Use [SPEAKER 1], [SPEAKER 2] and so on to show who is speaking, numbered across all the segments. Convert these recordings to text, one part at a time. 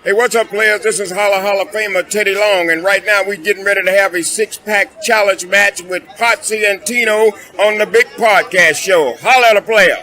[SPEAKER 1] Hey, what's up, players? This is Hall of Famer Teddy Long, and right now we're getting ready to have a six-pack challenge match with Potsy and Tino on the big podcast show. Holla at a player.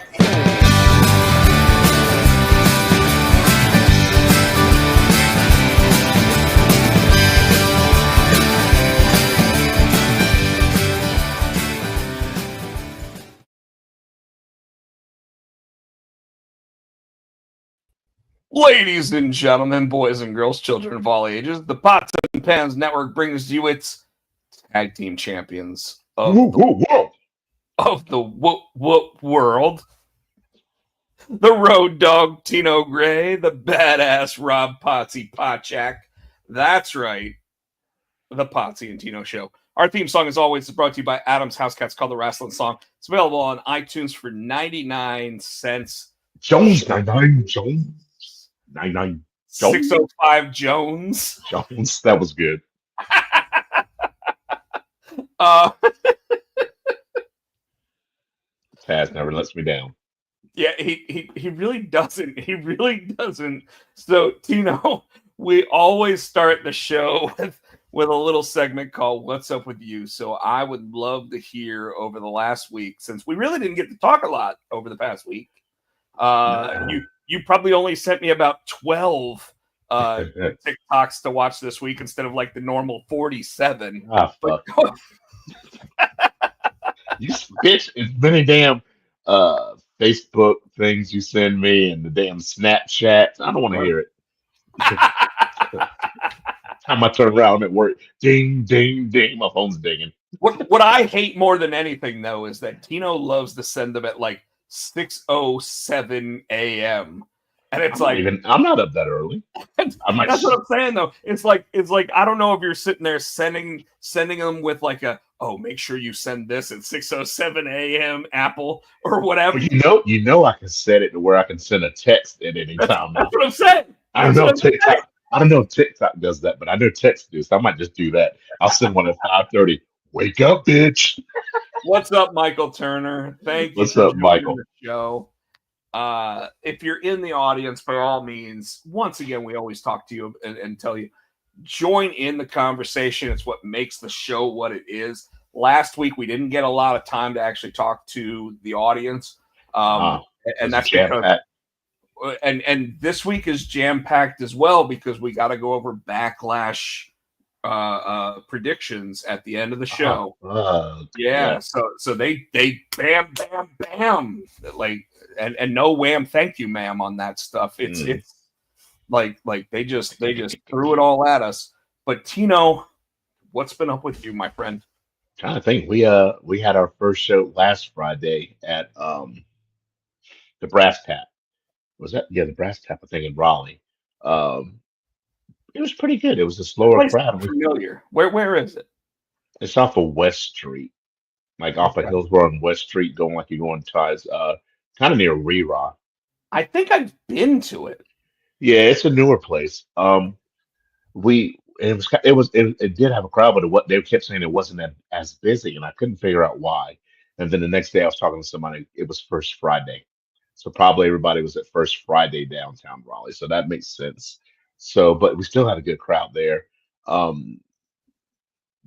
[SPEAKER 2] Ladies and gentlemen, boys and girls, children of all ages, the Pots and Pans Network brings you its tag team champions of the world. The Road Dogg Tino Gray, the badass Rob Potsy Potchak. That's right, the Potsy and Tino Show. Our theme song, as always, is brought to you by Adam's House Cats, called The Wrestling Song. It's available on iTunes for 99 cents.
[SPEAKER 3] Jones. 99 Jones.
[SPEAKER 2] 605 Jones.
[SPEAKER 3] Jones. That was good. Taz never lets me down.
[SPEAKER 2] Yeah, he really doesn't. He really doesn't. So, Tino, we always start the show with a little segment called What's Up With You. So I would love to hear over the last week, since we really didn't get to talk a lot over the past week. You probably only sent me about 12 TikToks to watch this week instead of like the normal 47.
[SPEAKER 3] Ah, fuck. You bitch, as many damn Facebook things you send me and the damn Snapchats. I don't want to hear it. Time I turn around at work, ding, ding, ding, my phone's dinging.
[SPEAKER 2] What I hate more than anything, though, is that Tino loves to send them at like 6:07 a.m. And it's
[SPEAKER 3] I'm not up that early.
[SPEAKER 2] That's what I'm saying, though. It's like I don't know if you're sitting there sending them with like make sure you send this at 6:07 a.m. Apple or whatever.
[SPEAKER 3] Well, you know I can set it to where I can send a text at any time.
[SPEAKER 2] That's what I'm saying.
[SPEAKER 3] I don't know if TikTok does that, but I know text do, so I might just do that. I'll send one at 5:30. Wake up, bitch.
[SPEAKER 2] What's up, Michael Turner? Thank you.
[SPEAKER 3] What's up, Michael?
[SPEAKER 2] Show. If you're in the audience, by all means, once again, we always talk to you and tell you, join in the conversation. It's what makes the show what it is. Last week, we didn't get a lot of time to actually talk to the audience. And that's because, and this week is jam-packed as well, because we got to go over Backlash predictions at the end of the show. Yeah. So they bam, bam, bam, like, and no wham, thank you, ma'am, on that stuff. It's like they just threw it all at us. But Tino, what's been up with you, my friend?
[SPEAKER 3] I think we had our first show last Friday at the Brass Tap. Was that the Brass Tap? I think in Raleigh. It was pretty good. It was a slower crowd.
[SPEAKER 2] Familiar. Where is it?
[SPEAKER 3] It's off of West Street, like off of Hillsborough and West Street, going like you're going towards kind of near Rerah.
[SPEAKER 2] I think I've been to it.
[SPEAKER 3] Yeah, it's a newer place. It did have a crowd, but they kept saying it wasn't as busy, and I couldn't figure out why. And then the next day, I was talking to somebody. It was First Friday, so probably everybody was at First Friday downtown Raleigh. So that makes sense. So, but we still had a good crowd there. The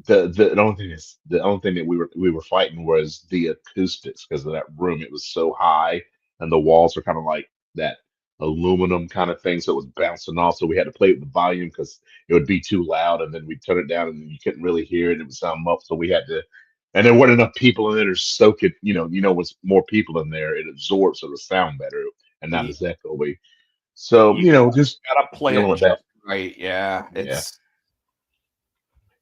[SPEAKER 3] only thing that we were fighting was the acoustics, because of that room. It was so high, and the walls are kind of like that aluminum kind of thing, so it was bouncing off. So we had to play with the volume because it would be too loud, and then we'd turn it down, and you couldn't really hear it. It would sound muffled, so we had to. And there weren't enough people in there to soak it. With more people in there, it absorbs, so it'll sound better and not as echoey. So just
[SPEAKER 2] gotta play it
[SPEAKER 3] with that.
[SPEAKER 2] Right? Yeah,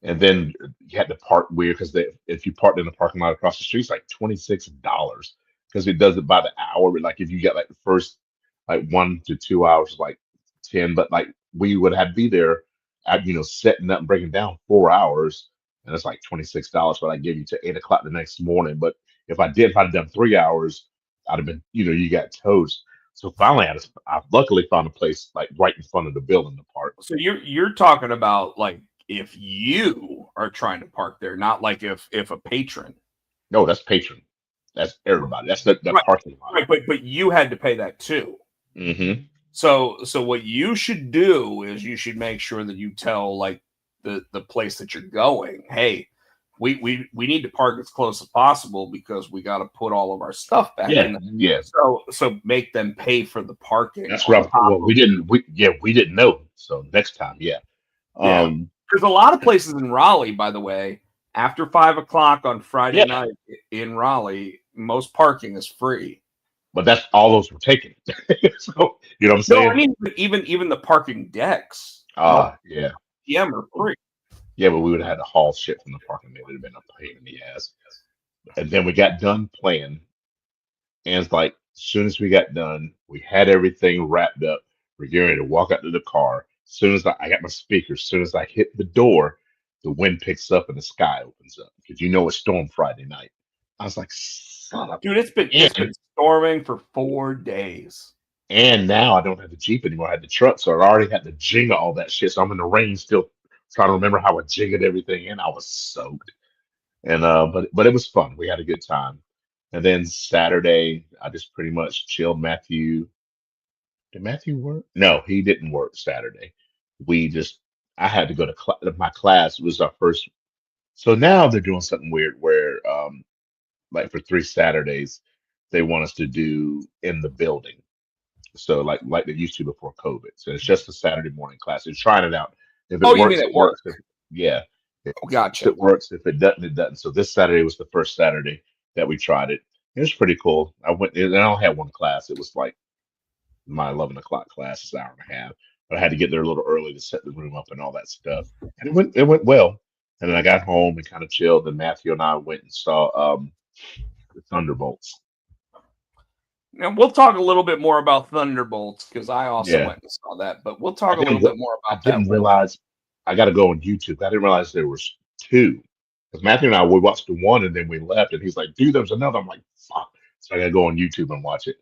[SPEAKER 3] And then you had to park weird, because if you parked in the parking lot across the street, it's like $26, because it does it by the hour. But like if you get like the first like 1 to 2 hours, like 10, but like we would have to be there at setting up and breaking down 4 hours, and it's like $26. But I give you to 8 o'clock the next morning. But if I'd done 3 hours, I'd have been you got toast. So finally, I luckily found a place like right in front of the building to park.
[SPEAKER 2] So you're talking about like if you are trying to park there, not like if a patron.
[SPEAKER 3] No, that's patron. That's everybody. That's the
[SPEAKER 2] right.
[SPEAKER 3] parking lot.
[SPEAKER 2] Right, but you had to pay that too.
[SPEAKER 3] Mm-hmm.
[SPEAKER 2] So what you should do is you should make sure that you tell like the place that you're going, hey, we need to park as close as possible because we got to put all of our stuff back in.
[SPEAKER 3] Yeah.
[SPEAKER 2] So make them pay for the parking.
[SPEAKER 3] That's what we didn't know. So next time, yeah.
[SPEAKER 2] Yeah. There's a lot of places in Raleigh, by the way, after 5 o'clock on Friday night in Raleigh, most parking is free.
[SPEAKER 3] But that's all those were taken. So you know what I'm saying?
[SPEAKER 2] No, I mean even the parking decks.
[SPEAKER 3] Yeah.
[SPEAKER 2] PM are free.
[SPEAKER 3] Yeah, but we would have had to haul shit from the parking lot. It would have been a pain in the ass. And then we got done playing. And it's like, as soon as we got done, we had everything wrapped up. We're getting ready to walk out to the car. As soon as I got my speakers, as soon as I hit the door, the wind picks up and the sky opens up. Because you know it's storm Friday night. I was like, son of
[SPEAKER 2] dude, it's been storming for 4 days.
[SPEAKER 3] And now I don't have the Jeep anymore. I had the truck, so I already had to jingle all that shit. So I'm in the rain still trying to remember how I jingled everything in. I was soaked. And but it was fun. We had a good time. And then Saturday, I just pretty much chilled. Did Matthew work? No, he didn't work Saturday. I had to go to my class. It was our first. So now they're doing something weird where, like for 3 Saturdays, they want us to do in the building. So like they used to before COVID. So it's just a Saturday morning class. They're trying it out. If it works, it works. Yeah.
[SPEAKER 2] Gotcha.
[SPEAKER 3] If it works. If it doesn't, it doesn't. So this Saturday was the first Saturday that we tried it. It was pretty cool. I went and I only had one class. It was like my 11 o'clock class is an hour and a half. But I had to get there a little early to set the room up and all that stuff. And it went well. And then I got home and kind of chilled. And Matthew and I went and saw the Thunderbolts.
[SPEAKER 2] Now we'll talk a little bit more about Thunderbolts because I also went and saw that, but we'll talk a little bit more about that.
[SPEAKER 3] I didn't realize I got to go on YouTube. I didn't realize there was two. Because Matthew and I, we watched the one and then we left, and he's like, "Dude, there's another." I'm like, "Fuck!" So I got to go on YouTube and watch it.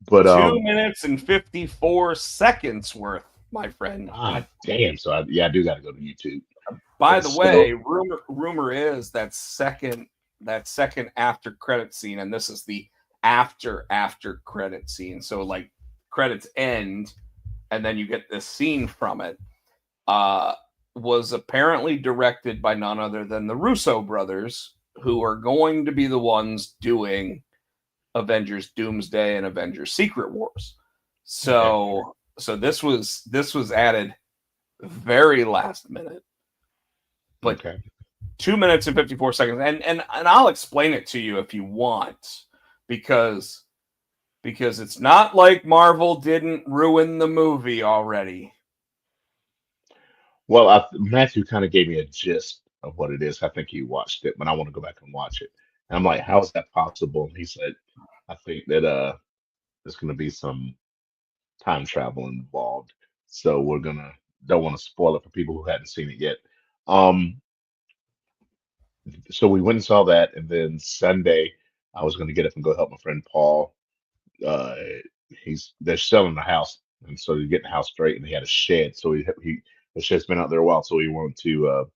[SPEAKER 3] But
[SPEAKER 2] 2 minutes and 54 seconds worth, my friend.
[SPEAKER 3] Damn! So I do got to go to YouTube.
[SPEAKER 2] By the way, rumor is that second after credit scene, and this is the after credit scene. So like credits end, and then you get this scene from it. Was apparently directed by none other than the Russo brothers, who are going to be the ones doing Avengers Doomsday and Avengers Secret Wars. So this was added very last minute. But 2 minutes and 54 seconds. And I'll explain it to you if you want, because it's not like Marvel didn't ruin the movie already.
[SPEAKER 3] Well, Matthew kind of gave me a gist of what it is. I think he watched it, but I want to go back and watch it. And I'm like, how is that possible? And he said, I think that there's going to be some time travel involved. So don't want to spoil it for people who hadn't seen it yet. So we went and saw that, and then Sunday I was going to get up and go help my friend Paul. They're selling the house, and so they're getting the house straight, and he had a shed. So the shed's been out there a while, so he wanted to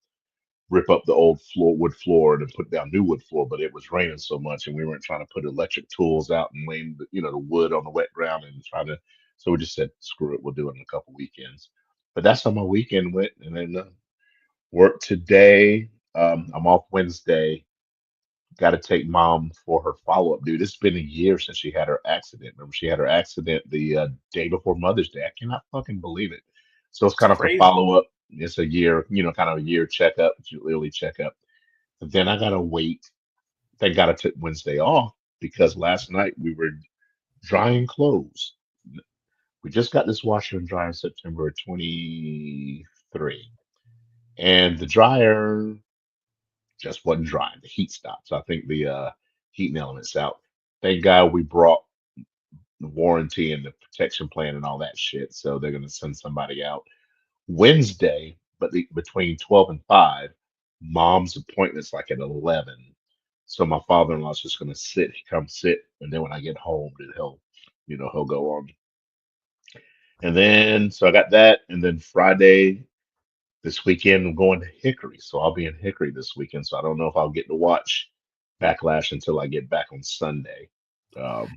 [SPEAKER 3] rip up the old wood floor and put down new wood floor, but it was raining so much, and we weren't trying to put electric tools out and laying the wood on the wet ground and so we just said, screw it, we'll do it in a couple weekends. But that's how my weekend went. And then work today. I'm off Wednesday. Got to take mom for her follow-up, dude. It's been a year since she had her accident. Remember, she had her accident the day before Mother's Day. I cannot fucking believe it. So it's kind of a follow-up. It's a year, kind of a year checkup, yearly checkup. But then I gotta wait. Thank God I took Wednesday off because last night we were drying clothes. We just got this washer and dryer in September 23, and the dryer just wasn't drying. The heat stopped. So I think the heating element's out. Thank God we brought the warranty and the protection plan and all that shit. So they're gonna send somebody out Wednesday, but between 12 and 5, mom's appointment's like at 11. So my father-in-law's just gonna come sit, and then when I get home, then he'll go on. And then so I got that, and then Friday this weekend I'm going to Hickory. So I'll be in Hickory this weekend. So I don't know if I'll get to watch Backlash until I get back on Sunday.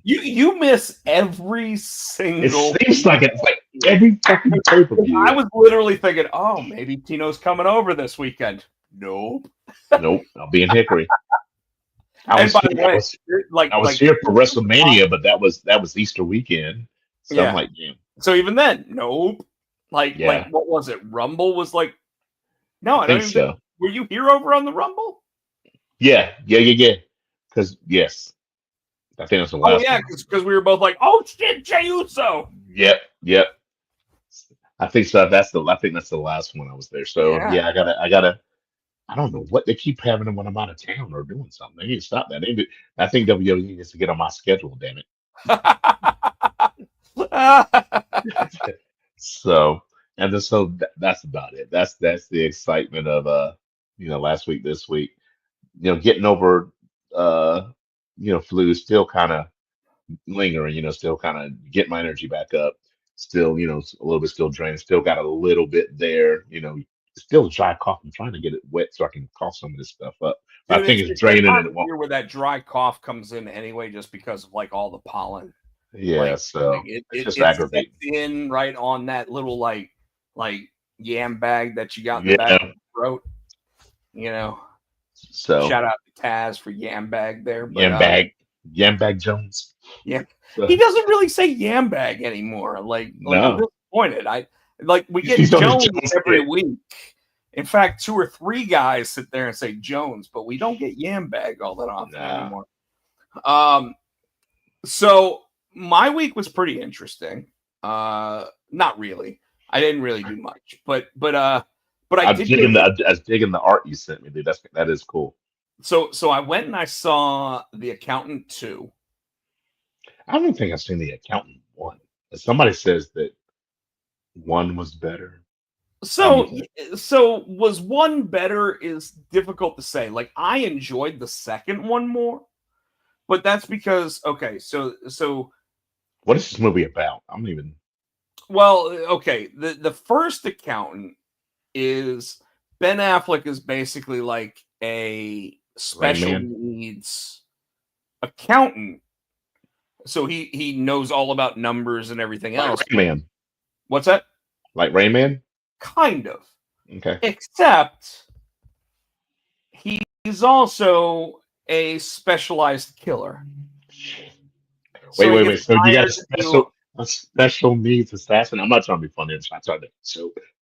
[SPEAKER 2] You miss every single.
[SPEAKER 3] It seems like it's like Every fucking pay-per-view.
[SPEAKER 2] I was literally thinking, oh, maybe Tino's coming over this weekend. Nope.
[SPEAKER 3] Nope. I'll be in Hickory.
[SPEAKER 2] And by the way,
[SPEAKER 3] I was here for WrestleMania, but that was Easter weekend. So
[SPEAKER 2] yeah.
[SPEAKER 3] I'm like, damn.
[SPEAKER 2] So even then, nope. Like what was it? Rumble was like, no, I don't even think. Were you here over on the Rumble?
[SPEAKER 3] Yeah. Because yes, I think that's the last.
[SPEAKER 2] Oh yeah, because we were both like, oh shit, Jey Uso.
[SPEAKER 3] Yep. I think so. I think that's the last one I was there. So yeah, I gotta. I don't know what they keep having them when I'm out of town or doing something. They need to stop that. I think WWE needs to get on my schedule. Damn it. So that's about it. That's the excitement of last week, this week. Getting over flu, still kind of lingering. Still kind of get my energy back up. Still, a little bit still drained. Still got a little bit there. Still dry cough. I'm trying to get it wet so I can cough some of this stuff up. But
[SPEAKER 2] dude,
[SPEAKER 3] I think it's draining and it won't.
[SPEAKER 2] Where that dry cough comes in anyway, just because of like all the pollen.
[SPEAKER 3] Yeah, it's just aggravating.
[SPEAKER 2] In right on that little like yam bag that you got in the back of the throat. So shout out to Taz for yam bag there. But,
[SPEAKER 3] yam bag Jones.
[SPEAKER 2] Yeah, he doesn't really say yam bag anymore. I'm disappointed. We get Jones every week. In fact, 2 or 3 guys sit there and say Jones, but we don't get yam bag all that often anymore. So my week was pretty interesting. Not really. I didn't really do much, but I was digging
[SPEAKER 3] the art you sent me, dude. That is cool.
[SPEAKER 2] So I went and I saw The Accountant 2.
[SPEAKER 3] I don't think I've seen The Accountant 1. Somebody says that 1 was better.
[SPEAKER 2] So was 1 better is difficult to say. Like, I enjoyed the second one more, but that's because so
[SPEAKER 3] what is this movie about? I'm even.
[SPEAKER 2] Well, okay. The first Accountant is Ben Affleck is basically like a special needs accountant. So he knows all about numbers and everything else.
[SPEAKER 3] Rain Man.
[SPEAKER 2] What's that?
[SPEAKER 3] Like Rain Man?
[SPEAKER 2] Kind of.
[SPEAKER 3] Okay. Except
[SPEAKER 2] he's also a specialized killer.
[SPEAKER 3] Wait. So you got a special needs assassin? I'm not trying to be funny.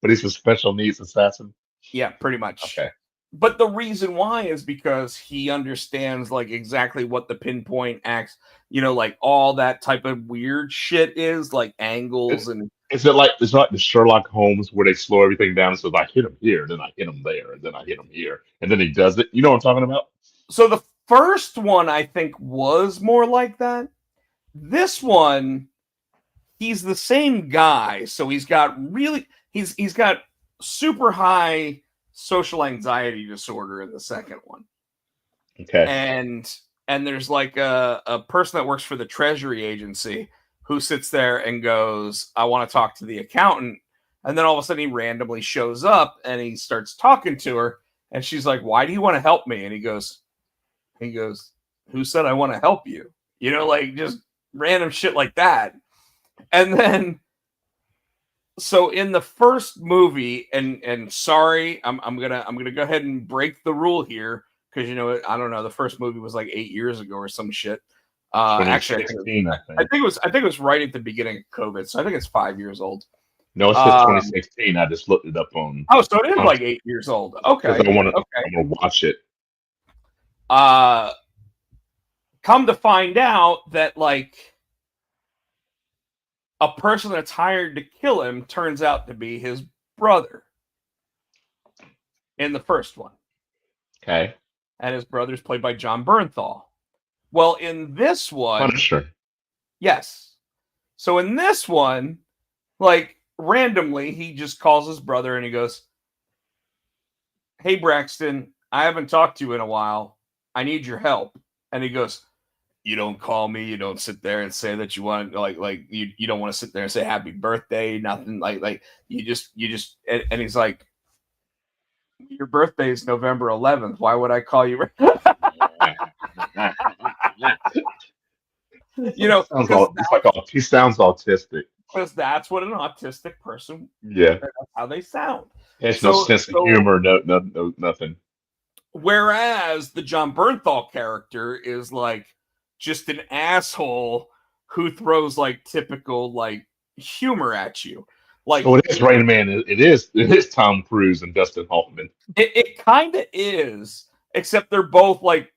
[SPEAKER 3] But he's a special needs assassin?
[SPEAKER 2] Yeah, pretty much.
[SPEAKER 3] Okay.
[SPEAKER 2] But the reason why is because he understands like exactly what the pinpoint acts, like all that type of weird shit is, like angles and.
[SPEAKER 3] Is it like the Sherlock Holmes where they slow everything down? So I hit him here, then I hit him there, and then I hit him here, and then he does it. You know what I'm talking about? So
[SPEAKER 2] the first one I think was more like that. This one, he's the same guy, so he's got super high social anxiety disorder in the second one.
[SPEAKER 3] Okay.
[SPEAKER 2] And there's like a person that works for the Treasury Agency who sits there and goes, I want to talk to the accountant. And then all of a sudden he randomly shows up and he starts talking to her. And she's like, why do you want to help me? And he goes, who said I want to help you? Like just random shit like that. And then, so in the first movie, and sorry, I'm gonna go ahead and break the rule here because I don't know, the first movie was like 8 years ago or some shit. Actually, I think it was right at the beginning of COVID, so I think it's 5 years old.
[SPEAKER 3] No, it says 2016. I just looked it up on.
[SPEAKER 2] Oh, so it is like 8 years old. Okay,
[SPEAKER 3] I want to watch it.
[SPEAKER 2] Come to find out that like a person that's hired to kill him turns out to be his brother in the first one.
[SPEAKER 3] Okay,
[SPEAKER 2] and his brother's played by John Bernthal. Well, in this one,
[SPEAKER 3] Punisher.
[SPEAKER 2] Yes. So in this one, like randomly, he just calls his brother and he goes, hey, Braxton, I haven't talked to you in a while. I need your help. And he goes, you don't call me. You don't sit there and say that you want you don't want to sit there and say happy birthday. Nothing like you just and he's like, your birthday is November 11th. Why would I call you?
[SPEAKER 3] He sounds autistic.
[SPEAKER 2] because that's what an autistic person,
[SPEAKER 3] Yeah.
[SPEAKER 2] that's how they sound.
[SPEAKER 3] Has no sense of humor, no, nothing.
[SPEAKER 2] Whereas the John Bernthal character is like just an asshole who throws like typical like humor at you. Like
[SPEAKER 3] Oh, it is Rain Man. It is Tom Cruise and Dustin Hoffman.
[SPEAKER 2] it kind of is, except they're both like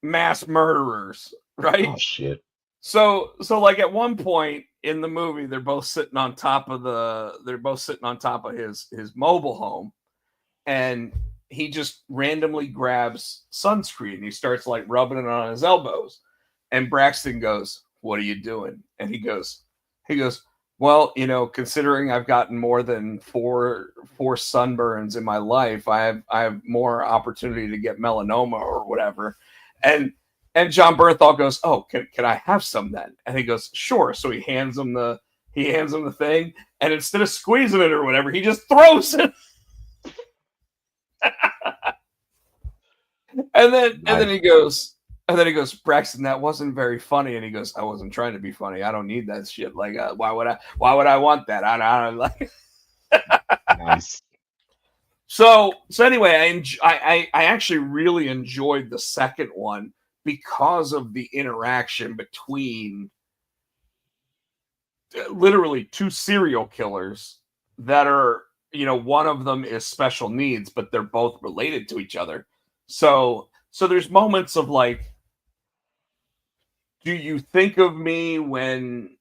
[SPEAKER 2] mass murderers, right?
[SPEAKER 3] Oh shit.
[SPEAKER 2] So like at one point in the movie, they're both sitting on top of his mobile home, and he just randomly grabs sunscreen and he starts like rubbing it on his elbows. And Braxton goes, "What are you doing?" And he goes, "Well, considering I've gotten more than four sunburns in my life, I have more opportunity to get melanoma or whatever." And John Bernthal goes, "Oh, can I have some then?" And he goes, "Sure." So he hands him the thing, and instead of squeezing it or whatever, he just throws it. and then he goes, "Braxton, that wasn't very funny." And he goes, "I wasn't trying to be funny. I don't need that shit. Like, why would I want that? I don't like."
[SPEAKER 3] Nice.
[SPEAKER 2] So anyway, I actually really enjoyed the second one because of the interaction between literally two serial killers that are, one of them is special needs, but they're both related to each other. So there's moments of like, do you think of me when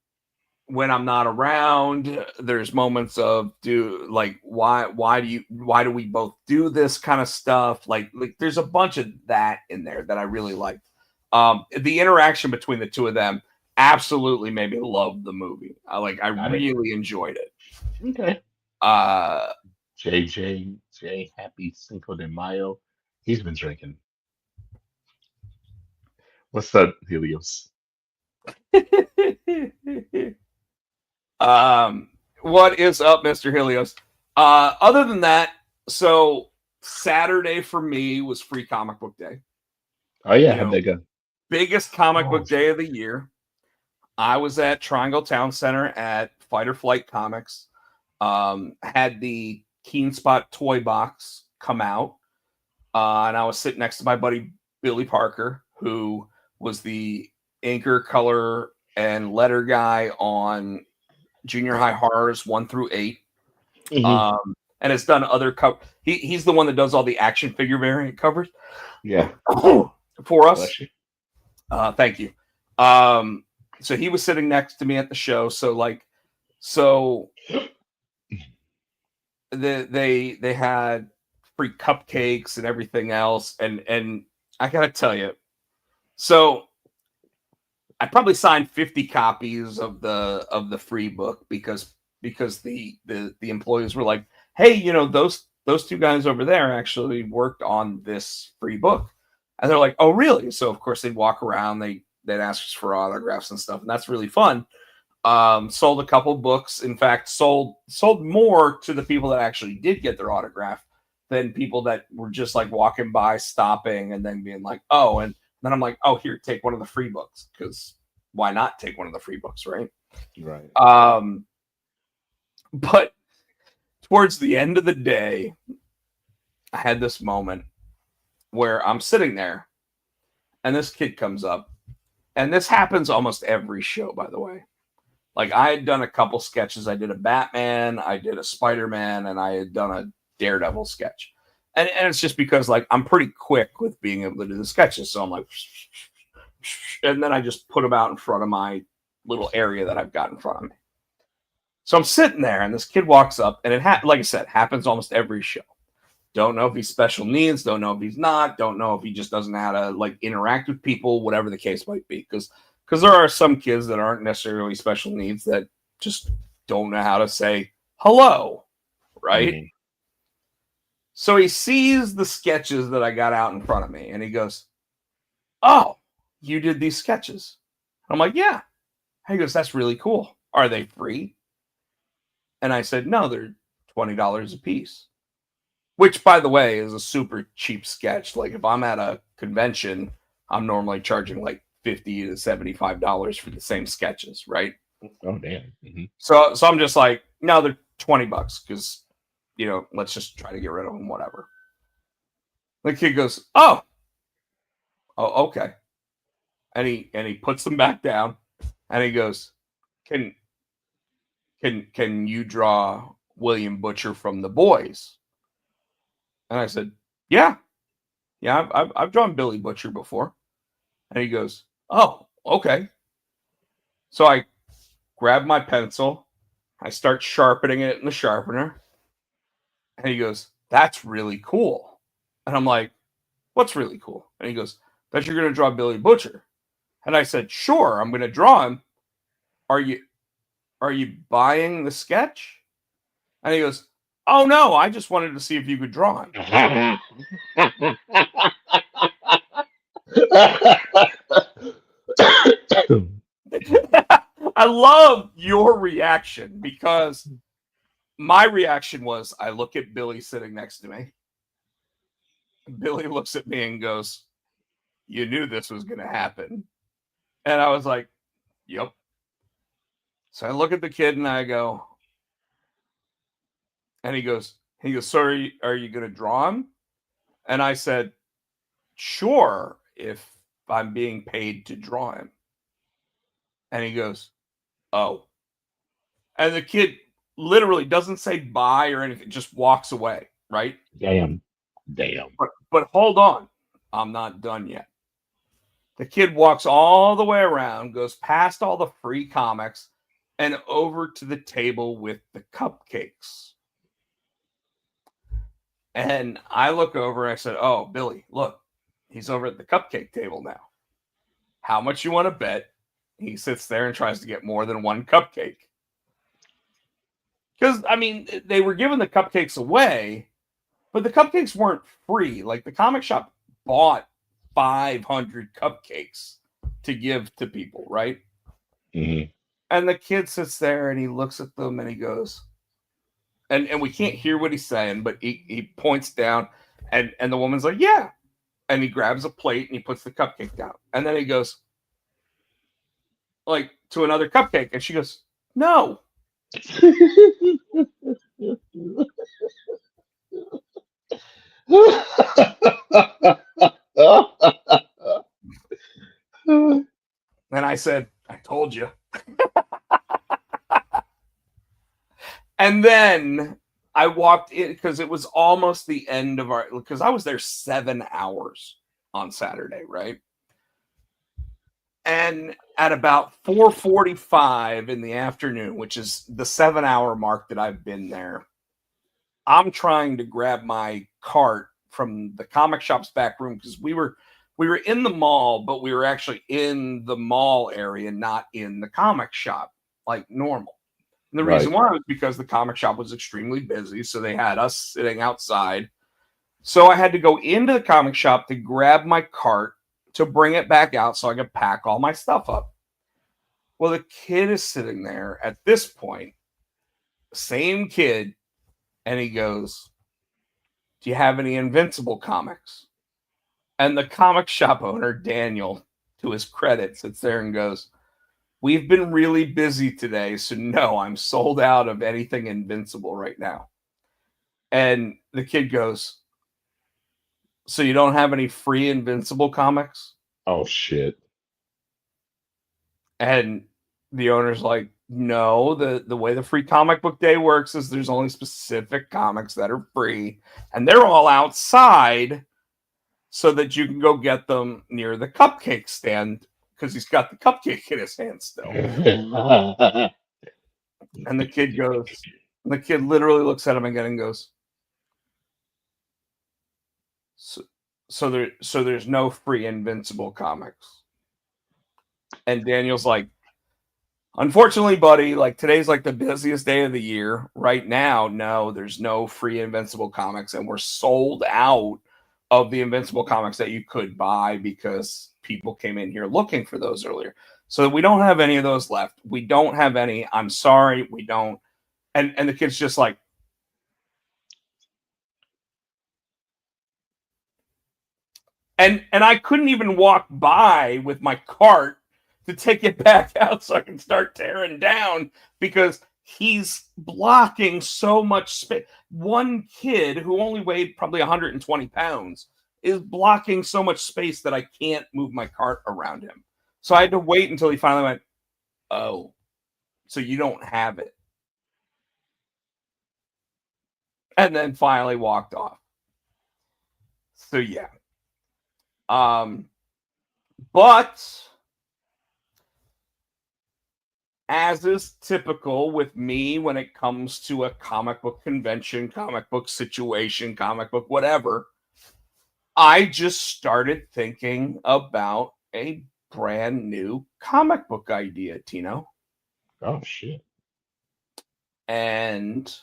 [SPEAKER 2] I'm not around? There's moments of why do we both do this kind of stuff? Like there's a bunch of that in there that I really liked. The interaction between the two of them absolutely made me love the movie. I really enjoyed it.
[SPEAKER 3] Okay. JJ, happy Cinco de Mayo. He's been drinking. What's up, Helios?
[SPEAKER 2] What is up, Mr. Helios? Other than that, so Saturday for me was Free Comic Book Day.
[SPEAKER 3] Oh yeah, how'd that go?
[SPEAKER 2] Biggest comic book day of the year. I was at Triangle Town Center at Fight or Flight Comics. Had the Keen Spot toy box come out, and I was sitting next to my buddy Billy Parker, who was the anchor, color, and letter guy on Junior High Horrors 1 through 8.
[SPEAKER 3] Mm-hmm.
[SPEAKER 2] And has done other cover. He's the one that does all the action figure variant covers.
[SPEAKER 3] Yeah.
[SPEAKER 2] For us. Thank you. So he was sitting next to me at the show. So they had free cupcakes and everything else. And I gotta tell you, so I probably signed 50 copies of the free book because the employees were like, "Hey, those two guys over there actually worked on this free book." And they're like, "Oh, really?" So of course they'd walk around, they'd ask us for autographs and stuff, and that's really fun. Sold a couple books. In fact, sold more to the people that actually did get their autograph than people that were just like walking by, stopping, and then being like, "Oh," and then I'm like, "Oh, here, take one of the free books," because why not take one of the free books, right?
[SPEAKER 3] Right.
[SPEAKER 2] But towards the end of the day, I had this moment where I'm sitting there and this kid comes up, and this happens almost every show, by the way. Like I had done a couple sketches. I did a Batman, I did a Spider-Man, and I had done a Daredevil sketch. And it's just because like I'm pretty quick with being able to do the sketches. So I'm like, and then I just put them out in front of my little area that I've got in front of me. So I'm sitting there, and this kid walks up, and like I said, happens almost every show. Don't know if he's special needs, don't know if he's not, don't know if he just doesn't know how to like interact with people, whatever the case might be. Because there are some kids that aren't necessarily special needs that just don't know how to say hello, right? Mm-hmm. So he sees the sketches that I got out in front of me, and he goes, "Oh, you did these sketches?" I'm like, "Yeah." He goes, "That's really cool. Are they free?" And I said, "No, they're $20 a piece." Which, by the way, is a super cheap sketch. Like, if I'm at a convention, I'm normally charging like $50 to $75 for the same sketches, right?
[SPEAKER 3] Oh damn. Mm-hmm.
[SPEAKER 2] So I'm just like, no, they're $20 because, let's just try to get rid of them, whatever. The kid goes, oh, okay. And he puts them back down and he goes, can you draw William Butcher from the boys? And I said, yeah, I've drawn Billy Butcher before. And he goes, oh, okay. So I grab my pencil, I start sharpening it in the sharpener, and he goes, that's really cool. And I'm like, what's really cool? And he goes, that you're going to draw Billy Butcher. And I said, sure, I'm going to draw him. Are you buying the sketch? And he goes, oh no, I just wanted to see if you could draw him. I love your reaction because my reaction was I look at Billy sitting next to me. Billy looks at me and goes, you knew this was going to happen. And I was like, yep. So I look at the kid and I go, and he goes, so are you going to draw him? And I said, sure, if I'm being paid to draw him. And he goes, oh. And the kid literally doesn't say bye or anything, just walks away, right?
[SPEAKER 3] Damn.
[SPEAKER 2] But hold on. I'm not done yet. The kid walks all the way around, goes past all the free comics, and over to the table with the cupcakes. And I look over and I said, oh, Billy, look, he's over at the cupcake table now. How much you want to bet? He sits there and tries to get more than one cupcake. Because, I mean, they were giving the cupcakes away, but the cupcakes weren't free. Like, the comic shop bought 500 cupcakes to give to people, right?
[SPEAKER 3] Mm-hmm.
[SPEAKER 2] And the kid sits there and he looks at them and he goes, and we can't hear what he's saying, but he points down and the woman's like, yeah. And he grabs a plate and he puts the cupcake down. And then he goes, like, to another cupcake. And she goes, no. And I said, I told you. And then I walked in because it was almost the end of because I was there 7 hours on Saturday, right? And at about 4:45 in the afternoon, which is the 7-hour mark that I've been there, I'm trying to grab my cart from the comic shop's back room because we were in the mall, but we were actually in the mall area, not in the comic shop like normal. And the reason why was because the comic shop was extremely busy, so they had us sitting outside. So I had to go into the comic shop to grab my cart to bring it back out so I could pack all my stuff up. Well, the kid is sitting there at this point, same kid, and he goes, do you have any Invincible comics? And the comic shop owner, Daniel, to his credit, sits there and goes, we've been really busy today, so no, I'm sold out of anything Invincible right now. And the kid goes, so you don't have any free Invincible comics?
[SPEAKER 3] Oh, shit.
[SPEAKER 2] And the owner's like, no, the way the free comic book day works is there's only specific comics that are free, and they're all outside so that you can go get them near the cupcake stand because he's got the cupcake in his hand still. And the kid literally looks at him again and goes, so there's no free Invincible comics. And Daniel's like, unfortunately, buddy, like today's like the busiest day of the year. Right now, no, there's no free Invincible comics, and we're sold out of the Invincible comics that you could buy because people came in here looking for those earlier. So we don't have any of those left. We don't have any. I'm sorry, we don't. And the kid's just like, and I couldn't even walk by with my cart to take it back out so I can start tearing down because he's blocking so much space. One kid who only weighed probably 120 pounds is blocking so much space that I can't move my cart around him. So I had to wait until he finally went, oh, so you don't have it. And then finally walked off. So yeah. But as is typical with me when it comes to a comic book convention, comic book situation, comic book whatever, I just started thinking about a brand new comic book idea, Tino.
[SPEAKER 3] Oh shit.
[SPEAKER 2] And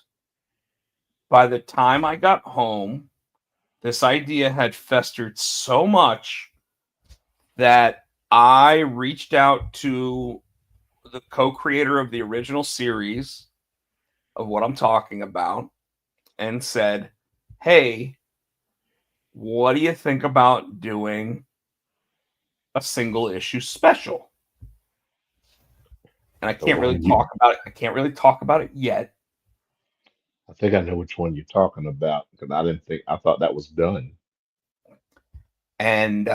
[SPEAKER 2] by the time I got home, this idea had festered so much that I reached out to the co-creator of the original series of what I'm talking about and said, hey, what do you think about doing a single issue special? And I can't really talk about it. I can't really talk about it yet.
[SPEAKER 3] I think I know which one you're talking about because I thought that was done.
[SPEAKER 2] And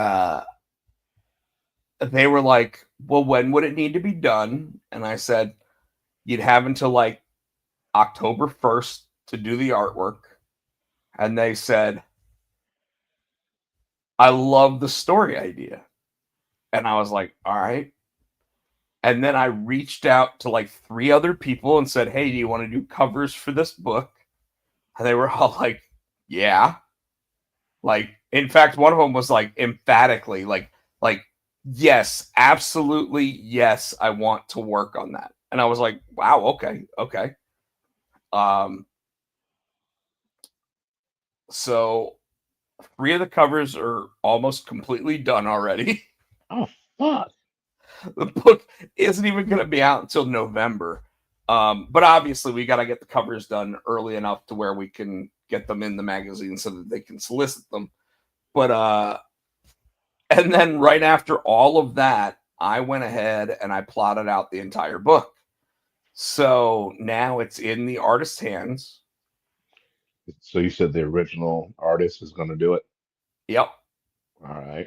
[SPEAKER 2] they were like, well, when would it need to be done? And I said, you'd have until like October 1st to do the artwork. And they said, I love the story idea. And I was like, all right. And then I reached out to like 3 other people and said, hey, do you want to do covers for this book? And they were all like, yeah. Like, in fact, one of them was like emphatically like, yes, absolutely. Yes. I want to work on that. And I was like, wow. Okay. So 3 of the covers are almost completely done already.
[SPEAKER 3] Oh fuck.
[SPEAKER 2] The book isn't even going to be out until November. But obviously we got to get the covers done early enough to where we can get them in the magazine so that they can solicit them. But, and then right after all of that, I went ahead and I plotted out the entire book. So now it's in the artist's hands.
[SPEAKER 3] So you said the original artist is going to do it?
[SPEAKER 2] Yep.
[SPEAKER 3] All right.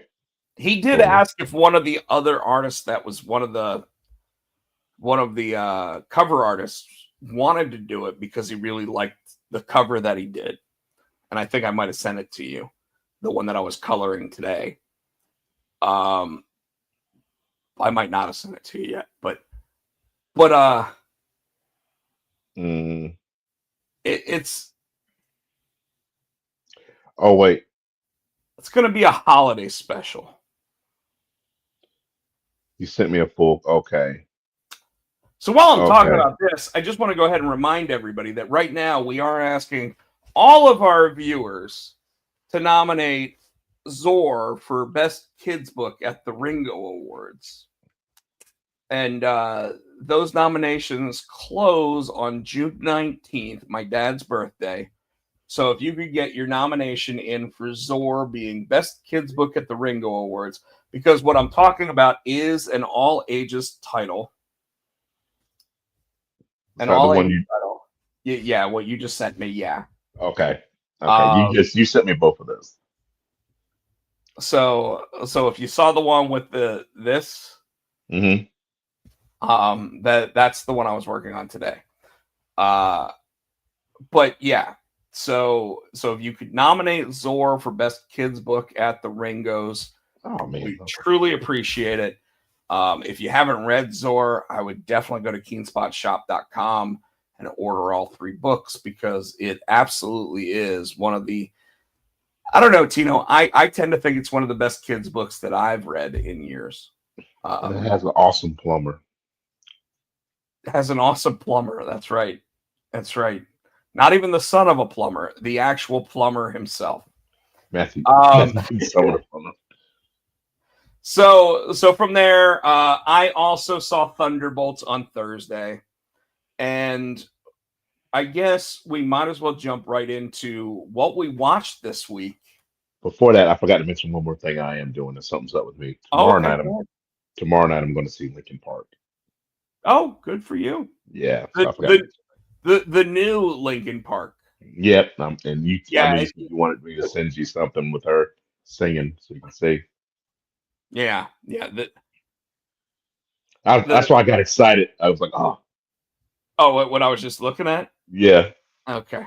[SPEAKER 2] He did ask if one of the other artists that was one of the cover artists wanted to do it because he really liked the cover that he did. And I think I might have sent it to you, the one that I was coloring today. I might not have sent it to you yet, but it's
[SPEAKER 3] oh wait,
[SPEAKER 2] it's going to be a holiday special.
[SPEAKER 3] you sent me a full. Okay.
[SPEAKER 2] So while I'm talking about this, I just want to go ahead and remind everybody that right now we are asking all of our viewers to nominate Zor for Best Kids Book at the Ringo Awards. And those nominations close on June 19th, my dad's birthday. So if you could get your nomination in for Zor being Best Kids Book at the Ringo Awards, because what I'm talking about is an all ages title. An all ages title. Yeah, what you just sent me, yeah.
[SPEAKER 3] Okay. You sent me both of those.
[SPEAKER 2] So if you saw the one with this, that's the one I was working on today. But yeah, so if you could nominate Zor for Best Kids Book at the Ringos, we truly appreciate it. If you haven't read Zor, I would definitely go to keenspotshop.com and order all 3 books because it absolutely is one of the, I don't know, Tino, I tend to think it's one of the best kids books that I've read in years.
[SPEAKER 3] And it has an awesome plumber.
[SPEAKER 2] That's right. That's right. Not even the son of a plumber, the actual plumber himself.
[SPEAKER 3] Matthew the plumber.
[SPEAKER 2] So from there, I also saw Thunderbolts on Thursday. And I guess we might as well jump right into what we watched this week.
[SPEAKER 3] Before that, I forgot to mention one more thing I am doing. If something's up with me tomorrow night. tomorrow night I'm going to see Lincoln Park.
[SPEAKER 2] Oh, good for you.
[SPEAKER 3] Yeah, so I
[SPEAKER 2] The
[SPEAKER 3] forgot.
[SPEAKER 2] the new Lincoln Park.
[SPEAKER 3] Yep, and you. I
[SPEAKER 2] Yeah,
[SPEAKER 3] know you said you wanted me to send you something with her singing, so you can see.
[SPEAKER 2] yeah.
[SPEAKER 3] That's why I got excited. I was like, oh,
[SPEAKER 2] What I was just looking at.
[SPEAKER 3] yeah.
[SPEAKER 2] Okay.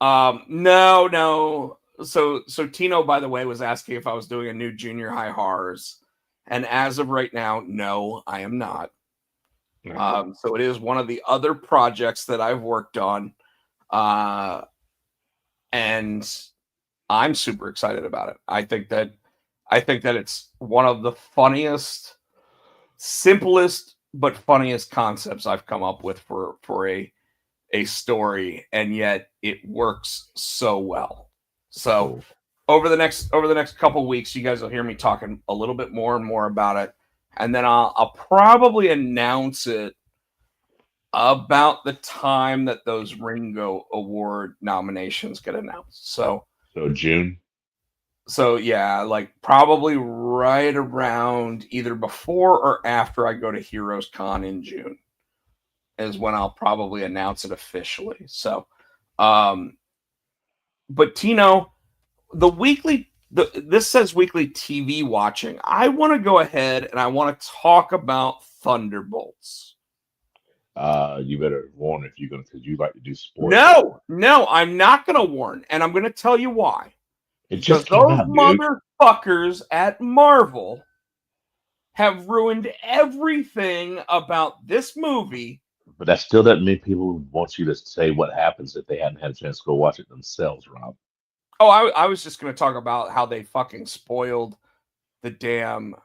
[SPEAKER 2] No. So Tino, by the way, was asking if I was doing a new junior high horrors, and as of right now, no, I am not. So it is one of the other projects that I've worked on, and I'm super excited about it. I think that it's one of the funniest, simplest but funniest concepts I've come up with for a story, and yet it works so well. So
[SPEAKER 3] Cool.
[SPEAKER 2] over the next couple weeks, you guys will hear me talking a little bit more and more about it, and then I'll probably announce it about the time that those Ringo Award nominations get announced.
[SPEAKER 3] So June.
[SPEAKER 2] So yeah, like probably right around either before or after I go to Heroes Con in June is when I'll probably announce it officially. So, but Tino, this says weekly TV watching. I want to go ahead and I want to talk about Thunderbolts.
[SPEAKER 3] You better warn if you're gonna, because you like to do spoilers.
[SPEAKER 2] No, I'm not going to warn, and I'm going to tell you why.
[SPEAKER 3] It
[SPEAKER 2] Because
[SPEAKER 3] just came
[SPEAKER 2] those
[SPEAKER 3] out, dude.
[SPEAKER 2] motherfuckers at Marvel have ruined everything about this movie.
[SPEAKER 3] But that still doesn't mean people want you to say what happens if they hadn't had a chance to go watch it themselves, Rob.
[SPEAKER 2] Oh, I was just going to talk about how they fucking spoiled the damn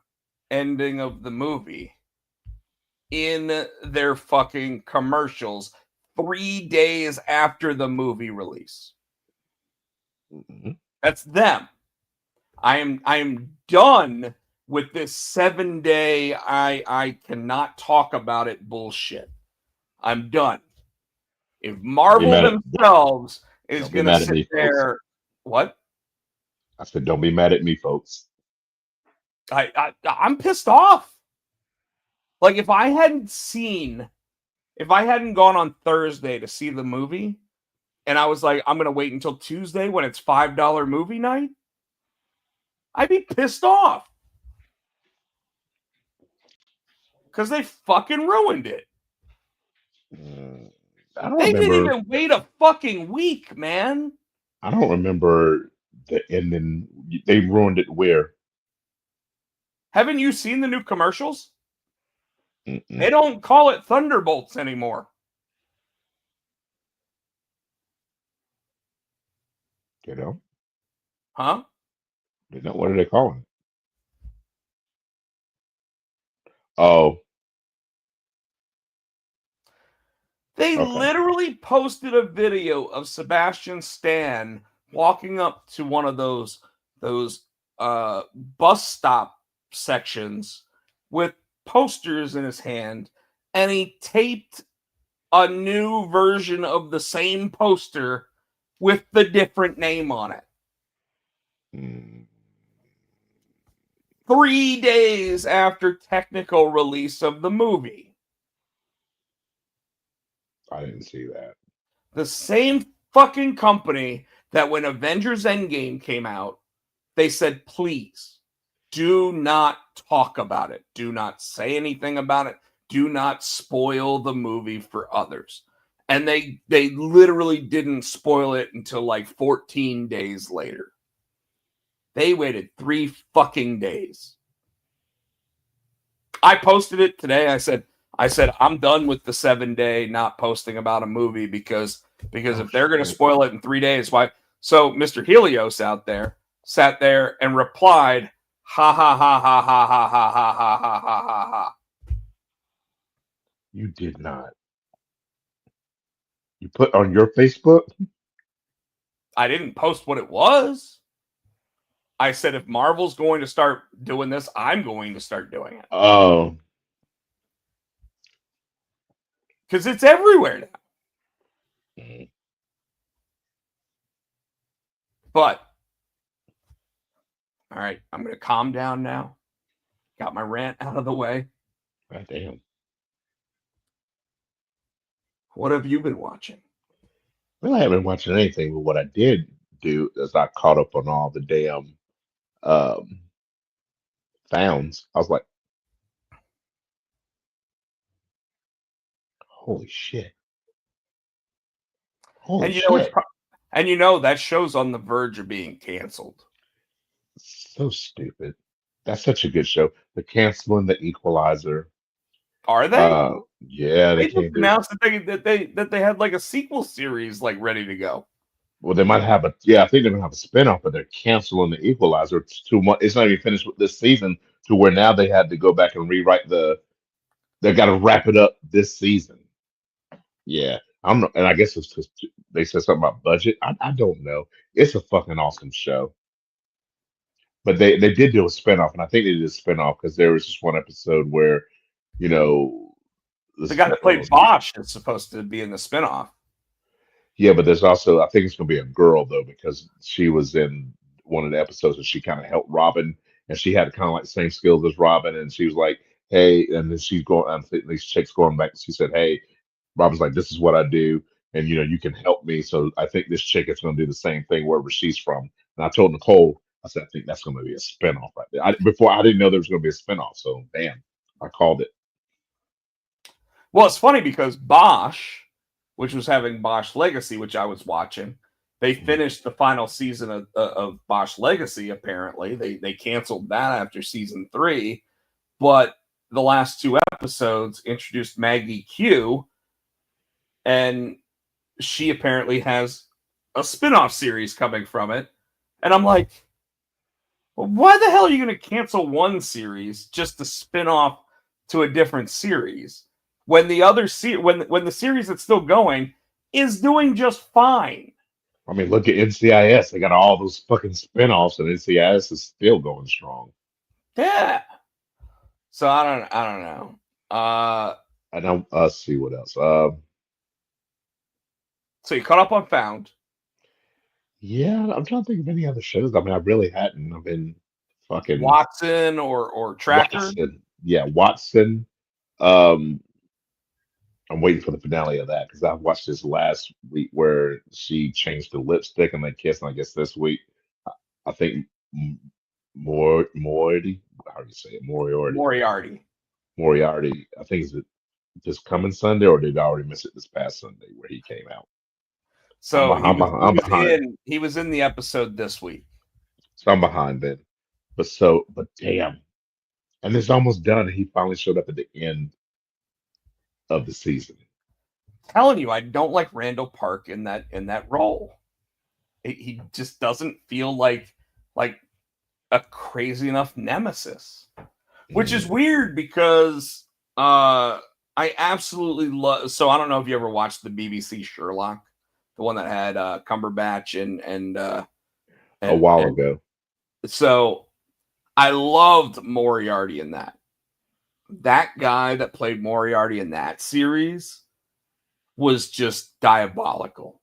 [SPEAKER 2] ending of the movie in their fucking commercials 3 days after the movie release.
[SPEAKER 3] Mm-hmm.
[SPEAKER 2] That's them. I am done with this 7-day I cannot talk about it bullshit. I'm done. If Marvel themselves is
[SPEAKER 3] Don't be
[SPEAKER 2] going to
[SPEAKER 3] mad at
[SPEAKER 2] sit
[SPEAKER 3] me, folks.
[SPEAKER 2] there, what?
[SPEAKER 3] I said, don't be mad at me, folks.
[SPEAKER 2] I'm pissed off. Like if I hadn't gone on Thursday to see the movie, and I was like, I'm going to wait until Tuesday when it's $5 movie night, I'd be pissed off. Because they fucking ruined it.
[SPEAKER 3] I don't
[SPEAKER 2] They didn't
[SPEAKER 3] remember.
[SPEAKER 2] even wait a fucking week, man.
[SPEAKER 3] I don't remember the ending. They ruined it where?
[SPEAKER 2] Haven't you seen the new commercials?
[SPEAKER 3] Mm-mm.
[SPEAKER 2] They don't call it Thunderbolts anymore.
[SPEAKER 3] You know?
[SPEAKER 2] Huh?
[SPEAKER 3] What are they calling it? Oh,
[SPEAKER 2] They
[SPEAKER 3] okay.
[SPEAKER 2] literally posted a video of Sebastian Stan walking up to one of those bus stop sections with posters in his hand, and he taped a new version of the same poster with the different name on it.
[SPEAKER 3] Mm,
[SPEAKER 2] 3 days after technical release of the movie.
[SPEAKER 3] I didn't see that.
[SPEAKER 2] The same fucking company that when Avengers Endgame came out, they said, please do not talk about it. Do not say anything about it. Do not spoil the movie for others. And they literally didn't spoil it until like 14 days later. They waited 3 fucking days. I posted it today. I said I'm done with the 7-day not posting about a movie because if they're going to spoil it in 3 days, why? So Mr. Helios out there sat there and replied, ha ha ha ha ha ha ha ha ha ha ha ha ha.
[SPEAKER 3] You did not. You put on your Facebook?
[SPEAKER 2] I didn't post what it was. I said if Marvel's going to start doing this, I'm going to start doing it.
[SPEAKER 3] Oh.
[SPEAKER 2] Because it's everywhere now.
[SPEAKER 3] Mm.
[SPEAKER 2] But all right, I'm going to calm down now. Got my rant out of the way.
[SPEAKER 3] God damn.
[SPEAKER 2] What have you been watching?
[SPEAKER 3] Well, I haven't been watching anything, but what I did do is I caught up on all the damn um, founds. I was like, holy shit. Holy
[SPEAKER 2] And you know
[SPEAKER 3] shit.
[SPEAKER 2] that show's on the verge of being canceled.
[SPEAKER 3] So stupid. That's such a good show. The canceling the Equalizer.
[SPEAKER 2] Are they?
[SPEAKER 3] Yeah, they
[SPEAKER 2] They just
[SPEAKER 3] can't do.
[SPEAKER 2] announced that they had like a sequel series like ready to go.
[SPEAKER 3] Well, they might have a. Yeah, I think they're gonna have a spinoff, but they're canceling the Equalizer. It's too much. It's not even finished with this season. To where now they had to go back and rewrite the. They got to wrap it up this season. Yeah, I'm not, and I guess it's because they said something about budget. I don't know. It's a fucking awesome show. But they did do a spinoff, and I think they did a spinoff because there was just one episode where, you know,
[SPEAKER 2] The
[SPEAKER 3] this
[SPEAKER 2] guy that played Bosch is supposed to be in the spinoff.
[SPEAKER 3] yeah, but there's also I think it's gonna be a girl though because she was in one of the episodes and she kind of helped Robin and she had kind of like the same skills as Robin and she was like, hey, and then she's going, I think these chicks going back. She said, hey, Robin's like, this is what I do, and you can help me. So I think this chick is gonna do the same thing wherever she's from. And I told Nicole, I said, I think that's gonna be a spinoff right there. Before I didn't know there was gonna be a spinoff, so damn, I called it.
[SPEAKER 2] Well, it's funny because Bosch, which was having Bosch Legacy, which I was watching, they finished the final season of Bosch Legacy. Apparently, they canceled that after season 3, but the last 2 episodes introduced Maggie Q, and she apparently has a spinoff series coming from it. And I'm like, well, why the hell are you going to cancel one series just to spin off to a different series when the other when the series that's still going is doing just fine?
[SPEAKER 3] I mean, look at NCIS. They got all those fucking spinoffs, and NCIS is still going strong.
[SPEAKER 2] Yeah. So I don't know.
[SPEAKER 3] And now let's see what else.
[SPEAKER 2] So you caught up on Found.
[SPEAKER 3] Yeah, I'm trying to think of any other shows. I mean, I really hadn't. I've been fucking
[SPEAKER 2] Watson or Tracker.
[SPEAKER 3] Watson. Yeah, Watson. Um, I'm waiting for the finale of that because I watched this last week where she changed the lipstick and they kissed. And I guess this week, I think Moriarty. How do you say it?
[SPEAKER 2] Moriarty.
[SPEAKER 3] Moriarty. I think is it this coming Sunday or did I already miss it this past Sunday where he came out?
[SPEAKER 2] So
[SPEAKER 3] I'm behind.
[SPEAKER 2] He was in the episode this week.
[SPEAKER 3] So I'm behind then. But damn. And it's almost done. He finally showed up at the end of the season.
[SPEAKER 2] Telling you, I don't like Randall Park in that role. He just doesn't feel like a crazy enough nemesis, which is weird because I absolutely love. So I don't know if you ever watched the BBC Sherlock, the one that had Cumberbatch and
[SPEAKER 3] a while ago.
[SPEAKER 2] So I loved Moriarty in that. That guy that played Moriarty in that series was just diabolical.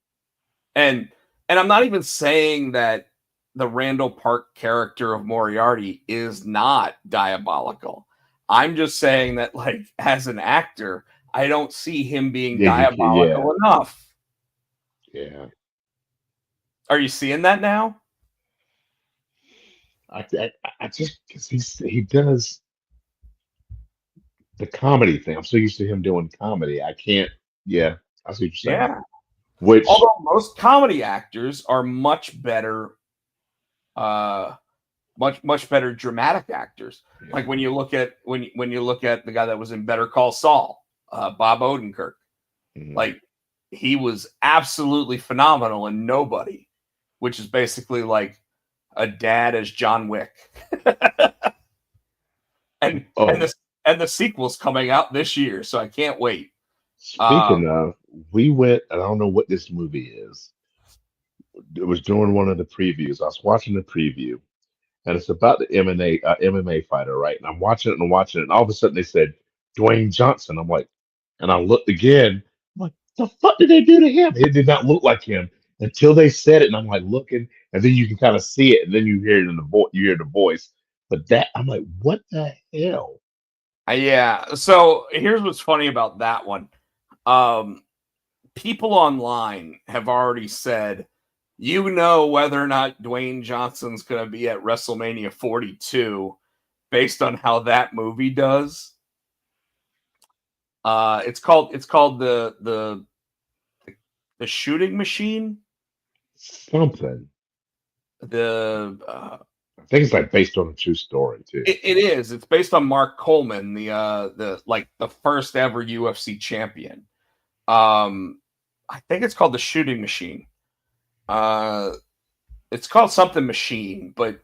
[SPEAKER 2] And I'm not even saying that the Randall Park character of Moriarty is not diabolical. I'm just saying that, like, as an actor, I don't see him being diabolical enough.
[SPEAKER 3] Yeah.
[SPEAKER 2] Are you seeing that now?
[SPEAKER 3] I just because he does the comedy thing. I'm so used to him doing comedy. I can't. Yeah, I see what you're saying.
[SPEAKER 2] Yeah.
[SPEAKER 3] Which,
[SPEAKER 2] although most comedy actors are much better, much better dramatic actors.
[SPEAKER 3] yeah.
[SPEAKER 2] Like when you look at the guy that was in Better Call Saul, Bob Odenkirk, like he was absolutely phenomenal in Nobody, which is basically like a dad as John Wick. and the sequel's coming out this year, so I can't wait.
[SPEAKER 3] Speaking of, we went, and I don't know what this movie is. It was during one of the previews. I was watching the preview, and it's about the MMA fighter, right? And I'm watching it, and all of a sudden they said Dwayne Johnson. I'm like, and I looked again. I'm like, the fuck did they do to him? It did not look like him until they said it, and I'm like looking, and then you can kind of see it, and then you hear it in the you hear the voice. But that I'm like, what the hell?
[SPEAKER 2] Yeah. So here's what's funny about that one. People online have already said, whether or not Dwayne Johnson's going to be at WrestleMania 42 based on how that movie does. It's called the Shooting Machine.
[SPEAKER 3] Something.
[SPEAKER 2] The
[SPEAKER 3] I think it's like based on a true story too.
[SPEAKER 2] it is. It's based on Mark Coleman, the first ever UFC champion. I think it's called the Shooting Machine. It's called something Machine, but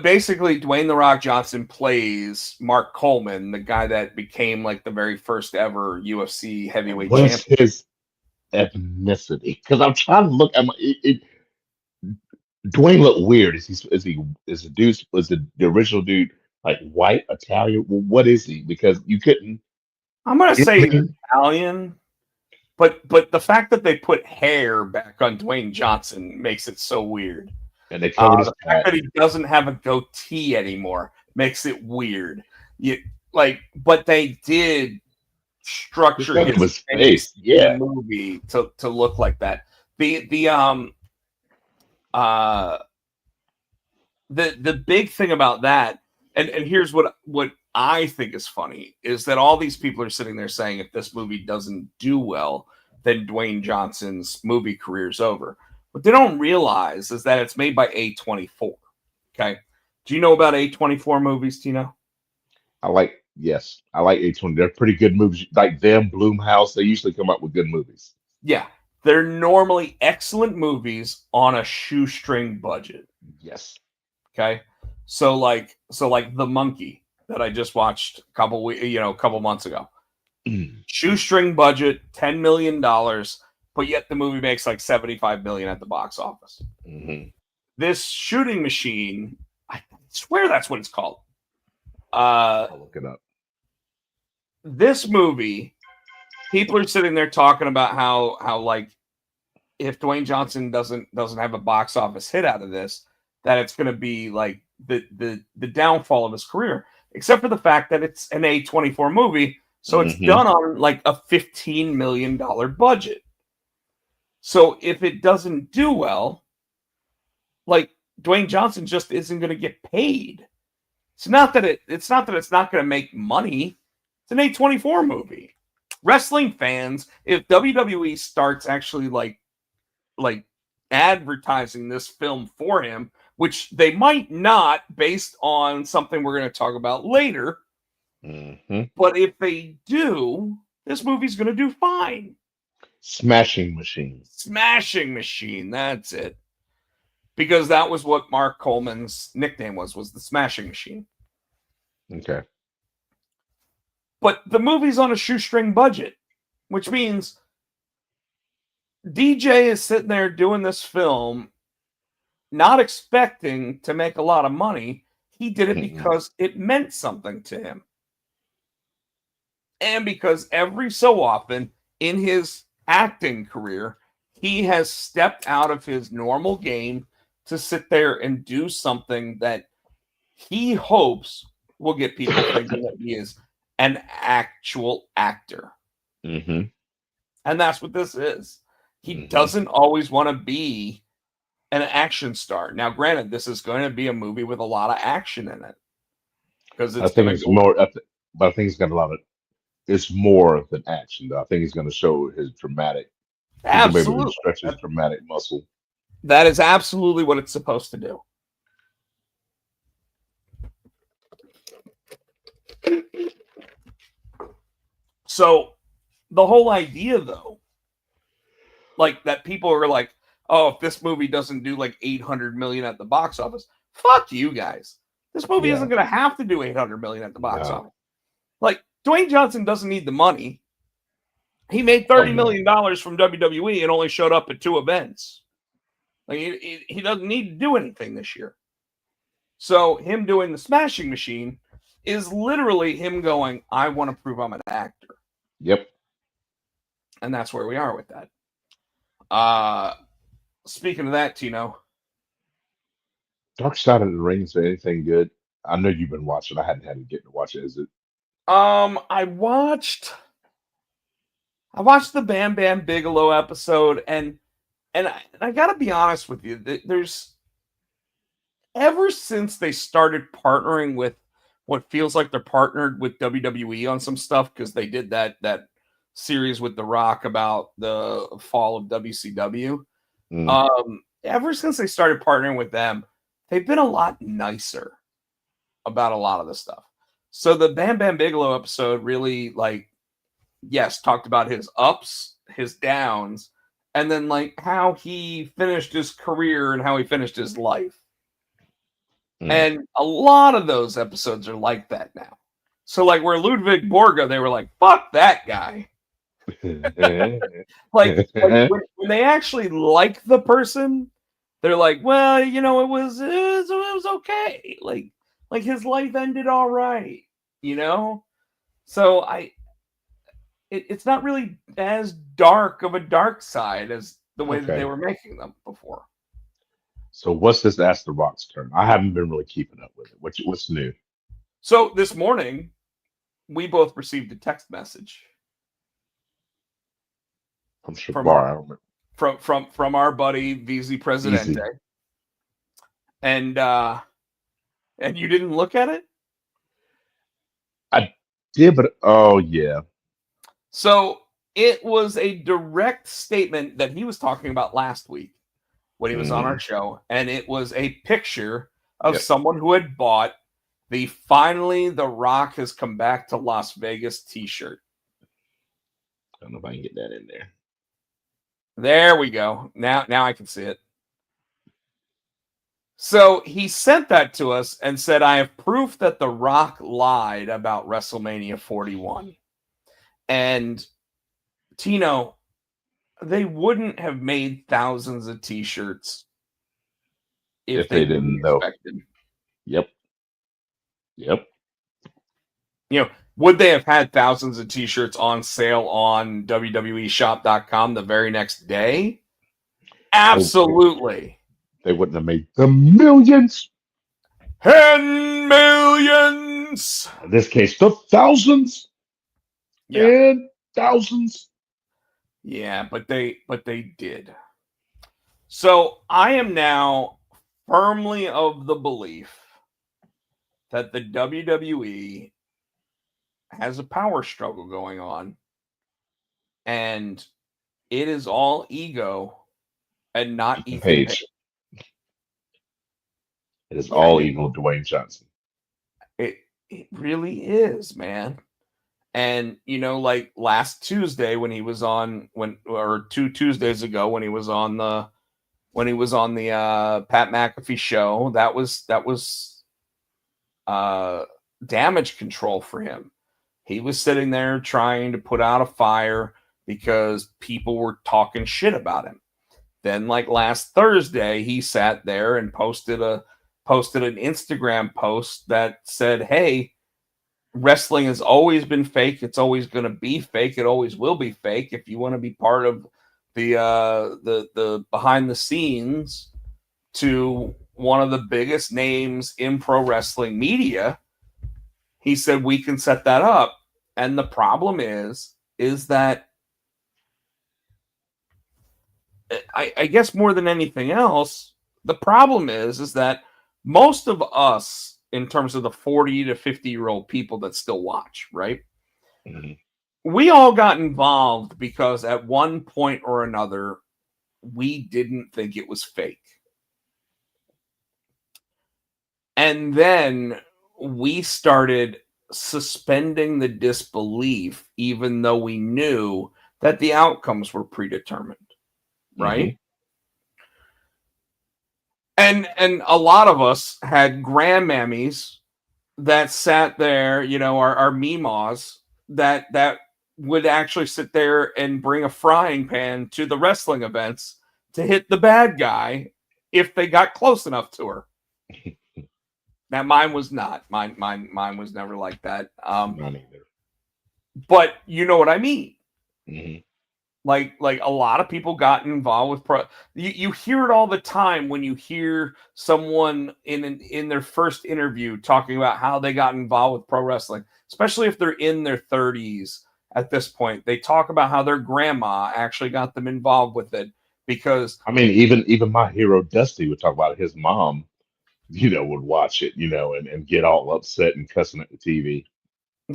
[SPEAKER 2] basically Dwayne The Rock Johnson plays Mark Coleman, the guy that became like the very first ever UFC heavyweight
[SPEAKER 3] What's
[SPEAKER 2] champion.
[SPEAKER 3] his ethnicity? Because I'm trying to look. Dwayne looked weird. Is the dude was the original dude like white Italian? Well, what is he? Because you couldn't.
[SPEAKER 2] I'm gonna
[SPEAKER 3] I
[SPEAKER 2] say he's
[SPEAKER 3] mean,
[SPEAKER 2] Italian, but the fact that they put hair back on Dwayne Johnson makes it so weird.
[SPEAKER 3] and they covered his
[SPEAKER 2] The
[SPEAKER 3] hat.
[SPEAKER 2] fact that he doesn't have a goatee anymore makes it weird. But they did structure his face in
[SPEAKER 3] Yeah.
[SPEAKER 2] the movie to look like that. The big thing about that, and here's what I think is funny, is that all these people are sitting there saying if this movie doesn't do well, then Dwayne Johnson's movie career is over. What they don't realize is that it's made by A24. Okay. Do you know about A24 movies, Tino?
[SPEAKER 3] I like A20. They're pretty good movies. Like them, Bloomhouse, they usually come up with good movies.
[SPEAKER 2] Yeah. They're normally excellent movies on a shoestring budget.
[SPEAKER 3] Yes.
[SPEAKER 2] Okay. So like The Monkey that I just watched a couple months ago. Shoestring budget, $10 million, but yet the movie makes like $75 million at the box office.
[SPEAKER 3] Mm-hmm.
[SPEAKER 2] This Shooting Machine, I swear that's what it's called.
[SPEAKER 3] I'll look it up.
[SPEAKER 2] This movie, people are sitting there talking about how like if Dwayne Johnson doesn't have a box office hit out of this, that it's going to be like the downfall of his career. Except for the fact that it's an A24 movie, so it's done on like a $15 million budget. So if it doesn't do well, like Dwayne Johnson just isn't going to get paid. It's not that it's not going to make money. It's an A24 movie. Wrestling fans, if WWE starts actually like advertising this film for him, which they might not, based on something we're going to talk about later. But if they do, this movie's going to do fine.
[SPEAKER 3] Smashing Machine.
[SPEAKER 2] Smashing Machine, that's it. Because that was what Mark Coleman's nickname was the Smashing Machine.
[SPEAKER 3] Okay.
[SPEAKER 2] But the movie's on a shoestring budget, which means DJ is sitting there doing this film, not expecting to make a lot of money. He did it because it meant something to him. And because every so often in his acting career, he has stepped out of his normal game to sit there and do something that he hopes will get people thinking that he is an actual actor.
[SPEAKER 3] Mm-hmm.
[SPEAKER 2] And that's what this is. He doesn't always want to be an action star. Now, granted, this is going to be a movie with a lot of action in it. Because
[SPEAKER 3] I think it's more, but I think it's got a lot of, it's more than action, though. I think he's going to show his dramatic.
[SPEAKER 2] Absolutely.
[SPEAKER 3] Maybe stretch his dramatic muscle.
[SPEAKER 2] That is absolutely what it's supposed to do. So the whole idea, though, like that people are like, oh, if this movie doesn't do like 800 million at the box office, fuck you guys. This movie isn't going to have to do 800 million at the box office. Like, Dwayne Johnson doesn't need the money. He made $30 million from WWE and only showed up at 2 events. Like, he doesn't need to do anything this year. So him doing the Smashing Machine is literally him going, I want to prove I'm an actor.
[SPEAKER 3] Yep.
[SPEAKER 2] And that's where we are with that. Speaking of that, Tino,
[SPEAKER 3] Dark Side of the Ring, is there anything good? I know you've been watching. I hadn't had to get to watch it. Is it?
[SPEAKER 2] I watched the Bam Bam Bigelow episode, and I gotta be honest with you. There's ever since they started partnering with what feels like they're partnered with WWE on some stuff, because they did that series with The Rock about the fall of WCW.
[SPEAKER 3] Mm,
[SPEAKER 2] Ever since they started partnering with them, they've been a lot nicer about a lot of the stuff. So the Bam Bam Bigelow episode really, like, yes, talked about his ups, his downs, and then like how he finished his career and how he finished his life.
[SPEAKER 3] mm.
[SPEAKER 2] And a lot of those episodes are like that now. So like where Ludwig Borga, they were like, fuck that guy. Like when they actually like the person, they're like, well, it was okay. Like his life ended all right, you know? So it's not really as dark of a dark side as the way that they
[SPEAKER 3] Okay.
[SPEAKER 2] were making them before.
[SPEAKER 3] So what's this Ask the Rock's turn? I haven't been really keeping up with it. What's new?
[SPEAKER 2] So this morning, we both received a text message
[SPEAKER 3] From
[SPEAKER 2] from our
[SPEAKER 3] Shabar. I don't remember.
[SPEAKER 2] from our buddy VZ Presidente,
[SPEAKER 3] Easy.
[SPEAKER 2] and you didn't look at it.
[SPEAKER 3] I did, but oh yeah.
[SPEAKER 2] So it was a direct statement that he was talking about last week when he was on our
[SPEAKER 3] Mm,
[SPEAKER 2] show, and it was a picture of
[SPEAKER 3] yep.
[SPEAKER 2] someone who had bought the "Finally the Rock has come back to Las Vegas" T-shirt.
[SPEAKER 3] I don't know if I can get that in there.
[SPEAKER 2] There we go. Now I can see it. So he sent that to us and said, I have proof that The Rock lied about WrestleMania 41. And Tino, they wouldn't have made thousands of T-shirts if
[SPEAKER 3] If
[SPEAKER 2] they
[SPEAKER 3] they
[SPEAKER 2] didn't
[SPEAKER 3] didn't know.
[SPEAKER 2] expect it.
[SPEAKER 3] Yep. Yep.
[SPEAKER 2] Would they have had thousands of T-shirts on sale on WWEshop.com the very next day? Absolutely.
[SPEAKER 3] They wouldn't have made the millions.
[SPEAKER 2] 10 millions.
[SPEAKER 3] In this case, the thousands
[SPEAKER 2] Yeah.
[SPEAKER 3] and thousands.
[SPEAKER 2] Yeah, but they did. So I am now firmly of the belief that the WWE has a power struggle going on, and it is all ego and not
[SPEAKER 3] Ethan
[SPEAKER 2] Ethan
[SPEAKER 3] Page.
[SPEAKER 2] Page.
[SPEAKER 3] It is
[SPEAKER 2] Yeah,
[SPEAKER 3] all evil Dwayne Johnson.
[SPEAKER 2] It really is, man. And like last Tuesday when he was on, or 2 Tuesdays ago when he was on the Pat McAfee show, that was damage control for him. He was sitting there trying to put out a fire because people were talking shit about him. Then like last Thursday, he sat there and posted an Instagram post that said, hey, wrestling has always been fake. It's always going to be fake. It always will be fake. If you want to be part of the behind the scenes to one of the biggest names in pro wrestling media, he said we can set that up. And the problem is that I guess more than anything else, the problem is that most of us, in terms of the 40 to 50-year-old people that still watch, right?
[SPEAKER 3] Mhm.
[SPEAKER 2] We all got involved because at one point or another, we didn't think it was fake. And then we started suspending the disbelief, even though we knew that the outcomes were predetermined, right? And a lot of us had grandmammies that sat there, our meemaws that would actually sit there and bring a frying pan to the wrestling events to hit the bad guy if they got close enough to her. Now mine was not. Mine was never like that.
[SPEAKER 3] Not either.
[SPEAKER 2] But you know what I mean.
[SPEAKER 3] Mhm.
[SPEAKER 2] Like a lot of people got involved with pro. You hear it all the time when you hear someone in their first interview talking about how they got involved with pro wrestling, especially if they're in their 30s at this point. They talk about how their grandma actually got them involved with it because
[SPEAKER 3] I mean, even my hero Dusty would talk about his mom, would watch it, and get all upset and cussing at the TV.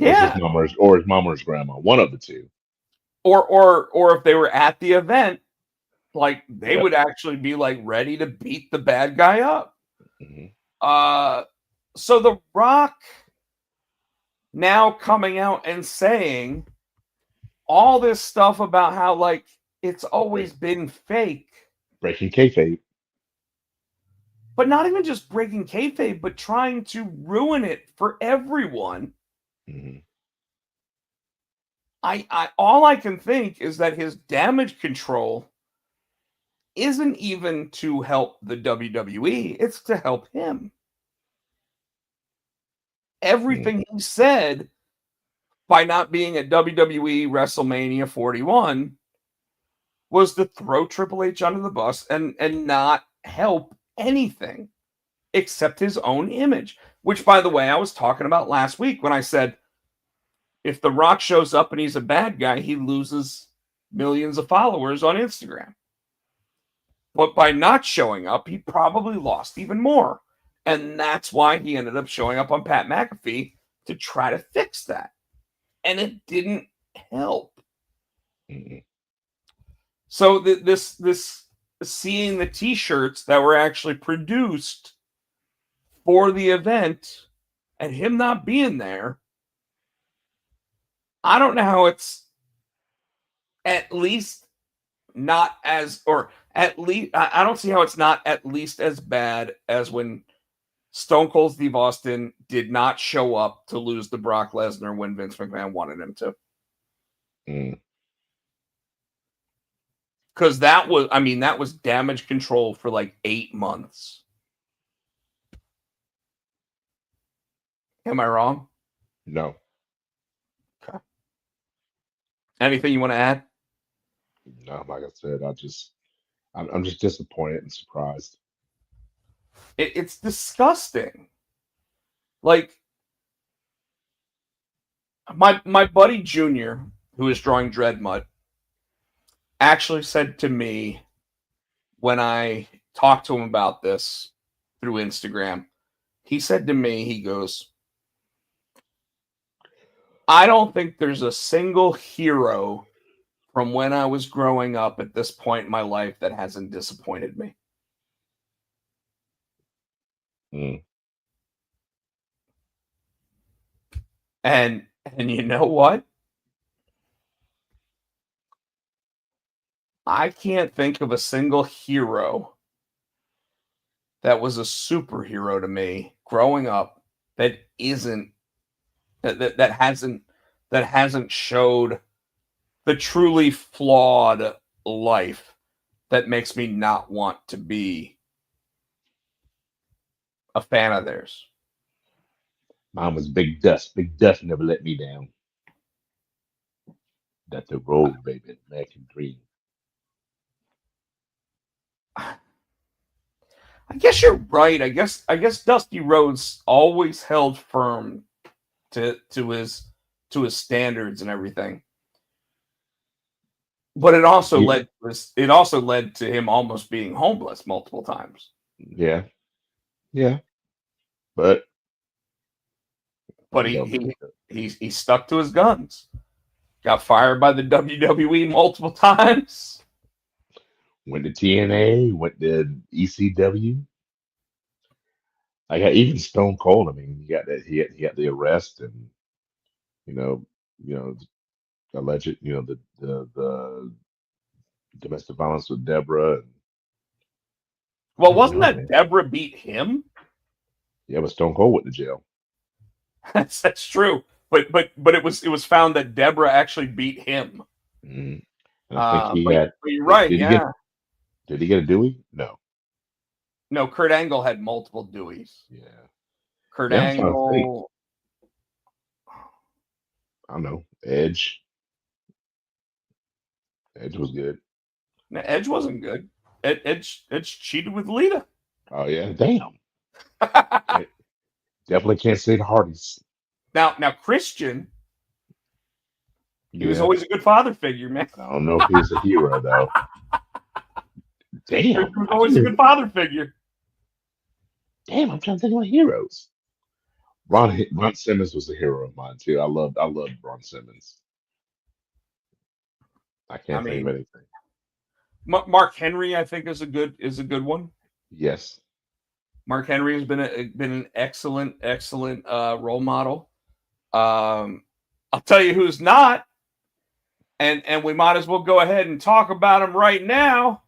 [SPEAKER 3] Or his
[SPEAKER 2] yeah,
[SPEAKER 3] mom or his mom or his grandma, one of the two.
[SPEAKER 2] or if they were at the event, like they
[SPEAKER 3] Yep.
[SPEAKER 2] would actually be like ready to beat the bad guy up.
[SPEAKER 3] Hmm.
[SPEAKER 2] Uh so The Rock now coming out and saying all this stuff about how like it's always been fake,
[SPEAKER 3] Breaking kayfabe.
[SPEAKER 2] but not even just breaking kayfabe, but trying to ruin it for everyone.
[SPEAKER 3] Hmm.
[SPEAKER 2] I all I can think is that his damage control isn't even to help the WWE, it's to help him. Everything he said by not being at WWE WrestleMania 41 was to throw Triple H under the bus and not help anything except his own image. Which, by the way, I was talking about last week when I said if The Rock shows up and he's a bad guy, he loses millions of followers on Instagram. But by not showing up, he probably lost even more. And that's why he ended up showing up on Pat McAfee to try to fix that. And it didn't help.
[SPEAKER 3] Hmm.
[SPEAKER 2] So this seeing the t-shirts that were actually produced for the event and him not being there, I don't know how it's at least not as, or at least I don't see how it's not at least as bad as when Stone Cold Steve Austin did not show up to lose to Brock Lesnar when Vince McMahon wanted him to.
[SPEAKER 3] Mm.
[SPEAKER 2] Because that was damage control for like 8 months. Am I wrong?
[SPEAKER 3] No,
[SPEAKER 2] Okay. Anything you want to add?
[SPEAKER 3] no. Like I said, I'm just disappointed and surprised.
[SPEAKER 2] It's disgusting. Like my buddy Junior, who is drawing Dreadmutt, actually said to me when I talked to him about this through Instagram, he said to me, he goes, I don't think there's a single hero from when I was growing up at this point in my life that hasn't disappointed me.
[SPEAKER 3] Mm.
[SPEAKER 2] And you know what? I can't think of a single hero that was a superhero to me growing up that isn't that hasn't showed the truly flawed life that makes me not want to be a fan of theirs.
[SPEAKER 3] Mine was Big Dust. Big Dust never let me down. That's the road, baby. American dream.
[SPEAKER 2] I guess you're right. I guess Dusty Rhodes always held firm to his standards and everything. But
[SPEAKER 3] Yeah,
[SPEAKER 2] it also led to him almost being homeless multiple times.
[SPEAKER 3] yeah, yeah. But
[SPEAKER 2] But
[SPEAKER 3] you know,
[SPEAKER 2] he stuck to his guns. Got fired by the WWE multiple times.
[SPEAKER 3] went to TNA, went to ECW. I got even Stone Cold. I mean, he got that. He had the arrest and you know, you know, alleged, the domestic violence with Deborah. And I
[SPEAKER 2] Well,
[SPEAKER 3] don't
[SPEAKER 2] wasn't
[SPEAKER 3] know,
[SPEAKER 2] that
[SPEAKER 3] man.
[SPEAKER 2] Deborah beat him?
[SPEAKER 3] Yeah, but Stone Cold went to jail.
[SPEAKER 2] That's true. But it was found that Deborah actually beat him.
[SPEAKER 3] Mhm. And I think he
[SPEAKER 2] But
[SPEAKER 3] had.
[SPEAKER 2] you're right.
[SPEAKER 3] Did he get?
[SPEAKER 2] Yeah.
[SPEAKER 3] Did he get a Dewey? No.
[SPEAKER 2] No, Kurt Angle had multiple Deweys.
[SPEAKER 3] Yeah.
[SPEAKER 2] Kurt
[SPEAKER 3] Yeah, I'm trying to think.
[SPEAKER 2] Angle.
[SPEAKER 3] I don't know. Edge. Edge was good.
[SPEAKER 2] Now, Edge wasn't good. Edge cheated with Lita.
[SPEAKER 3] Oh yeah, damn. It definitely can't say the Hardys.
[SPEAKER 2] Now Christian, he was
[SPEAKER 3] Yeah,
[SPEAKER 2] always a good father figure, man.
[SPEAKER 3] I don't know if he was a hero though. Damn,
[SPEAKER 2] Christian was always a good father figure.
[SPEAKER 3] damn, I'm trying to think of my heroes. Ron Simmons was a hero of mine too. I loved Ron Simmons. I
[SPEAKER 2] I
[SPEAKER 3] can't think of
[SPEAKER 2] mean,
[SPEAKER 3] anything.
[SPEAKER 2] Mark Henry, I think, is a good one.
[SPEAKER 3] Yes.
[SPEAKER 2] Mark Henry has been an excellent role model. I'll tell you who's not, and we might as well go ahead and talk about him right now.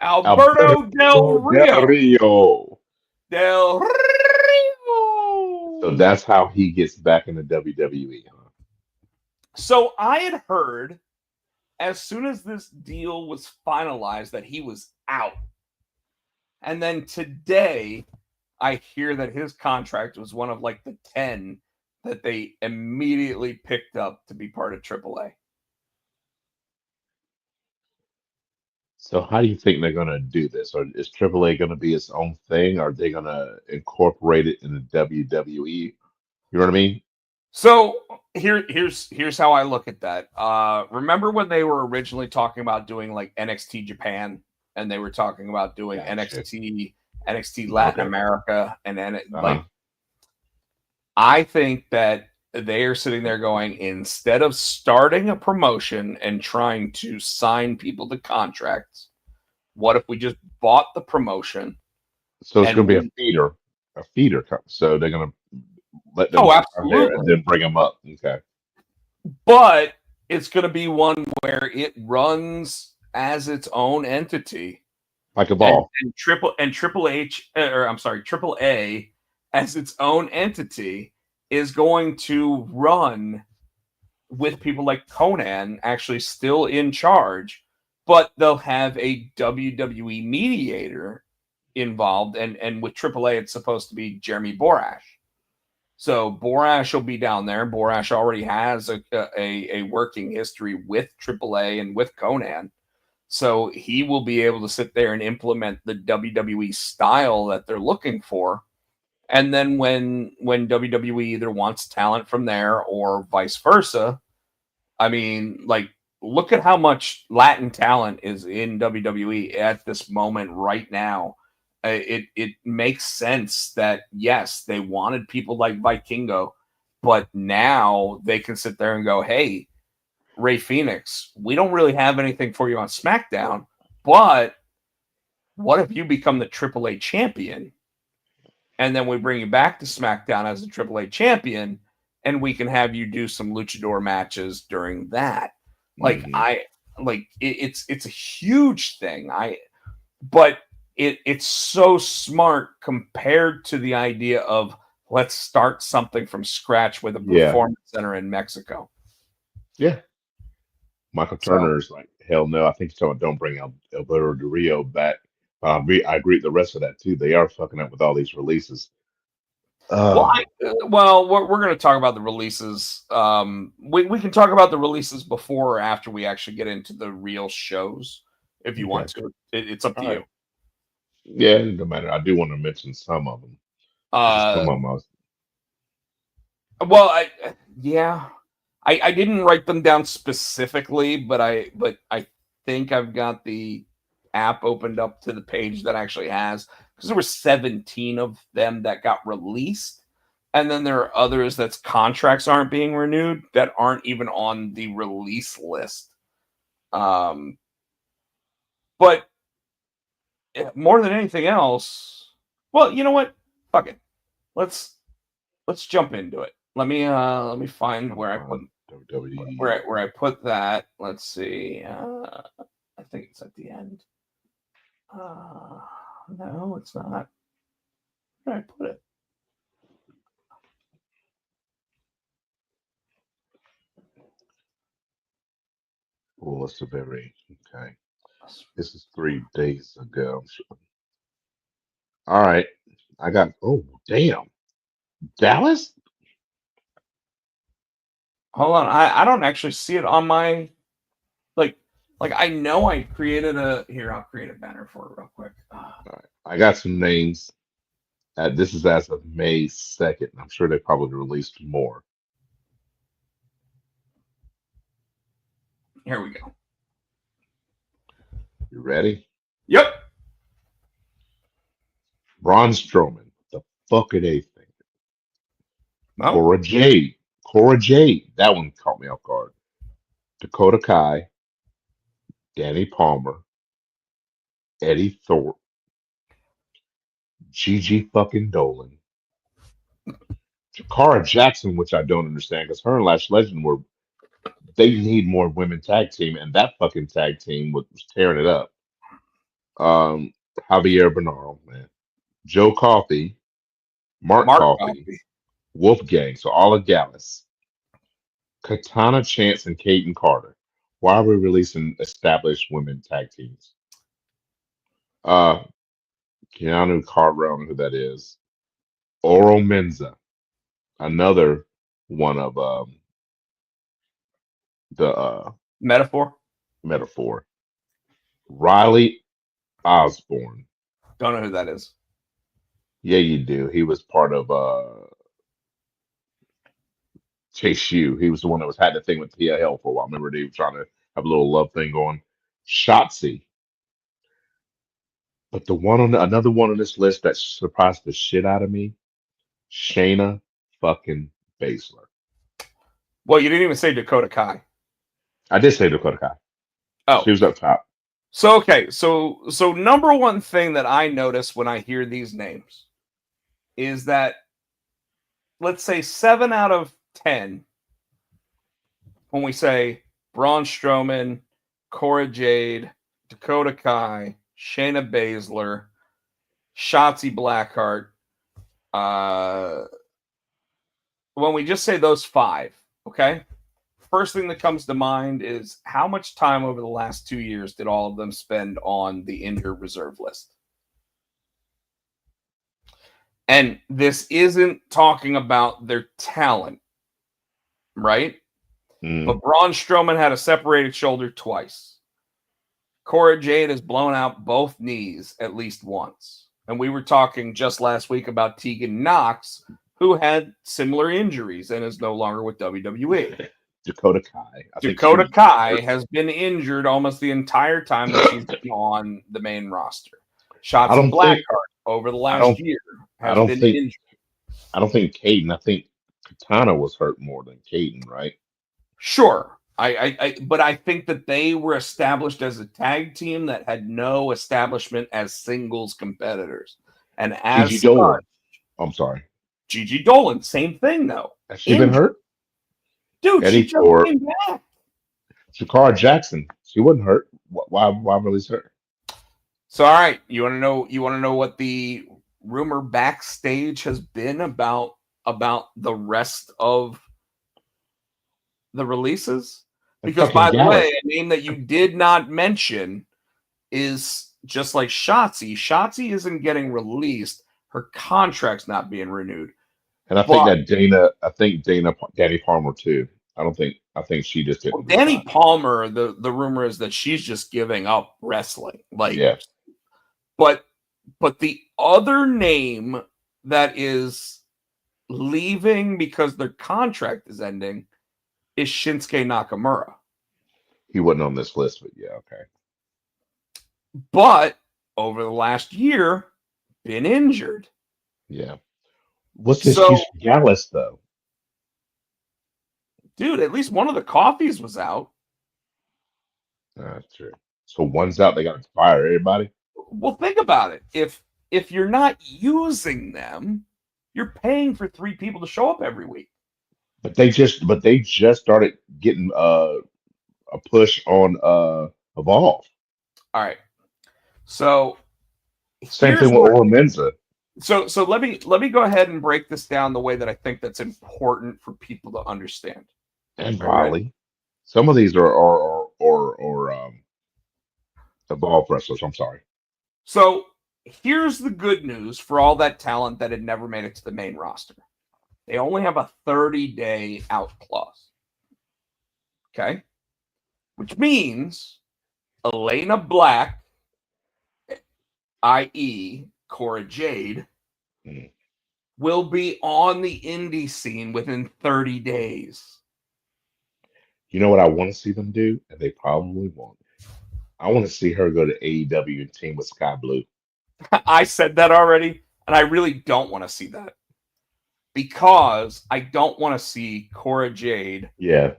[SPEAKER 2] Alberto Del
[SPEAKER 3] Del
[SPEAKER 2] Rio.
[SPEAKER 3] Rio.
[SPEAKER 2] Del
[SPEAKER 3] So
[SPEAKER 2] Rio.
[SPEAKER 3] that's how he gets back in the WWE, huh?
[SPEAKER 2] So I had heard as soon as this deal was finalized that he was out. And then today I hear that his contract was one of like the 10 that they immediately picked up to be part of AAA.
[SPEAKER 3] So how do you think they're going to do this? Or is AAA going to be its own thing? Or are they going to incorporate it in the WWE? You know what I mean?
[SPEAKER 2] So here's how I look at that. Remember when they were originally talking about doing like NXT Japan, and they were talking about doing
[SPEAKER 3] Gotcha.
[SPEAKER 2] NXT Latin
[SPEAKER 3] Okay.
[SPEAKER 2] America, and then
[SPEAKER 3] Uh-huh.
[SPEAKER 2] I think that they are sitting there going, instead of starting a promotion and trying to sign people to contracts, what if we just bought the promotion
[SPEAKER 3] So it's
[SPEAKER 2] and
[SPEAKER 3] going to be
[SPEAKER 2] we
[SPEAKER 3] a feeder. So they're going to let them
[SPEAKER 2] oh,
[SPEAKER 3] start there and
[SPEAKER 2] absolutely.
[SPEAKER 3] then bring them up. Okay.
[SPEAKER 2] But it's going to be one where it runs as its own entity,
[SPEAKER 3] Like a
[SPEAKER 2] and,
[SPEAKER 3] ball.
[SPEAKER 2] Triple H, or I'm sorry, Triple A as its own entity is going to run with people like Conan actually still in charge, but they'll have a WWE mediator involved, and with AAA it's supposed to be Jeremy Borash. So Borash will be down there. Borash already has a working history with AAA and with Conan. So he will be able to sit there and implement the WWE style that they're looking for. And then when WWE either wants talent from there or vice versa, I mean, like, look at how much Latin talent is in WWE at this moment right now. It makes sense that yes, they wanted people like Vikingo, but now they can sit there and go, "Hey, Ray Phoenix, we don't really have anything for you on SmackDown, but what if you become the AAA champion, and then we bring you back to SmackDown as a AAA champion, and we can have you do some luchador matches during that." Like
[SPEAKER 3] Mhm.
[SPEAKER 2] it's a huge thing. But it's so smart compared to the idea of let's start something from scratch with a
[SPEAKER 3] Yeah.
[SPEAKER 2] performance center in Mexico.
[SPEAKER 3] Yeah. Michael
[SPEAKER 2] So,
[SPEAKER 3] Turner is like, hell no. I think so. Don't bring Alberto Del Rio back. I agree with the rest of that too. They are fucking up with all these releases.
[SPEAKER 2] well,
[SPEAKER 3] Uh,
[SPEAKER 2] we're going to talk about the releases. We can talk about the releases before or after we actually get into the real shows, if you
[SPEAKER 3] okay.
[SPEAKER 2] want to. It's up to
[SPEAKER 3] All right.
[SPEAKER 2] you.
[SPEAKER 3] Yeah, it doesn't matter. I do want to mention some of them. Just some
[SPEAKER 2] Uh,
[SPEAKER 3] of them.
[SPEAKER 2] well, yeah, I didn't write them down specifically, but I think I've got the app opened up to the page that actually has, because there were 17 of them that got released, and then there are others that's contracts aren't being renewed that aren't even on the release list. Um, but more than anything else, well, you know what? Fuck it. Let's jump into it. Let me find where I put
[SPEAKER 3] WWE.
[SPEAKER 2] where I put that. Let's see. I think it's at the end. Uh, no, it's not. Where did I put it?
[SPEAKER 3] Full list of every. Okay. This is 3 days ago. All right. I got. Oh, damn. Dallas?
[SPEAKER 2] Hold on. I don't actually see it on my like. Like, I know I created a... Here, I'll create a banner for it real quick.
[SPEAKER 3] All right. I got some names. This is as of May 2nd. I'm sure they probably released more.
[SPEAKER 2] Here we go.
[SPEAKER 3] You ready?
[SPEAKER 2] Yep.
[SPEAKER 3] Braun Strowman. The fuck are they thinking?
[SPEAKER 2] No.
[SPEAKER 3] Cora Jade. Cora Jade. That one caught me off guard. Dakota Kai. Danny Palmer. Eddie Thorpe. Gigi fucking Dolan. Jakara Jackson, which I don't understand because her and Lash Legend were, they need more women tag team, and that fucking tag team was tearing it up. Javier Bernal, man. Joe Coffey, Mark Coffey,
[SPEAKER 2] Coffey.
[SPEAKER 3] Wolfgang, so all of Gallus. Katana Chance and Caden Carter. Why are we releasing established women tag teams? Keanu Cartwright, I don't know who that is. Oro Menza, another one of the
[SPEAKER 2] Metaphor.
[SPEAKER 3] Metaphor. Riley Osborne.
[SPEAKER 2] Don't know who that is.
[SPEAKER 3] Yeah, you do. He was part of Chase U. He was the one that had the thing with Tia Hell for a while. Remember they were trying to have a little love thing going. Shotzi. But another one on this list that surprised the shit out of me, Shayna fucking Baszler.
[SPEAKER 2] Well, you didn't even say Dakota Kai.
[SPEAKER 3] I did say Dakota Kai.
[SPEAKER 2] Oh,
[SPEAKER 3] She was up top.
[SPEAKER 2] so okay. So number one thing that I notice when I hear these names is that, let's say 7 out of 10, when we say Braun Strowman, Cora Jade, Dakota Kai, Shayna Baszler, Shotzi Blackheart, when we just say those 5, okay? First thing that comes to mind is how much time over the last 2 years did all of them spend on the injured reserve list? And this isn't talking about their talent, right? But Braun Strowman had a separated shoulder twice. Cora Jade has blown out both knees at least once. And we were talking just last week about Tegan Knox, who had similar injuries and is no longer with WWE.
[SPEAKER 3] Dakota Kai.
[SPEAKER 2] Dakota Kai has been injured almost the entire time that she's been on the main roster. Shotzi Blackheart over the last year has been injured.
[SPEAKER 3] I don't think Caden. I think Katana was hurt more than Caden, right?
[SPEAKER 2] Sure. But I think that they were established as a tag team that had no establishment as singles competitors. And as
[SPEAKER 3] Gigi Dolan. I'm sorry.
[SPEAKER 2] Gigi Dolan, same thing though.
[SPEAKER 3] Has she been hurt?
[SPEAKER 2] Dude,
[SPEAKER 3] Eddie
[SPEAKER 2] she just came back.
[SPEAKER 3] Jakara Jackson. She wasn't hurt. Why release her?
[SPEAKER 2] So all right, you want to know what the rumor backstage has been about the rest of the releases? Because by the way, a name that you did not mention is just like Shotzi. Shotzi isn't getting released. Her contract's not being renewed.
[SPEAKER 3] And I think Danny Palmer too. I think she just didn't.
[SPEAKER 2] Danny Palmer, the rumor is that she's just giving up wrestling. But the other name that is leaving because their contract is ending is Shinsuke Nakamura.
[SPEAKER 3] He wasn't on this list, but yeah, okay.
[SPEAKER 2] But over the last year, been injured.
[SPEAKER 3] Yeah. What's the excuse for Gallus, though?
[SPEAKER 2] Dude, at least one of the coffees was out.
[SPEAKER 3] That's true. So one's out, they got to fire everybody?
[SPEAKER 2] Well, think about it. If you're not using them, you're paying for 3 people to show up every week.
[SPEAKER 3] But they just started getting a push on Evolve.
[SPEAKER 2] All right. So
[SPEAKER 3] same thing with Oro Menza.
[SPEAKER 2] So let me go ahead and break this down the way that I think that's important for people to understand.
[SPEAKER 3] And Riley. Some of these are Evolve wrestlers. I'm sorry.
[SPEAKER 2] So here's the good news for all that talent that had never made it to the main roster. They only have a 30-day out clause. Okay? Which means Elena Black, i.e. Cora Jade,
[SPEAKER 3] Mm.
[SPEAKER 2] will be on the indie scene within 30 days.
[SPEAKER 3] You know what I want to see them do, and they probably won't. I want to see her go to AEW and team with Sky Blue.
[SPEAKER 2] I said that already, and I really don't want to see that. Because I don't want to see Cora Jade
[SPEAKER 3] Yeah,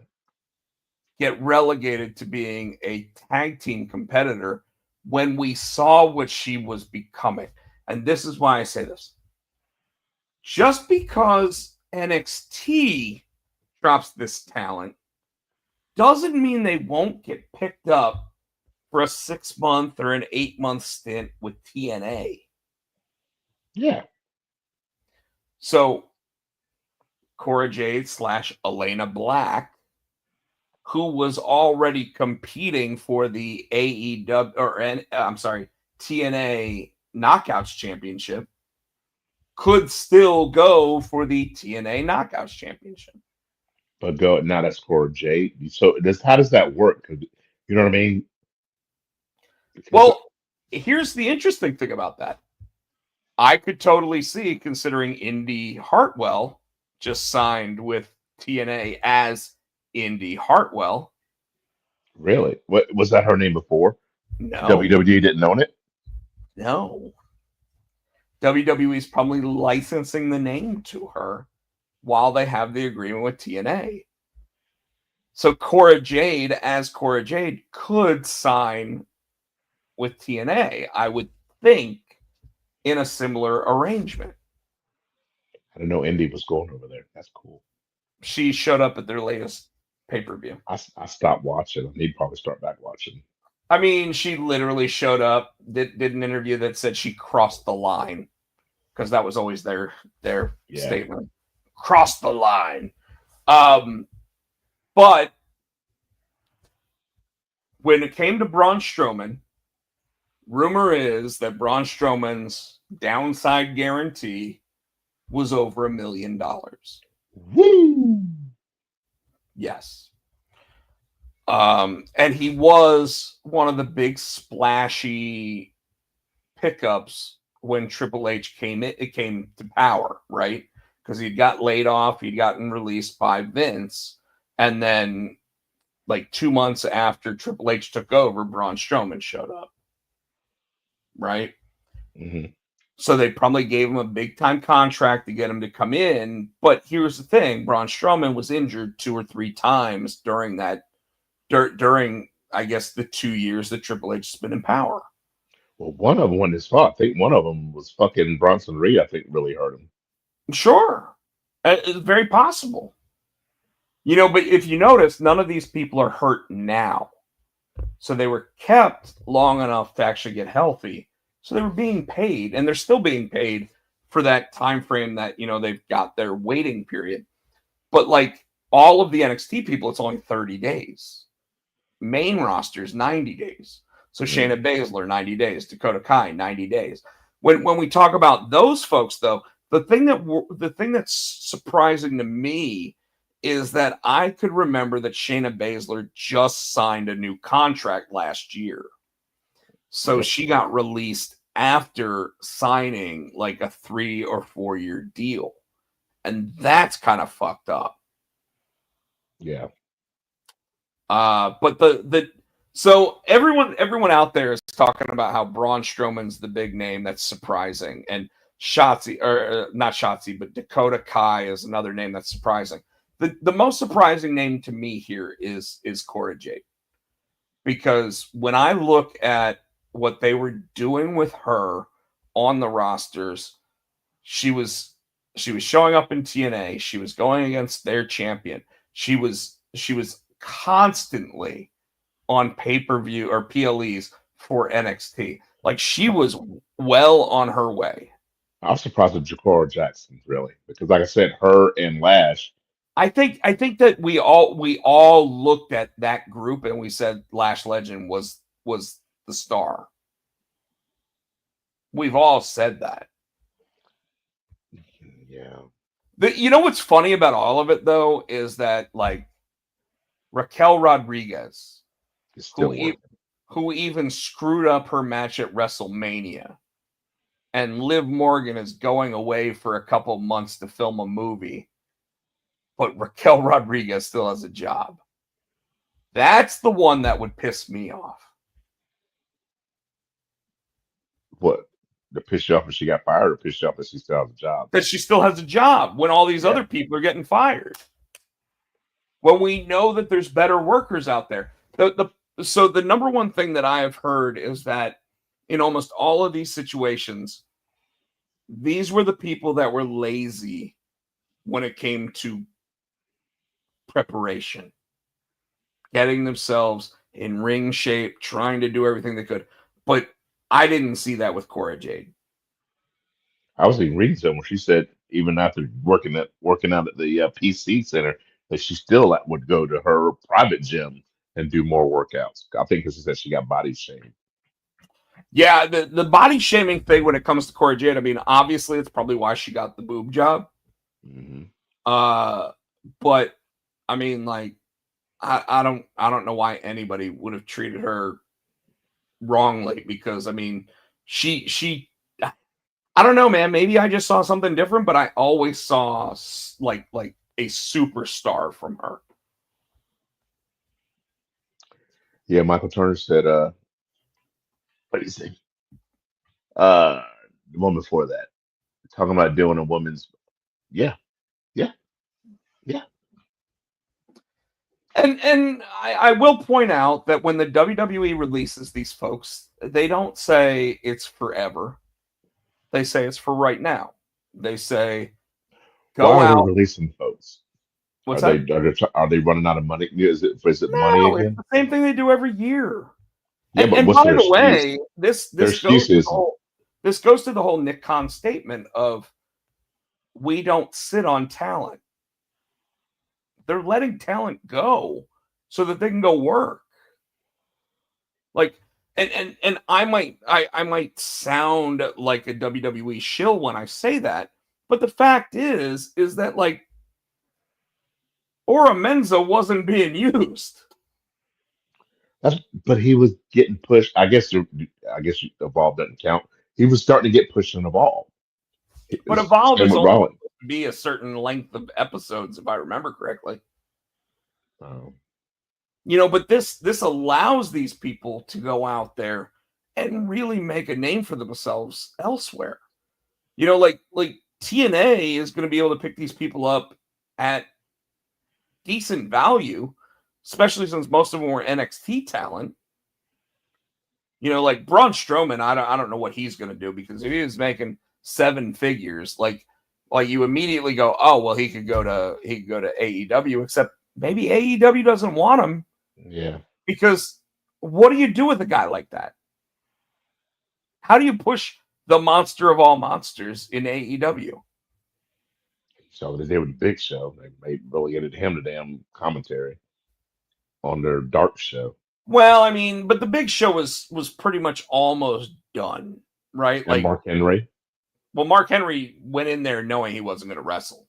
[SPEAKER 2] get relegated to being a tag team competitor when we saw what she was becoming. And this is why I say this. Just because NXT drops this talent doesn't mean they won't get picked up for a 6-month or an 8-month stint with TNA.
[SPEAKER 3] yeah.
[SPEAKER 2] So Cora Jade / Elena Black, who was already competing for the AEW TNA Knockouts Championship, could still go for the TNA Knockouts Championship.
[SPEAKER 3] But go now. That's Cora Jade. So how does that work? 'Cause you know what I mean? Because
[SPEAKER 2] Well, here's the interesting thing about that. I could totally see, considering Indy Hartwell just signed with TNA as Indy Hartwell.
[SPEAKER 3] really, what was that her name before?
[SPEAKER 2] No,
[SPEAKER 3] WWE didn't own it.
[SPEAKER 2] no. WWE is probably licensing the name to her while they have the agreement with TNA. So Cora Jade, as Cora Jade, could sign with TNA, I would think, in a similar arrangement.
[SPEAKER 3] I didn't know Indy was going over there. That's cool.
[SPEAKER 2] She showed up at their latest pay-per-view.
[SPEAKER 3] I stopped watching. I need to probably start back watching.
[SPEAKER 2] I mean, she literally showed up, did an interview that said she crossed the line, because that was always their
[SPEAKER 3] Yeah.
[SPEAKER 2] statement. Cross the line. But when it came to Braun Strowman, rumor is that Braun Strowman's downside guarantee was over $1 million.
[SPEAKER 3] Woo!
[SPEAKER 2] Yes. And he was one of the big splashy pickups when Triple H came to power, right? Because he'd got laid off, he'd gotten released by Vince, and then like 2 months after Triple H took over, Braun Strowman showed up, right?
[SPEAKER 3] Mm-hmm.
[SPEAKER 2] So they probably gave him a big time contract to get him to come in. But here's the thing: Braun Strowman was injured 2 or 3 times during that, during I guess the 2 years that Triple H has been in power.
[SPEAKER 3] Well, one of them wasn't his fault. I think one of them was fucking Bronson Reed. I think really hurt him.
[SPEAKER 2] Sure, it's very possible. You know, but if you notice, none of these people are hurt now, so they were kept long enough to actually get healthy. So they were being paid, and they're still being paid for that time frame that they've got their waiting period. But like all of the NXT people, it's only 30 days. Main roster's 90 days. So
[SPEAKER 3] Mm.
[SPEAKER 2] Shayna Baszler, 90 days. Dakota Kai, 90 days. When we talk about those folks, though, the thing that's surprising to me is that I could remember that Shayna Baszler just signed a new contract last year. So
[SPEAKER 3] Yep.
[SPEAKER 2] she got released after signing like a 3 or 4 year deal. And that's kind of fucked up.
[SPEAKER 3] Yeah.
[SPEAKER 2] But so everyone out there is talking about how Braun Strowman's the big name that's surprising, and Shotzi, or not Shotzi, but Dakota Kai is another name that's surprising. The most surprising name to me here is Cora Jade, because when I look at what they were doing with her on the rosters, she was showing up in TNA, she was going against their champion, she was constantly on pay-per-view or PLEs for NXT. Like, she was well on her way.
[SPEAKER 3] I was surprised with Jakora Jackson, really, because like I said, her and Lash.
[SPEAKER 2] I think that we all looked at that group and we said Lash Legend was the star. We've all said that.
[SPEAKER 3] Yeah.
[SPEAKER 2] You know what's funny about all of it, though, is that like Raquel Rodriguez,
[SPEAKER 3] It's still
[SPEAKER 2] who
[SPEAKER 3] working.
[SPEAKER 2] who even screwed up her match at WrestleMania. And Liv Morgan is going away for a couple months to film a movie. But Raquel Rodriguez still has a job. That's the one that would piss me off.
[SPEAKER 3] What? To piss you off if she got fired, or piss you off if she still has a job?
[SPEAKER 2] That she still has a job when all these
[SPEAKER 3] Yeah.
[SPEAKER 2] other people are getting fired. When we know that there's better workers out there. So the number one thing that I have heard is that in almost all of these situations, these were the people that were lazy when it came to preparation, getting themselves in ring shape, trying to do everything they could. But I didn't see that with Cora Jade.
[SPEAKER 3] I was reading somewhere where she said even after working out at the PC Center, that she still would go to her private gym and do more workouts. I think because she said she got body shamed.
[SPEAKER 2] Yeah, the body shaming thing when it comes to Cora Jade, I mean, obviously it's probably why she got the boob job.
[SPEAKER 3] Mm-hmm.
[SPEAKER 2] But I mean, like, I don't know why anybody would have treated her wrongly, because I mean, she I don't know, man. Maybe I just saw something different, but I always saw like a superstar from her.
[SPEAKER 3] Yeah, Michael Turner said, what did he say? The one before that, talking about doing a woman's, yeah, yeah, yeah.
[SPEAKER 2] And I will point out that when the WWE releases these folks, they don't say it's forever. They say it's for right now. They say
[SPEAKER 3] Why
[SPEAKER 2] go
[SPEAKER 3] are they
[SPEAKER 2] out.
[SPEAKER 3] releasing folks?
[SPEAKER 2] What's
[SPEAKER 3] Are
[SPEAKER 2] that?
[SPEAKER 3] they running out of money? Is it money
[SPEAKER 2] No, it's
[SPEAKER 3] again?
[SPEAKER 2] the same thing they do every year.
[SPEAKER 3] Yeah, but
[SPEAKER 2] And
[SPEAKER 3] what's
[SPEAKER 2] by
[SPEAKER 3] their
[SPEAKER 2] the
[SPEAKER 3] excuse?
[SPEAKER 2] way, this
[SPEAKER 3] Their
[SPEAKER 2] goes
[SPEAKER 3] excuse
[SPEAKER 2] to the
[SPEAKER 3] is,
[SPEAKER 2] whole this goes to the whole Nick Khan statement of we don't sit on talent. They're letting talent go so that they can go work. Like, and I might sound like a WWE shill when I say that, but the fact is that like Ora Menza wasn't being used.
[SPEAKER 3] but he was getting pushed. I guess Evolve doesn't count. He was starting to get pushed in Evolve.
[SPEAKER 2] But Evolve
[SPEAKER 3] Same
[SPEAKER 2] is
[SPEAKER 3] with
[SPEAKER 2] only
[SPEAKER 3] Rollins.
[SPEAKER 2] supposed to be a certain length of episodes, if I remember correctly.
[SPEAKER 3] Um,
[SPEAKER 2] But this allows these people to go out there and really make a name for themselves elsewhere. Like TNA is going to be able to pick these people up at decent value, especially since most of them were NXT talent. Like Braun Strowman, I don't know what he's going to do, because if he was making seven figures, like you immediately go, oh well, he could go to AEW, except maybe AEW doesn't want him,
[SPEAKER 3] yeah.
[SPEAKER 2] because what do you do with a guy like that? How do you push the monster of all monsters in AEW?
[SPEAKER 3] So they did with the Big Show. They relegated him to damn commentary on their Dark show.
[SPEAKER 2] Well, I mean, but the Big Show was pretty much almost done, right?
[SPEAKER 3] And
[SPEAKER 2] Like,
[SPEAKER 3] Mark Henry.
[SPEAKER 2] well, Mark Henry went in there knowing he wasn't going to wrestle.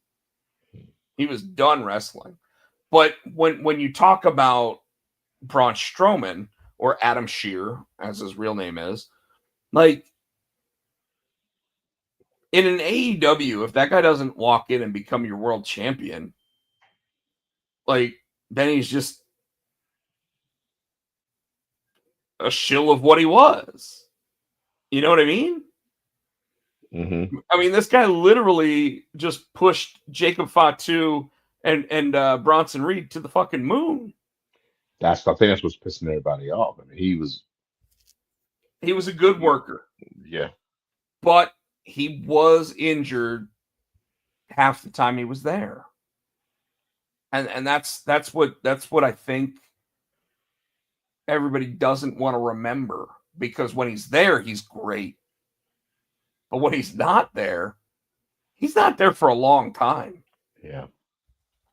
[SPEAKER 2] He was done wrestling. But when you talk about Braun Strowman, or Adam Shear, as his real name is, like, in an AEW, if that guy doesn't walk in and become your world champion, like, then he's just a shill of what he was. You know what I mean?
[SPEAKER 3] Mm-hmm.
[SPEAKER 2] I mean, this guy literally just pushed Jacob Fatu and Bronson Reed to the fucking moon.
[SPEAKER 3] I think that's what's pissing everybody off. I mean, he was
[SPEAKER 2] a good worker,
[SPEAKER 3] yeah.
[SPEAKER 2] but he was injured half the time he was there. And that's what I think everybody doesn't want to remember, because when he's there, he's great. But when he's not there for a long time.
[SPEAKER 3] Yeah.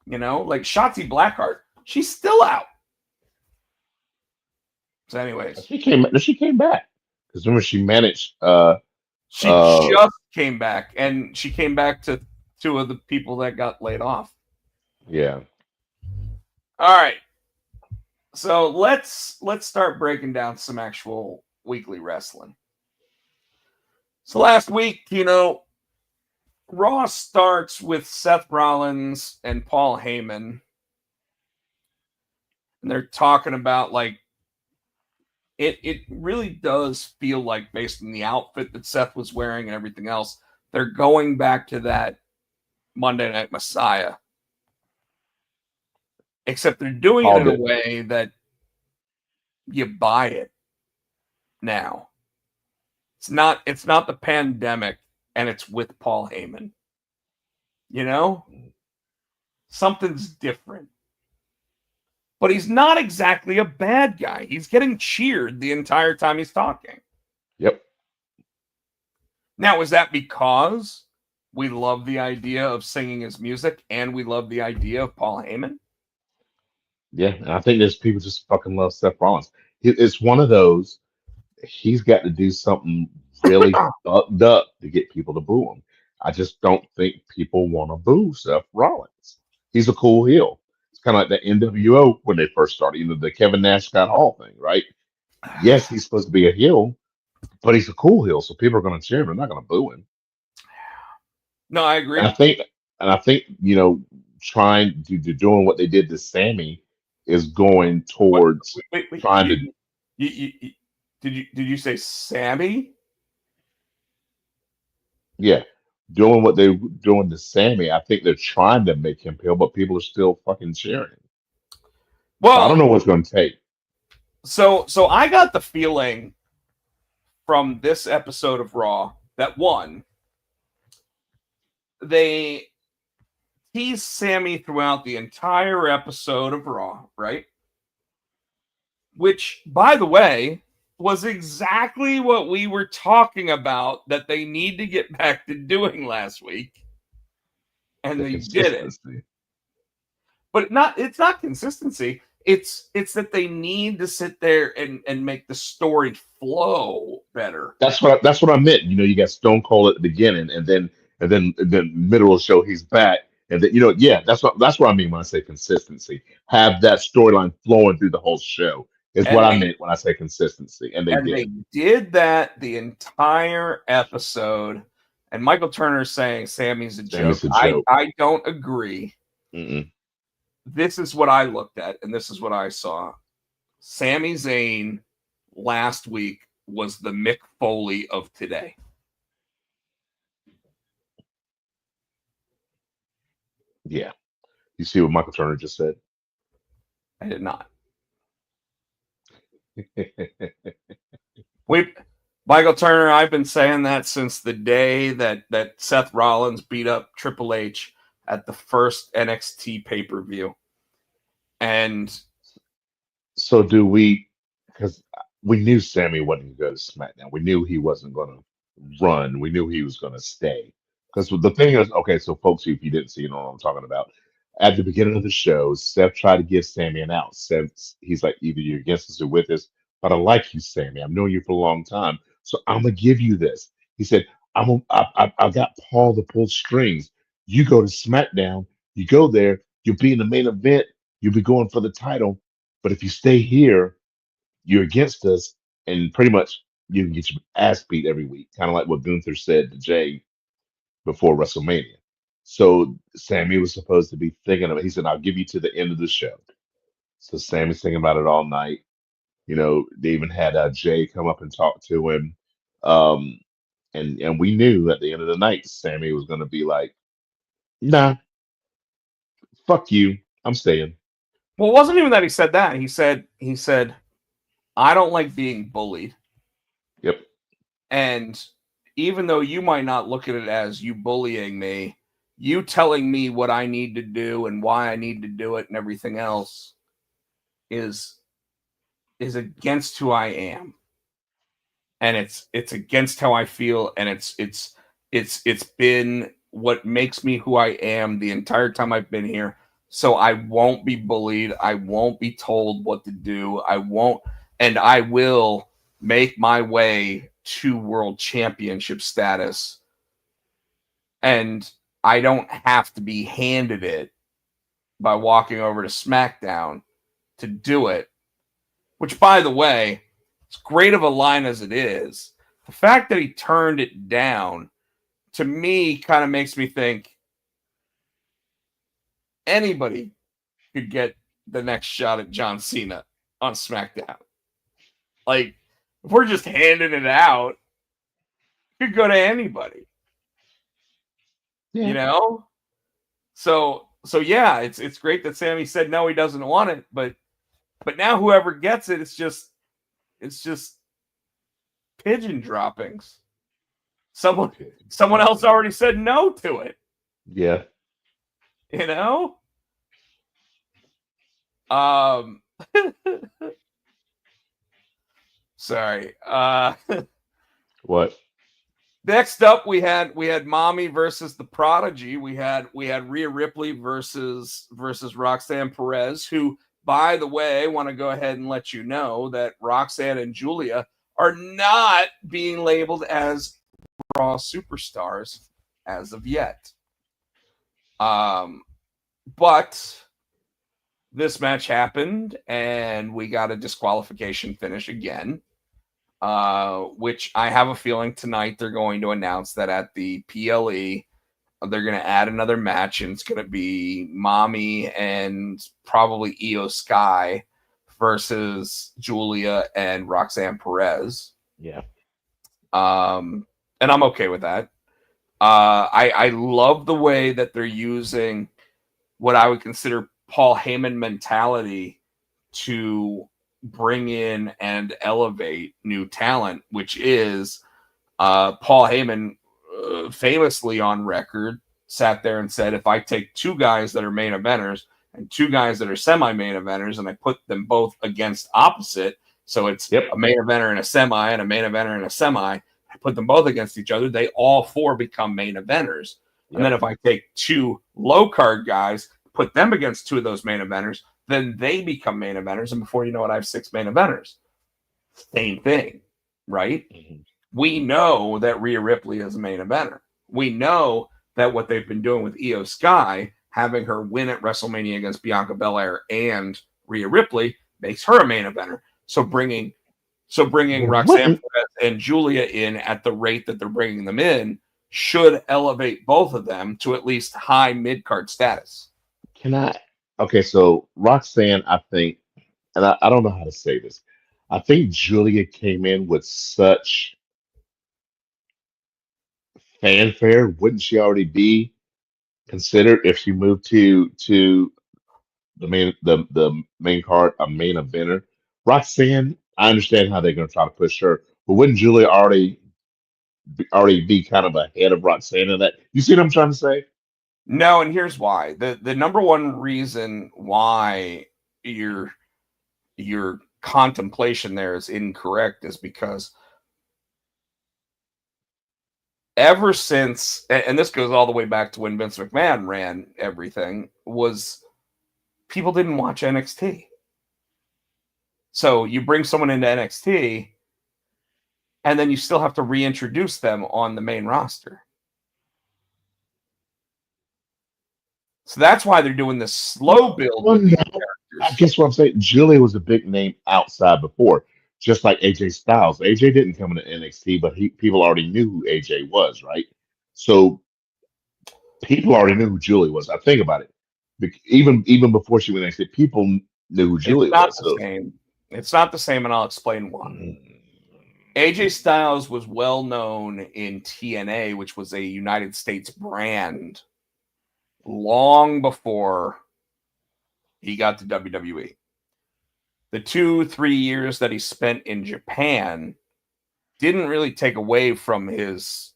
[SPEAKER 2] Like Shotzi Blackheart, she's still out. So anyways,
[SPEAKER 3] She came back. Because remember she managed
[SPEAKER 2] she just came back, and she came back to two of the people that got laid off.
[SPEAKER 3] yeah.
[SPEAKER 2] All right. So let's start breaking down some actual weekly wrestling. So last week, Raw starts with Seth Rollins and Paul Heyman. And they're talking about like it really does feel like, based on the outfit that Seth was wearing and everything else, they're going back to that Monday Night Messiah. Except they're doing it in a way that you buy it now. It's not the pandemic, and it's with Paul Heyman. Something's different. But he's not exactly a bad guy. He's getting cheered the entire time he's talking.
[SPEAKER 3] Yep.
[SPEAKER 2] Now, is that because we love the idea of singing his music and we love the idea of Paul Heyman?
[SPEAKER 3] Yeah, and I think there's people just fucking love Seth Rollins. It's one of those. He's got to do something really fucked up to get people to boo him. I just don't think people want to boo Seth Rollins. He's a cool heel. It's kind of like the NWO when they first started, the Kevin Nash Scott Hall thing, right? Yes, he's supposed to be a heel, but he's a cool heel, so people are going to cheer him. They're not going to boo him.
[SPEAKER 2] No, I agree.
[SPEAKER 3] And I think trying to doing what they did to Sammy is going towards
[SPEAKER 2] wait,
[SPEAKER 3] trying to.
[SPEAKER 2] Did you say Sammy?
[SPEAKER 3] Yeah, doing what they're doing to Sammy. I think they're trying to make him heel, but people are still fucking cheering.
[SPEAKER 2] Well,
[SPEAKER 3] so I don't know what's going to take.
[SPEAKER 2] So I got the feeling from this episode of Raw that, one, they teased Sammy throughout the entire episode of Raw, right? Which, by the way, was exactly what we were talking about that they need to get back to doing last week. And they did it. But it's not consistency. It's that they need to sit there and make the story flow better.
[SPEAKER 3] That's what I meant. You got Stone Cold at the beginning, and then middle of the show he's back, and then that's what I mean when I say consistency. Have that storyline flowing through the whole show is what I meant when I say consistency, and they
[SPEAKER 2] did that the entire episode. And Michael Turner is saying Sammy's a joke. I don't agree.
[SPEAKER 3] Mm-mm.
[SPEAKER 2] This is what I looked at, and this is what I saw. Sami Zayn last week was the Mick Foley of today.
[SPEAKER 3] Yeah. You see what Michael Turner just said?
[SPEAKER 2] I did not. Michael Turner, I've been saying that since the day that Seth Rollins beat up Triple H at the first NXT pay-per-view. And
[SPEAKER 3] so do we, because we knew Sammy wasn't going to go to SmackDown. We knew he wasn't going to run. We knew he was going to stay. Because the thing is, okay, so folks, if you didn't see, what I'm talking about. At the beginning of the show, Seth tried to give Sammy an out. He's like, either you're against us or with us, but I like you, Sammy. I've known you for a long time, so I'm gonna give you this. He said, I've got Paul to pull strings. You go to SmackDown, you go there, you'll be in the main event, you'll be going for the title. But if you stay here, you're against us, and pretty much you can get your ass beat every week, kind of like what Gunther said to Jay before WrestleMania. So Sammy was supposed to be thinking of it. He said, I'll give you to the end of the show. So Sammy's thinking about it all night. They even had Jay come up and talk to him. And we knew at the end of the night, Sammy was going to be like, nah, fuck you. I'm staying.
[SPEAKER 2] Well, it wasn't even that he said that. He said, I don't like being bullied.
[SPEAKER 3] Yep.
[SPEAKER 2] And even though you might not look at it as you bullying me, you telling me what I need to do and why I need to do it and everything else is against who I am. And it's against how I feel, and it's been what makes me who I am the entire time I've been here. So I won't be bullied. I won't be told what to do. I will make my way to world championship status. And I don't have to be handed it by walking over to SmackDown to do it. which, by the way, as great of a line as it is, the fact that he turned it down, to me, kind of makes me think anybody could get the next shot at John Cena on SmackDown. Like, if we're just handing it out, it could go to anybody.
[SPEAKER 3] Yeah.
[SPEAKER 2] You know? So yeah, it's great that Sammy said no, he doesn't want it, but now whoever gets it, it's just pigeon droppings. Someone else already said no to it.
[SPEAKER 3] Yeah.
[SPEAKER 2] You know? Sorry.
[SPEAKER 3] What?
[SPEAKER 2] Next up, we had Mommy versus the Prodigy. We had Rhea Ripley versus Roxanne Perez, who, by the way, want to go ahead and let you know that Roxanne and Julia are not being labeled as Raw superstars as of yet. But this match happened, and we got a disqualification finish again. Which I have a feeling tonight they're going to announce that at the PLE they're going to add another match, and it's going to be Mommy and probably Io Sky versus Julia and Roxanne Perez.
[SPEAKER 3] Yeah.
[SPEAKER 2] And I'm okay with that. I love the way that they're using what I would consider Paul Heyman mentality to bring in and elevate new talent, which is Paul Heyman famously on record sat there and said, if I take two guys that are main eventers and two guys that are semi-main eventers and I put them both against opposite, so it's a main eventer and a semi and a main eventer and a semi, I put them both against each other, they all four become main eventers. And then if I take two low card guys, put them against two of those main eventers, then they become main eventers. And before you know it, I have six main eventers. Same thing, right? Mm-hmm. We know that Rhea Ripley is a main eventer. We know that what they've been doing with Io Sky, having her win at WrestleMania against Bianca Belair and Rhea Ripley, makes her a main eventer. So bringing Roxanne Perez and Julia in at the rate that they're bringing them in should elevate both of them to at least high mid-card status.
[SPEAKER 3] Okay, so Roxanne, I think, and I don't know how to say this. I think Julia came in with such fanfare. Wouldn't she already be considered if she moved to the main card, a main eventer? Roxanne, I understand how they're going to try to push her, but wouldn't Julia already be kind of ahead of Roxanne in that? You see what I'm trying to say?
[SPEAKER 2] No, and here's why. The number one reason why your contemplation there is incorrect is because ever since, and this goes all the way back to when Vince McMahon ran everything, was people didn't watch NXT. So you bring someone into NXT, and then you still have to reintroduce them on the main roster. So that's why they're doing this slow build.
[SPEAKER 3] I guess what I'm saying, Julia was a big name outside before, just like AJ Styles. AJ didn't come into NXT, but people already knew who AJ was, right? So people already knew who Julia was. I think about it. Even before she went NXT, people knew who Julia was.
[SPEAKER 2] It's not the same, and I'll explain why. AJ Styles was well known in TNA, which was a United States brand, long before he got to WWE. The 2-3 years that he spent in Japan didn't really take away from his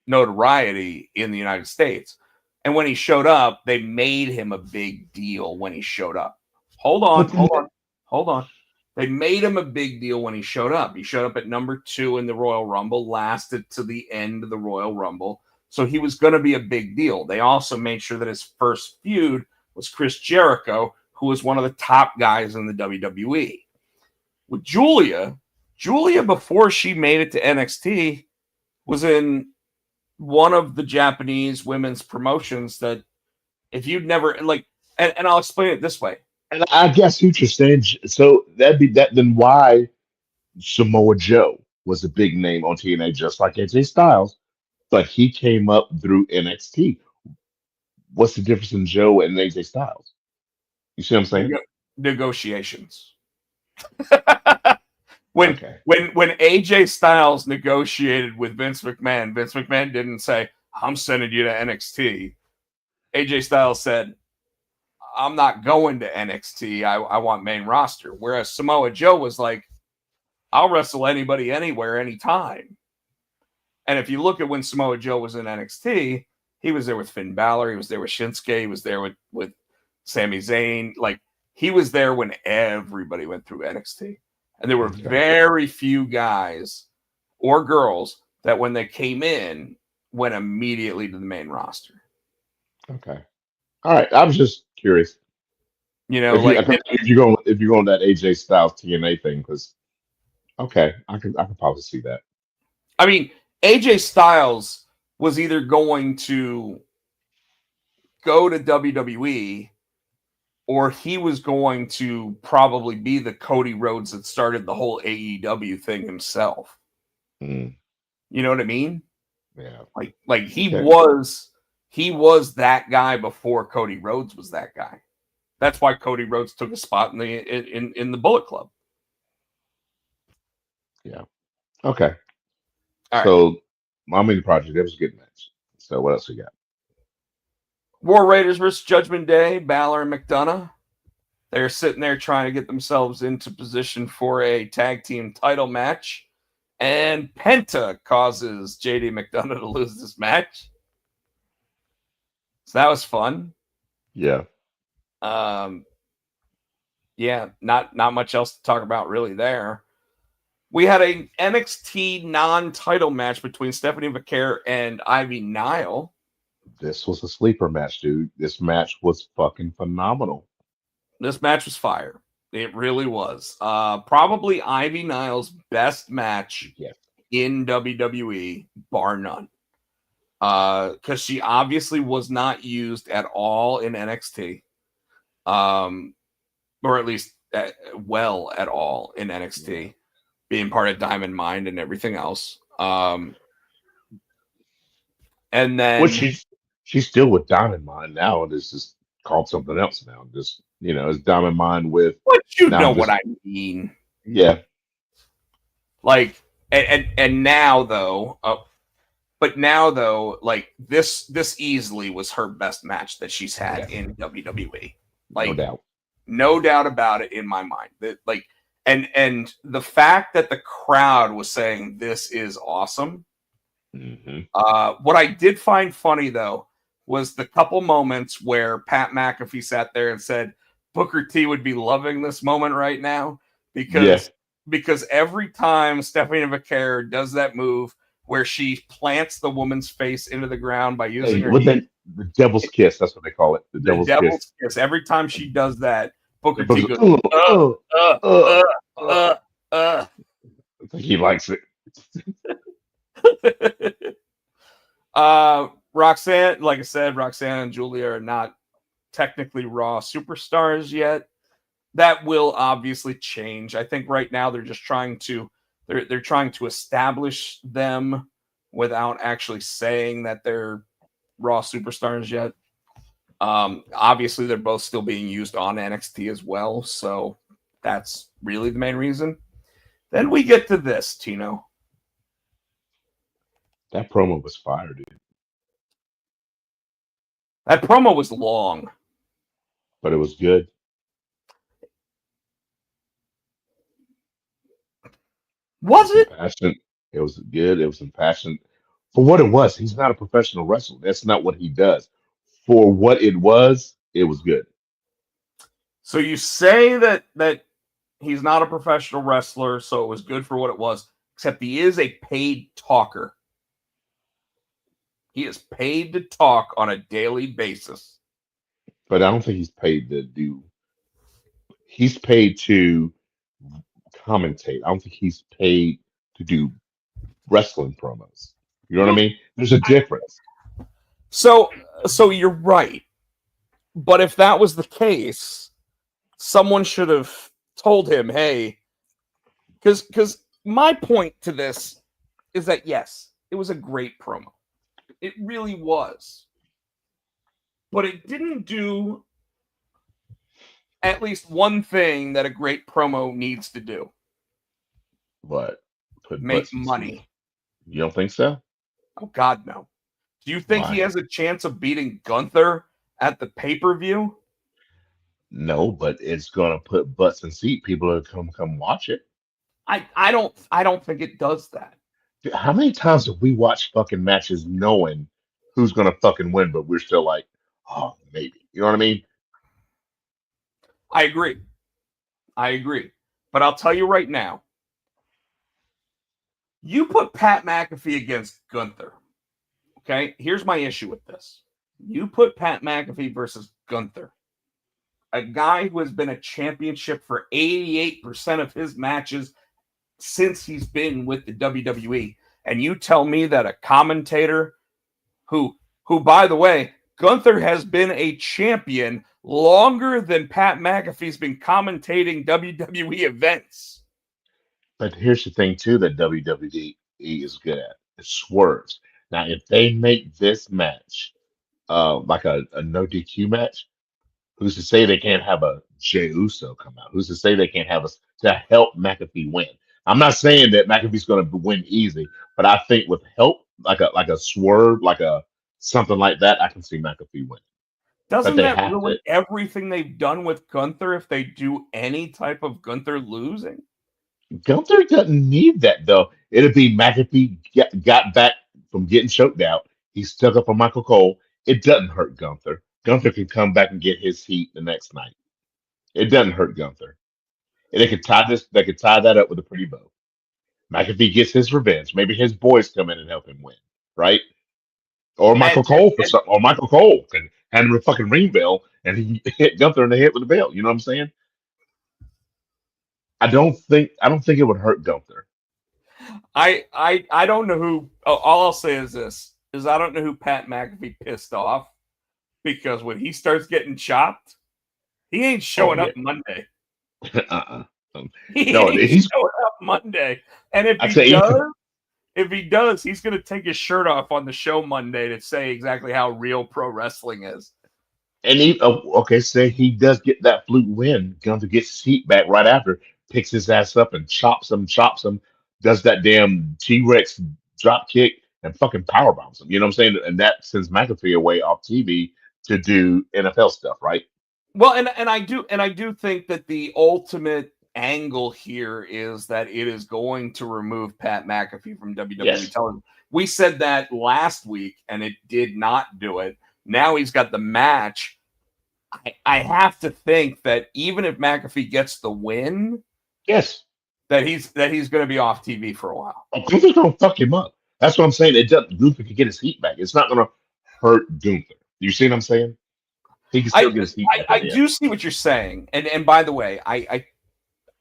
[SPEAKER 2] notoriety in the United States. And when he showed up, they made him a big deal when he showed up. Hold on. They made him a big deal when he showed up. He showed up at number 2 in the Royal Rumble, lasted to the end of the Royal Rumble. So he was going to be a big deal. They also made sure that his first feud was Chris Jericho, who was one of the top guys in the WWE. With Julia, before she made it to NXT, was in one of the Japanese women's promotions that if you'd never, and I'll explain it this way.
[SPEAKER 3] And I guess what you're saying. So that'd be that. Then why Samoa Joe was a big name on TNA, just like AJ Styles, but he came up through NXT. What's the difference in Joe and AJ Styles? You see what I'm saying?
[SPEAKER 2] Negotiations. when
[SPEAKER 3] Okay.
[SPEAKER 2] when AJ Styles negotiated with Vince McMahon didn't say, "I'm sending you to NXT." AJ Styles said, "I'm not going to NXT. I want main roster." Whereas Samoa Joe was like, "I'll wrestle anybody, anywhere, anytime." And if you look at when Samoa Joe was in NXT, he was there with Finn Balor, he was there with Shinsuke, he was there with Sami Zayn. Like, he was there when everybody went through NXT. And there were
[SPEAKER 3] Okay.
[SPEAKER 2] very few guys or girls that when they came in went immediately to the main roster.
[SPEAKER 3] Okay. All right. I was just curious
[SPEAKER 2] You know, like,
[SPEAKER 3] if you're going that AJ Styles TNA thing, because okay, I can probably see that.
[SPEAKER 2] I mean, AJ Styles was either going to go to WWE or he was going to probably be the Cody Rhodes that started the whole AEW thing himself.
[SPEAKER 3] Mm,
[SPEAKER 2] You know what I mean?
[SPEAKER 3] yeah.
[SPEAKER 2] Like he
[SPEAKER 3] Okay.
[SPEAKER 2] was that guy before Cody Rhodes was that guy. That's why Cody Rhodes took a spot in the Bullet Club.
[SPEAKER 3] Yeah. Okay.
[SPEAKER 2] All right.
[SPEAKER 3] So, Mommy the Project, that was a good match. So, what else we got?
[SPEAKER 2] War Raiders versus Judgment Day, Balor and McDonough. They're sitting there trying to get themselves into position for a tag team title match. And Penta causes JD McDonough to lose this match. So that was fun.
[SPEAKER 3] Yeah.
[SPEAKER 2] Yeah, not much else to talk about really there. We had a NXT non-title match between Stephanie McMahon and Ivy Nile.
[SPEAKER 3] This was a sleeper match, dude. This match was fucking phenomenal.
[SPEAKER 2] This match was fire. It really was. Probably Ivy Nile's best match in WWE, bar none. Because she obviously was not used at all in NXT. Or at least well at all in NXT, being part of Diamond Mine and everything else. And then
[SPEAKER 3] Which she's still with Diamond Mine now, and it's just called something else now. Just it's Diamond Mine with
[SPEAKER 2] what you
[SPEAKER 3] now
[SPEAKER 2] know
[SPEAKER 3] just,
[SPEAKER 2] what I mean.
[SPEAKER 3] Yeah.
[SPEAKER 2] Like and now though, but now though, like this easily was her best match that she's had in WWE. Like no doubt about it in my mind. That like and the fact that the crowd was saying this is awesome.
[SPEAKER 3] Mm-hmm.
[SPEAKER 2] What I did find funny though was the couple moments where Pat McAfee sat there and said Booker T would be loving this moment right now because every time Stephanie McMahon does that move where she plants the woman's face into the ground by using her knee,
[SPEAKER 3] the devil's kiss, that's what they call it. The devil's kiss.
[SPEAKER 2] Every time she does that, Booker T goes,
[SPEAKER 3] I think he likes it.
[SPEAKER 2] Roxanne, like I said, Roxanne and Julia are not technically Raw superstars yet. That will obviously change. I think right now they're just trying to they're trying to establish them without actually saying that they're Raw superstars yet. Obviously they're both still being used on NXT as well, so that's really the main reason. Then we get to this, Tino.
[SPEAKER 3] That promo was fire, dude.
[SPEAKER 2] That promo was long,
[SPEAKER 3] but it was good.
[SPEAKER 2] Was it?
[SPEAKER 3] Passionate. It was good. It was impassioned for what it was. He's not a professional wrestler. That's not what he does. For what it was good.
[SPEAKER 2] So you say that he's not a professional wrestler, so it was good for what it was, except he is a paid talker. He is paid to talk on a daily basis.
[SPEAKER 3] But I don't think he's paid to do. He's paid to commentate. I don't think he's paid to do wrestling promos. You know what I mean? There's a difference.
[SPEAKER 2] So you're right. But if that was the case, someone should have told him, hey, because my point to this is that, yes, it was a great promo. It really was. But it didn't do at least one thing that a great promo needs to do.
[SPEAKER 3] What? Put
[SPEAKER 2] Make
[SPEAKER 3] butts in seats.
[SPEAKER 2] money.
[SPEAKER 3] You don't think so?
[SPEAKER 2] Oh, God, no. Do you think
[SPEAKER 3] Why?
[SPEAKER 2] he has a chance of beating Gunther at the pay-per-view?
[SPEAKER 3] No, but it's gonna put butts in seat. People are come watch it.
[SPEAKER 2] I don't think it does that.
[SPEAKER 3] Dude, how many times have we watched fucking matches knowing who's gonna fucking win, but we're still like, oh, maybe. You know what I mean?
[SPEAKER 2] I agree. But I'll tell you right now, you put Pat McAfee against Gunther. Okay, here's my issue with this. You put Pat McAfee versus Gunther, a guy who has been a championship for 88% of his matches since he's been with the WWE, and you tell me that a commentator who by the way, Gunther has been a champion longer than Pat McAfee's been commentating WWE events.
[SPEAKER 3] But here's the thing too that WWE is good at. It swerves. Now, if they make this match like a no DQ match, who's to say they can't have a Jey Uso come out? Who's to say they can't have us to help McAfee win? I'm not saying that McAfee's going to win easy, but I think with help, like a swerve, like a something like that, I can see McAfee win. But
[SPEAKER 2] Doesn't
[SPEAKER 3] they
[SPEAKER 2] that
[SPEAKER 3] have
[SPEAKER 2] ruin
[SPEAKER 3] to.
[SPEAKER 2] everything they've done with Gunther if they do any type of Gunther losing?
[SPEAKER 3] Gunther doesn't need that though. It'll be McAfee got back from getting choked out. He stuck up for Michael Cole. It doesn't hurt Gunther. Gunther can come back and get his heat the next night. It doesn't hurt Gunther. And they could tie this. They could tie that up with a pretty bow. McAfee gets his revenge. Maybe his boys come in and help him win, right? Or
[SPEAKER 2] And,
[SPEAKER 3] Michael Cole for
[SPEAKER 2] and
[SPEAKER 3] something. Or Michael Cole can hand him a fucking ring bell and he hit Gunther in the head with a bell. You know what I'm saying? I don't think it would hurt Gunther.
[SPEAKER 2] I don't know who. Oh, all I'll say is this: is I don't know who Pat McAfee pissed off, because when he starts getting chopped, he ain't
[SPEAKER 3] Oh
[SPEAKER 2] showing
[SPEAKER 3] yeah.
[SPEAKER 2] up Monday.
[SPEAKER 3] uh-uh.
[SPEAKER 2] He
[SPEAKER 3] No,
[SPEAKER 2] ain't
[SPEAKER 3] he's.
[SPEAKER 2] showing up Monday. And
[SPEAKER 3] I tell you,
[SPEAKER 2] if he does, he's going to take his shirt off on the show Monday to say exactly how real pro wrestling is.
[SPEAKER 3] and okay, say he does get that fluke win. Gunther gets his heat back right after, picks his ass up and chops him, does that damn T-Rex drop kick and fucking power bombs him. You know what I'm saying? And that sends McAfee away off TV to do NFL stuff, right?
[SPEAKER 2] Well, and I do think that the ultimate angle here is that it is going to remove Pat McAfee from WWE
[SPEAKER 3] Yes.
[SPEAKER 2] television. We said that last week, and it did not do it. Now he's got the match. I have to think that even if McAfee gets the win,
[SPEAKER 3] Yes.
[SPEAKER 2] that he's going to be off TV for a while.
[SPEAKER 3] Gunther's gonna fuck him up. That's what I'm saying. It doesn't. Gunther can get his heat back. It's not gonna hurt Gunther. You see what I'm saying? He can still get his heat back.
[SPEAKER 2] I do see what you're saying, and by the way, I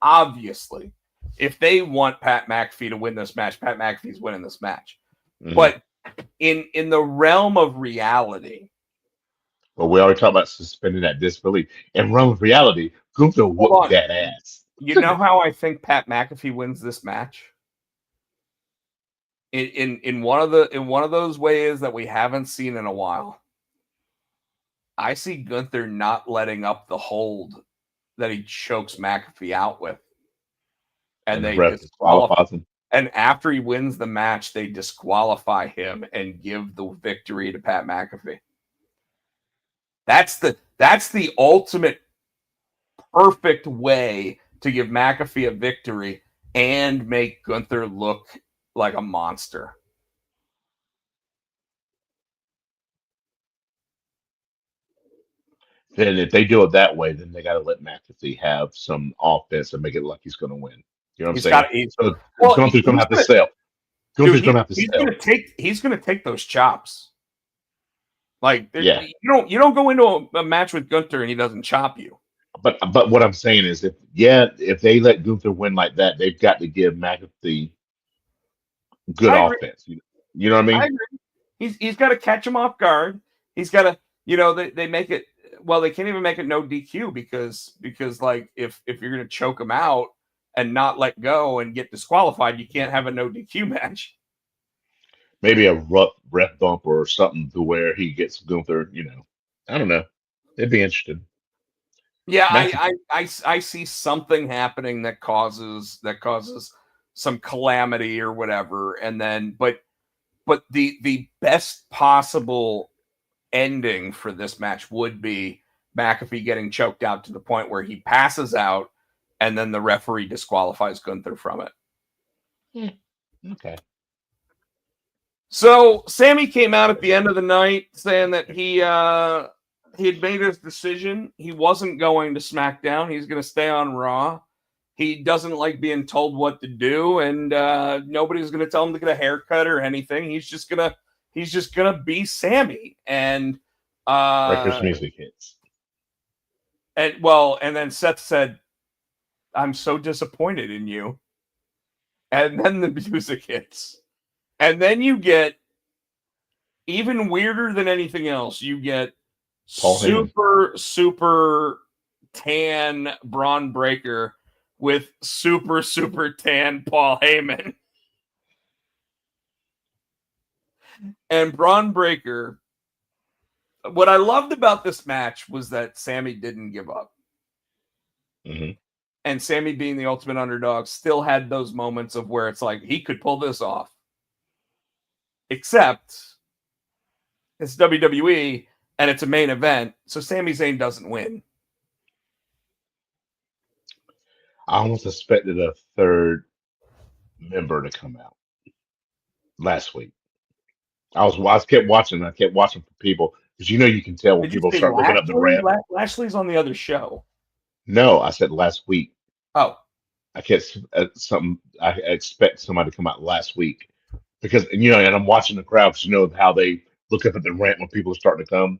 [SPEAKER 2] obviously, if they want Pat McAfee to win this match, Pat McAfee's winning this match.
[SPEAKER 3] Mhm.
[SPEAKER 2] But in the realm of reality,
[SPEAKER 3] But we already talked about suspending that disbelief. In realm of reality, Gunther
[SPEAKER 2] hold
[SPEAKER 3] whooped
[SPEAKER 2] on.
[SPEAKER 3] that ass.
[SPEAKER 2] You know how I think Pat McAfee wins this match? In one of those ways that we haven't seen in a while. I see Gunther not letting up the hold that he chokes McAfee out with. And
[SPEAKER 3] the
[SPEAKER 2] they
[SPEAKER 3] ref
[SPEAKER 2] disqualify
[SPEAKER 3] disqualifies him.
[SPEAKER 2] And after he wins the match, they disqualify him and give the victory to Pat McAfee. That's the ultimate perfect way to give McAfee a victory and make Gunther look like a monster.
[SPEAKER 3] Then if they do it that way, then they got to let McAfee have some offense and make it like he's going to win. You know what I'm saying? So Gunther's going to have to sell. Gunther's going to have to sell.
[SPEAKER 2] He's going to take those chops. Like,
[SPEAKER 3] yeah,
[SPEAKER 2] you don't go into a match with Gunther and he doesn't chop you.
[SPEAKER 3] But what I'm saying is, if they let Gunther win like that, they've got to give McAfee good offense. You know what I mean?
[SPEAKER 2] I agree. He's got to catch him off guard. He's got to, they make it. well, they can't even make it no DQ because like if you're gonna choke him out and not let go and get disqualified, you can't have a no DQ match.
[SPEAKER 3] Maybe a rough ref bump or something to where he gets Gunther. I don't know. It'd be interesting.
[SPEAKER 2] Yeah,
[SPEAKER 3] Match.
[SPEAKER 2] I see something happening that causes some calamity or whatever, and then but the best possible ending for this match would be McAfee getting choked out to the point where he passes out, and then the referee disqualifies Gunther from it.
[SPEAKER 3] Okay.
[SPEAKER 2] So Sammy came out at the end of the night saying that he had made his decision. He wasn't going to SmackDown. He's going to stay on Raw. He doesn't like being told what to do, and nobody's going to tell him to get a haircut or anything. He's just gonna be Sammy. And
[SPEAKER 3] Breakers music hits.
[SPEAKER 2] And then Seth said, "I'm so disappointed in you." And then the music hits. And then you get, even weirder than anything else, you get
[SPEAKER 3] Paul
[SPEAKER 2] super, super tan Braun Breaker with super, super tan Paul Heyman. And Braun Breaker, what I loved about this match was that Sammy didn't give up.
[SPEAKER 3] Mm-hmm.
[SPEAKER 2] And Sammy, being the ultimate underdog, still had those moments of where it's like he could pull this off. Except it's WWE and it's a main event, so Sami Zayn doesn't win.
[SPEAKER 3] I almost expected a third member to come out last week. I kept watching. I kept watching for people because you can tell when
[SPEAKER 2] Did you
[SPEAKER 3] people
[SPEAKER 2] say
[SPEAKER 3] start looking up the ramp.
[SPEAKER 2] Lashley's on the other show.
[SPEAKER 3] No, I said last week.
[SPEAKER 2] Oh,
[SPEAKER 3] I kept something. I expect somebody to come out last week because and I'm watching the crowd because how they look up at the ramp when people are starting to come,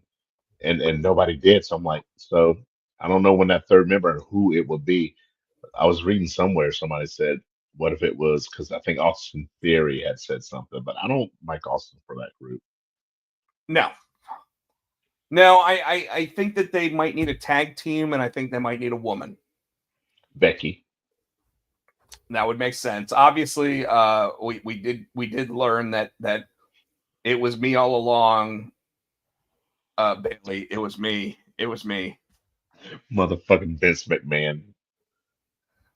[SPEAKER 3] and nobody did. So I'm like, so I don't know when that third member and who it would be. I was reading somewhere somebody said, what if it was, because I think Austin Theory had said something, but I don't like Austin for that group.
[SPEAKER 2] No, I think that they might need a tag team, and I think they might need a woman.
[SPEAKER 3] Becky.
[SPEAKER 2] That would make sense. Obviously, we did learn that it was me all along. Bailey, it was me. It was me.
[SPEAKER 3] Motherfucking Vince McMahon.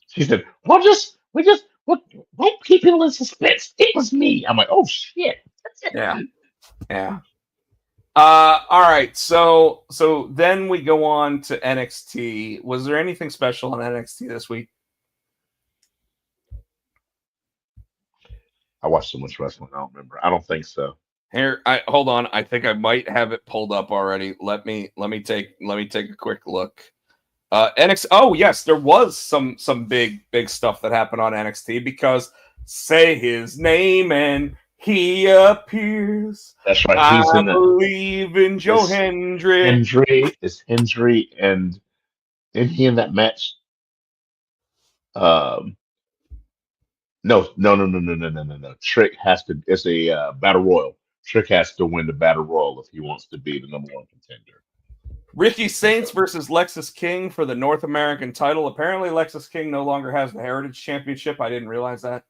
[SPEAKER 3] She said, we'll keep people in suspense. It was me. I'm like, oh shit.
[SPEAKER 2] Yeah. All right. So then we go on to NXT. Was there anything special on NXT this week?
[SPEAKER 3] I watched so much wrestling. I don't remember. I don't think so.
[SPEAKER 2] Here, hold on. I think I might have it pulled up already. Let me take a quick look. NXT. Oh yes, there was some big stuff that happened on NXT because say his name and he appears.
[SPEAKER 3] That's right.
[SPEAKER 2] I believe in Joe Hendry.
[SPEAKER 3] Hendry, and isn't he in that match? No. Trick has to. It's a battle royal. Trick has to win the battle royal if he wants to be the number one contender.
[SPEAKER 2] Ricky Saints versus Lexus King for the North American title. Apparently, Lexus King no longer has the Heritage Championship. I didn't realize that.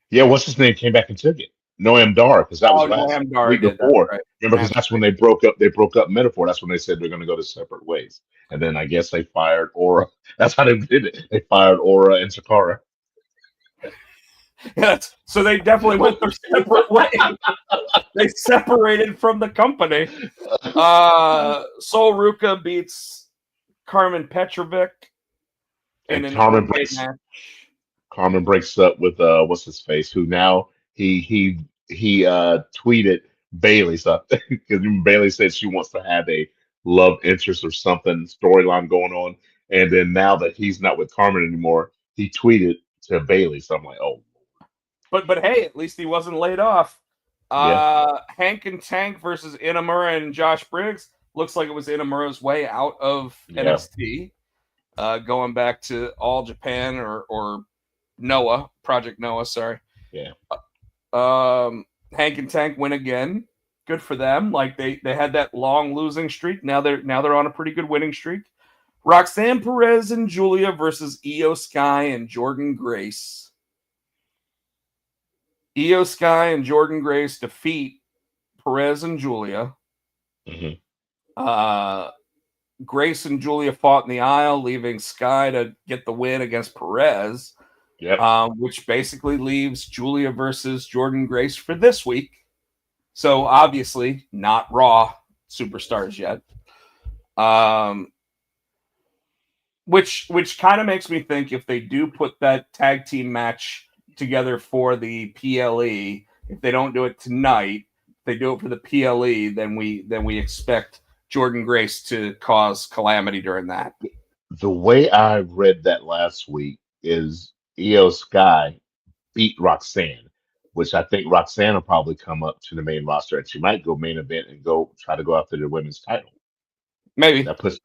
[SPEAKER 3] Yeah, what's his name came back and took it. Noam Dar, because that was last week before. Right. Remember, because that's when they broke up Metaphor. That's when they said they're going to go to separate ways. And then I guess they fired Aura. That's how they did it. They fired Aura and Sakara.
[SPEAKER 2] Yeah, so they definitely went their separate ways. They separated from the company. Sol Ruka beats Carmen Petrovic in an
[SPEAKER 3] Carmen breaks up with what's his face, who now he tweeted Bailey something because Bailey said she wants to have a love interest or something storyline going on, and then now that he's not with Carmen anymore, he tweeted to Bailey. So I'm like, oh.
[SPEAKER 2] But hey, at least he wasn't laid off.
[SPEAKER 3] Yeah.
[SPEAKER 2] Hank and Tank versus Inamura and Josh Briggs. Looks like it was Inamura's way out of NXT. Going back to All Japan or Project Noah, sorry.
[SPEAKER 3] Yeah.
[SPEAKER 2] Hank and Tank win again. Good for them. Like they had that long losing streak. Now they're on a pretty good winning streak. Roxanne Perez and Julia versus Io Sky and Jordan Grace. Io Sky and Jordan Grace defeat Perez and Julia.
[SPEAKER 3] Mm-hmm.
[SPEAKER 2] Grace and Julia fought in the aisle, leaving Sky to get the win against Perez.
[SPEAKER 3] Yep.
[SPEAKER 2] Which basically leaves Julia versus Jordan Grace for this week. So obviously not Raw superstars yet. Which kind of makes me think if they do put that tag team match together for the PLE, if they don't do it tonight, if they do it for the PLE, then we expect Jordan Grace to cause calamity during that.
[SPEAKER 3] The way I read that last week is Io Sky beat Roxanne, which I think Roxanne will probably come up to the main roster, and she might go main event and go try to go after the women's title.
[SPEAKER 2] Maybe
[SPEAKER 3] That puts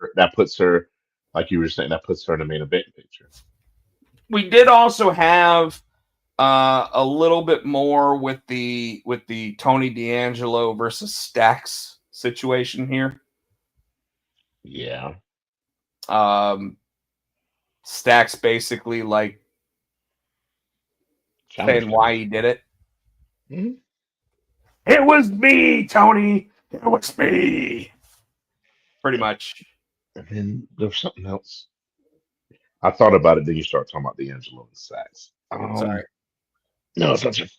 [SPEAKER 3] her, like you were saying, that puts her in the main event picture.
[SPEAKER 2] We did also have a little bit more with the Tony D'Angelo versus Stax situation here.
[SPEAKER 3] Yeah.
[SPEAKER 2] Stax basically like saying why he did it.
[SPEAKER 3] Mm-hmm.
[SPEAKER 2] It was me, Tony. It was me. Pretty much.
[SPEAKER 3] And then there was something else. I thought about it. Then you start talking about D'Angelo and Sachs.
[SPEAKER 2] Sorry.
[SPEAKER 3] No, it's not just.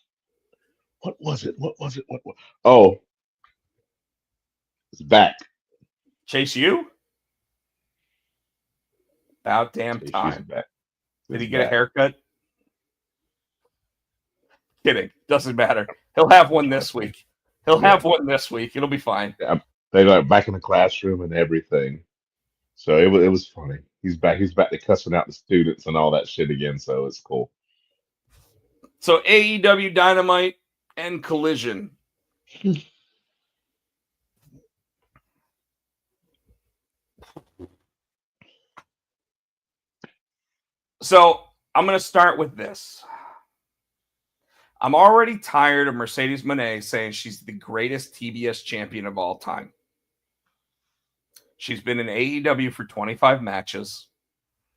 [SPEAKER 3] What was it? What was it? What? Oh, it's back.
[SPEAKER 2] Chase U? About damn
[SPEAKER 3] Chase
[SPEAKER 2] time.
[SPEAKER 3] U's back.
[SPEAKER 2] Did
[SPEAKER 3] It's
[SPEAKER 2] he get a
[SPEAKER 3] back.
[SPEAKER 2] haircut? Kidding. Doesn't matter. He'll have one this week. It'll be fine.
[SPEAKER 3] Yeah, they like back in the classroom and everything. So it was funny. He's back. He's back to cussing out the students and all that shit again. So it's cool.
[SPEAKER 2] So AEW Dynamite and Collision. So I'm going to start with this. I'm already tired of Mercedes Moné saying she's the greatest TBS champion of all time. She's been in AEW for 25 matches.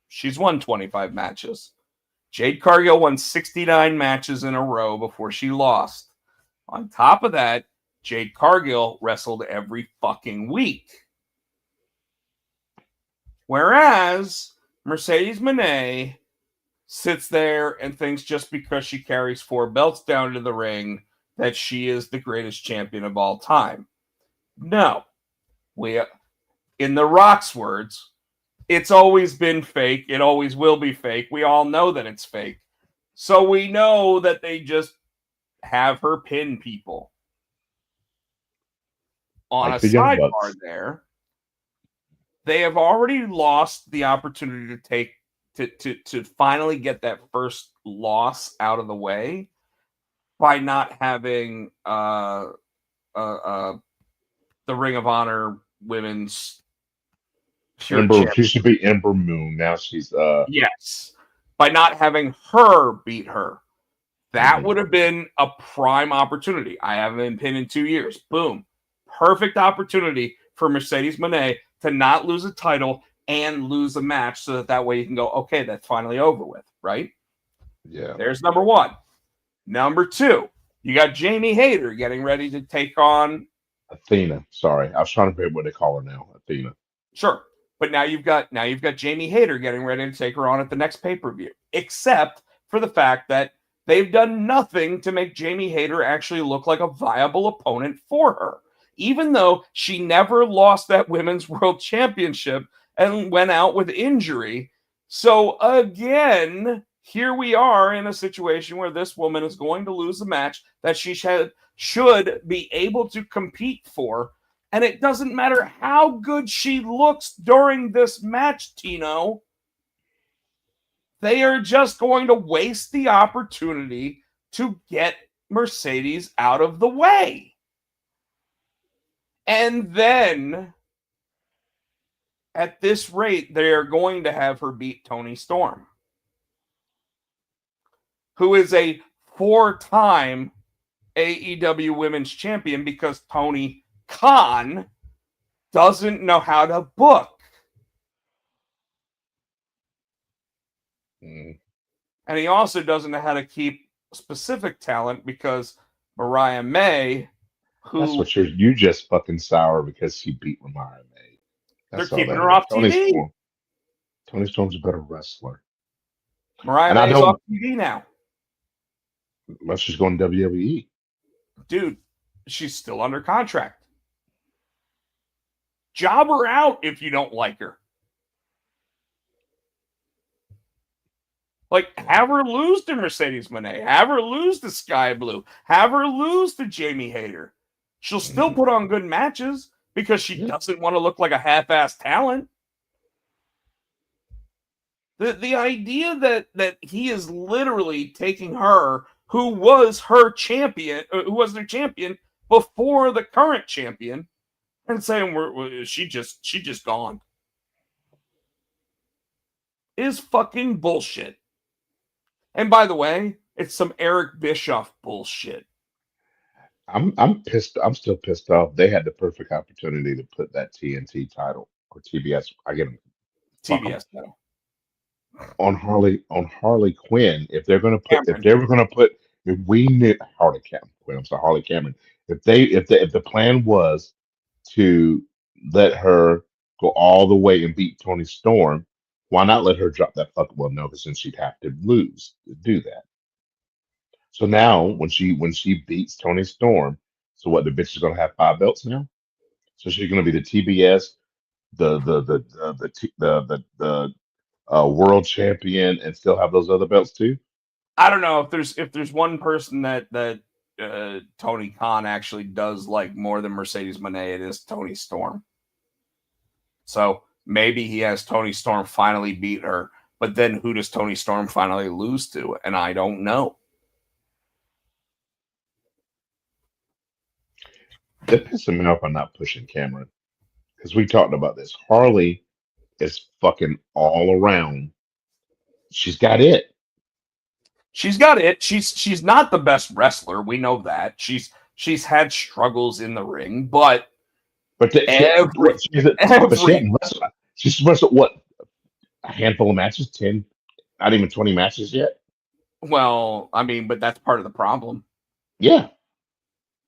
[SPEAKER 2] She's won 25 matches. Jade Cargill won 69 matches in a row before she lost. On top of that, Jade Cargill wrestled every fucking week. Whereas Mercedes Moné sits there and thinks just because she carries 4 belts down to the ring that she is the greatest champion of all time. No. In The Rock's words, it's always been fake. It always will be fake. We all know that it's fake. So we know that they just have her pin people. On
[SPEAKER 3] Like
[SPEAKER 2] a
[SPEAKER 3] the Young
[SPEAKER 2] sidebar
[SPEAKER 3] Bucks.
[SPEAKER 2] there, they have already lost the opportunity to take to finally get that first loss out of the way by not having the Ring of Honor women's pure
[SPEAKER 3] Ember,
[SPEAKER 2] champion.
[SPEAKER 3] she should be Ember Moon. Now she's
[SPEAKER 2] Yes. By not having her beat her. That
[SPEAKER 3] Mhm.
[SPEAKER 2] would have been a prime opportunity. I haven't been pinned in 2 years. Boom. Perfect opportunity for Mercedes Moné to not lose a title and lose a match so that way you can go, okay, that's finally over with, right?
[SPEAKER 3] Yeah.
[SPEAKER 2] There's number one. Number two, you got Jamie Hayter getting ready to take on.
[SPEAKER 3] Athena. Sorry. I was trying to figure out what they call her now. Athena.
[SPEAKER 2] Sure. But now you've got Jamie Hayter getting ready to take her on at the next pay-per-view, except for the fact that they've done nothing to make Jamie Hayter actually look like a viable opponent for her, even though she never lost that Women's World Championship and went out with injury. So again, here we are in a situation where this woman is going to lose a match that she should be able to compete for. And it doesn't matter how good she looks during this match, Tino. They are just going to waste the opportunity to get Mercedes out of the way. And then, at this rate, they are going to have her beat Toni Storm, who is a 4-time AEW Women's Champion because Tony Khan doesn't know how to book.
[SPEAKER 3] Mm.
[SPEAKER 2] And he also doesn't know how to keep specific talent because Mariah May,
[SPEAKER 3] That's
[SPEAKER 2] who
[SPEAKER 3] what you just fucking sour because she beat Mariah May.
[SPEAKER 2] they're
[SPEAKER 3] That's all
[SPEAKER 2] keeping
[SPEAKER 3] that
[SPEAKER 2] her
[SPEAKER 3] is.
[SPEAKER 2] off TV.
[SPEAKER 3] Tony Storm's a better wrestler.
[SPEAKER 2] Mariah
[SPEAKER 3] And I
[SPEAKER 2] May's
[SPEAKER 3] don't.
[SPEAKER 2] off TV now.
[SPEAKER 3] Let's just go in WWE.
[SPEAKER 2] Dude, she's still under contract. Job her out if you don't like her. Like, have her lose to Mercedes Moné. Have her lose to Sky Blue. Have her lose to Jamie Hayter. She'll still put on good matches because she doesn't want to look like a half-assed talent. The idea that he is literally taking her, who was her champion, who was their champion before the current champion, and saying she just gone, is fucking bullshit. And by the way, it's some Eric Bischoff bullshit.
[SPEAKER 3] I'm pissed. I'm still pissed off. They had the perfect opportunity to put that TNT title or TBS. I get them.
[SPEAKER 2] TBS title
[SPEAKER 3] On Harley Quinn. If they're gonna put,
[SPEAKER 2] Cameron.
[SPEAKER 3] if we knew Harley Quinn, I'm sorry, Harley Cameron. If the plan was to let her go all the way and beat Tony Storm, why not let her drop that fuck? Well, no, because then she'd have to lose to do that. So now when she beats Tony Storm, so what? The bitch is gonna have 5 belts now. So she's gonna be the TBS, the world champion, and still have those other belts too.
[SPEAKER 2] I don't know if there's one person that Tony Khan actually does like more than Mercedes Moné, it is Tony Storm. So maybe he has Tony Storm finally beat her, but then who does Tony Storm finally lose to? And I don't know.
[SPEAKER 3] They're pissing me off on not pushing Cameron because we talked about this. Harley is fucking all around. She's got it.
[SPEAKER 2] She's got it. She's not the best wrestler. We know that. She's had struggles in the ring, but
[SPEAKER 3] she's wrestled what, a handful of matches, 10, not even 20 matches yet.
[SPEAKER 2] Well, I mean, but that's part of the problem.
[SPEAKER 3] Yeah.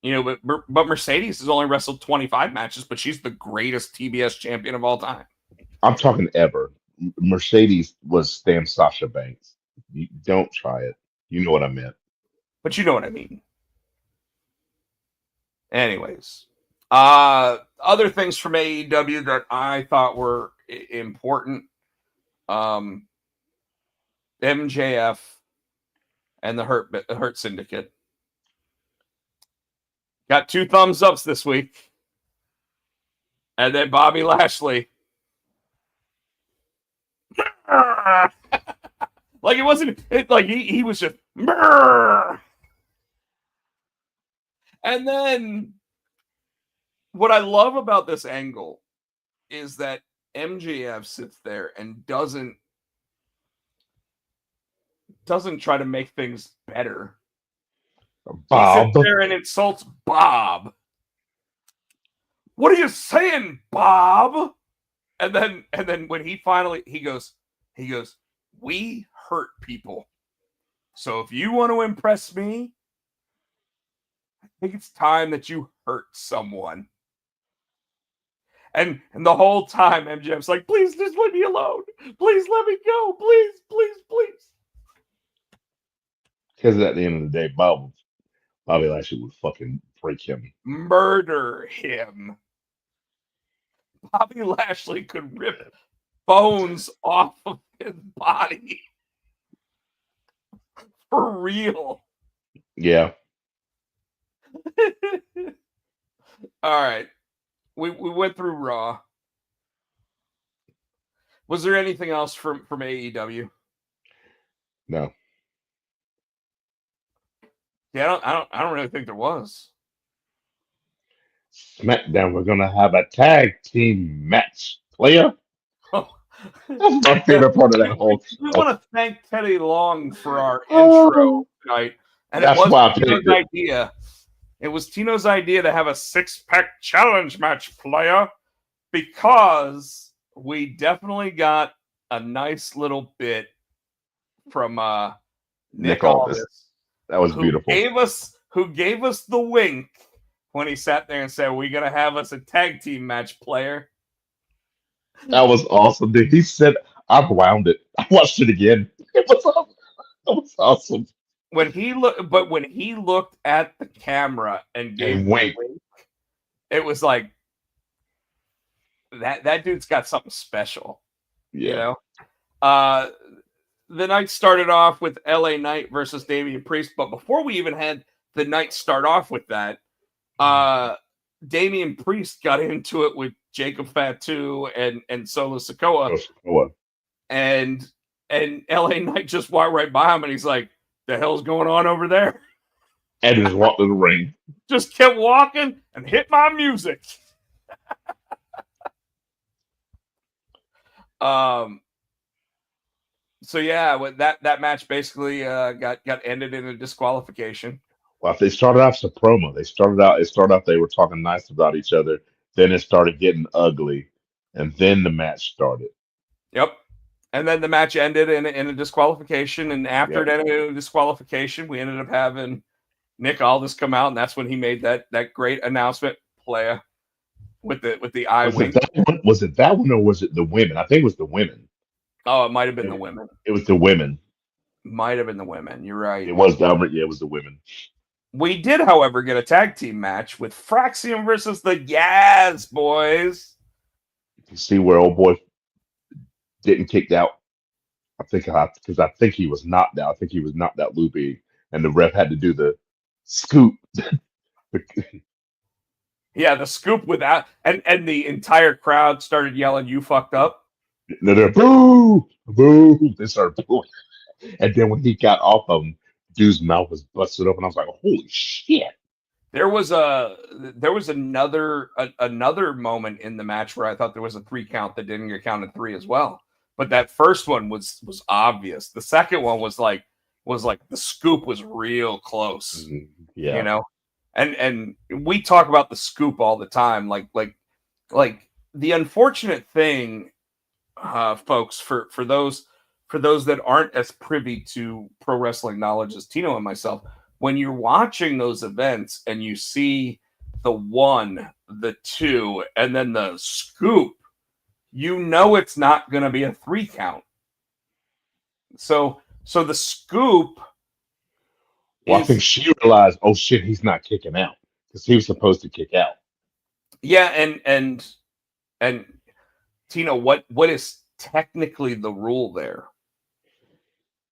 [SPEAKER 2] You know, but Mercedes has only wrestled 25 matches, but she's the greatest TBS champion of all time.
[SPEAKER 3] I'm talking ever. Mercedes was damn Sasha Banks. You don't try it. You know what I meant.
[SPEAKER 2] But you know what I mean. Anyways, other things from AEW that I thought were important. MJF and the Hurt Syndicate got 2 thumbs ups this week. And then Bobby Lashley. Like it wasn't like he was just. And then what I love about this angle is that MJF sits there and doesn't try to make things better.
[SPEAKER 3] Bob.
[SPEAKER 2] He sits there and insults Bob. What are you saying, Bob? And then when he finally he goes, we hurt people. So if you want to impress me, I think it's time that you hurt someone. And the whole time MJF's like, please just let me alone. Please let me go. Please, please, please.
[SPEAKER 3] Because at the end of the day, Bobby Lashley would fucking break him.
[SPEAKER 2] Murder him. Bobby Lashley could rip bones off of his body. For real.
[SPEAKER 3] Yeah.
[SPEAKER 2] All right. We went through Raw. Was there anything else from AEW?
[SPEAKER 3] No.
[SPEAKER 2] Yeah, I don't really think there was.
[SPEAKER 3] SmackDown, we're gonna have a tag team match. Player. That's my favorite part of that whole show.
[SPEAKER 2] We want to thank Teddy Long for our intro tonight. And
[SPEAKER 3] That's
[SPEAKER 2] it
[SPEAKER 3] why I
[SPEAKER 2] wasn't his
[SPEAKER 3] picked it.
[SPEAKER 2] idea. It was Tino's idea to have a 6-pack challenge match, player, because we definitely got a nice little bit from Nick Aldis.
[SPEAKER 3] That was beautiful.
[SPEAKER 2] Who gave us the wink when he sat there and said, "We're gonna have us a tag team match, player."
[SPEAKER 3] That was awesome, dude. He said, "I wound it." I watched it again. It was awesome. That was awesome.
[SPEAKER 2] When he looked at the camera and gave
[SPEAKER 3] And
[SPEAKER 2] the
[SPEAKER 3] wink.
[SPEAKER 2] wink, it was like that dude's got something special.
[SPEAKER 3] Yeah.
[SPEAKER 2] You know? The night started off with LA Knight versus Damian Priest, but before we even had the night start off with that, Damian Priest got into it with Jacob Fatu and Solo Sikoa. And LA Knight just walked right by him and he's like, "The hell's going on over there?"
[SPEAKER 3] And just walked to the ring.
[SPEAKER 2] Just kept walking and hit my music. So yeah, that match basically got ended in a disqualification.
[SPEAKER 3] Well, if they started off as a promo, it started out they were talking nice about each other. Then it started getting ugly, and then the match started.
[SPEAKER 2] Yep. And then the match ended in a disqualification, and after it ended in a disqualification, we ended up having Nick Aldis come out, and that's when he made that great announcement, player, with the eye wink.
[SPEAKER 3] Was it that one or was it the women? I think it was the women.
[SPEAKER 2] Oh, it might have been the women.
[SPEAKER 3] It was the women.
[SPEAKER 2] Might have been the women. You're right.
[SPEAKER 3] It was it was the women.
[SPEAKER 2] We did, however, get a tag team match with Fraxium versus the Yaz Boys.
[SPEAKER 3] You see where old boy didn't kick out. I think he was knocked out. I think he was knocked out loopy, and the ref had to do the scoop.
[SPEAKER 2] Yeah, the scoop without, and the entire crowd started yelling, "You fucked up!"
[SPEAKER 3] They're boo, boo. They started booing, and then when he got off of him, dude's mouth was busted open. I was like, "Holy shit!"
[SPEAKER 2] There was another moment in the match where I thought there was a 3 count that didn't get counted 3 as well. But that first one was obvious. The second one was like the scoop was real close.
[SPEAKER 3] Yeah.
[SPEAKER 2] You know? And we talk about the scoop all the time. Like the unfortunate thing, folks, for those that aren't as privy to pro wrestling knowledge as Tino and myself, when you're watching those events and you see the 1, the 2, and then the scoop, you know it's not going to be a 3 count. So the scoop.
[SPEAKER 3] Well, I think she realized, oh shit, he's not kicking out because he was supposed to kick out.
[SPEAKER 2] Yeah, and Tino, what is technically the rule there?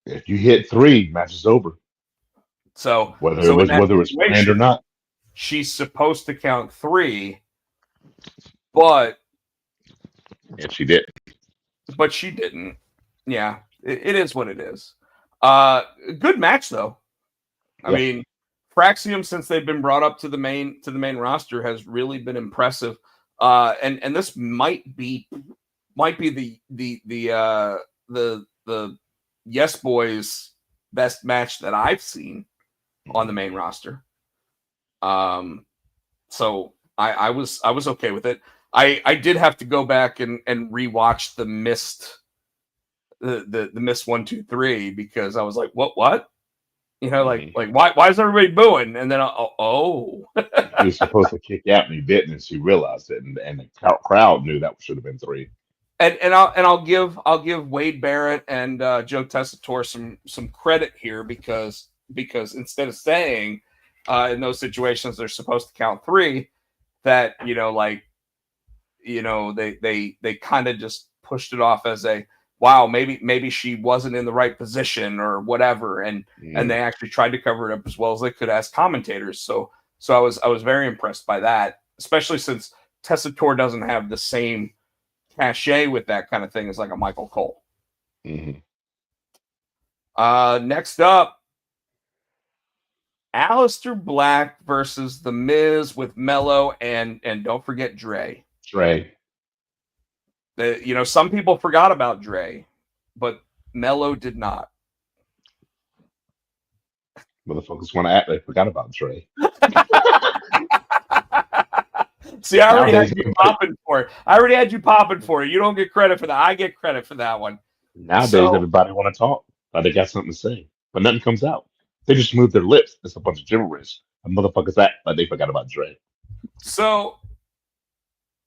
[SPEAKER 3] If you hit 3, match is over.
[SPEAKER 2] So
[SPEAKER 3] whether it was planned or not,
[SPEAKER 2] she's supposed to count 3, but
[SPEAKER 3] she did.
[SPEAKER 2] But she didn't. Yeah, it is what it is. Good match though. I mean, Fraxium, since they've been brought up to the main roster, has really been impressive. And this might be the Yes Boys best match that I've seen on the main roster. So I was okay with it. I did have to go back and rewatch the missed 1, 2, 3 because I was like, what? You know, like why is everybody booing? And then
[SPEAKER 3] he was supposed to kick out and he didn't, and she realized it, and the crowd knew that should have been 3.
[SPEAKER 2] And I'll give Wade Barrett and Joe Tessitore some credit here because instead of saying in those situations they're supposed to count 3, that they kind of just pushed it off as a wow, maybe she wasn't in the right position or whatever, and they actually tried to cover it up as well as they could as commentators. So I was very impressed by that, especially since Tessitore doesn't have the same cachet with that kind of thing as like a Michael Cole.
[SPEAKER 3] Mm-hmm.
[SPEAKER 2] Next up, Aleister Black versus The Miz with Mello and don't forget Dre. Some people forgot about Dre, but Mello did not.
[SPEAKER 3] Motherfuckers want to act like they forgot about Dre.
[SPEAKER 2] See, I already
[SPEAKER 3] Nowadays,
[SPEAKER 2] had you popping for it. I already had you popping for it. You don't get credit for that. I get credit for that one.
[SPEAKER 3] nowadays,
[SPEAKER 2] So,
[SPEAKER 3] everybody want to talk, like they got something to say, but nothing comes out. They just move their lips. It's a bunch of gibberish. And motherfuckers act like they forgot about Dre.
[SPEAKER 2] so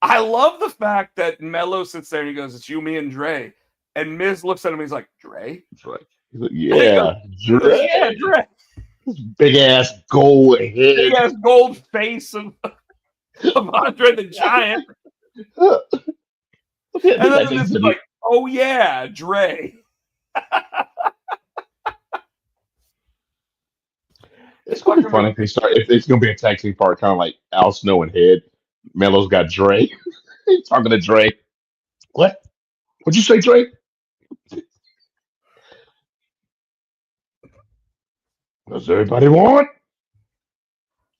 [SPEAKER 2] I love the fact that Mello sits there and he goes, "It's you, me, and Dre." And Miz looks at him. He's like, "Dre?"
[SPEAKER 3] Dre. He's like,
[SPEAKER 2] He goes,
[SPEAKER 3] yeah,
[SPEAKER 2] "Yeah,
[SPEAKER 3] Dre.
[SPEAKER 2] Dre."
[SPEAKER 3] This big ass gold
[SPEAKER 2] Big
[SPEAKER 3] head.
[SPEAKER 2] ass gold face of Andre the Giant. And then this is like, "Oh yeah, Dre."
[SPEAKER 3] It's gonna be funny if they start. If it's gonna be a tag team part, kind of like Al Snow and Head. Melo's got Dre. He's talking to Dre. What? What'd you say, Dre? What does everybody want?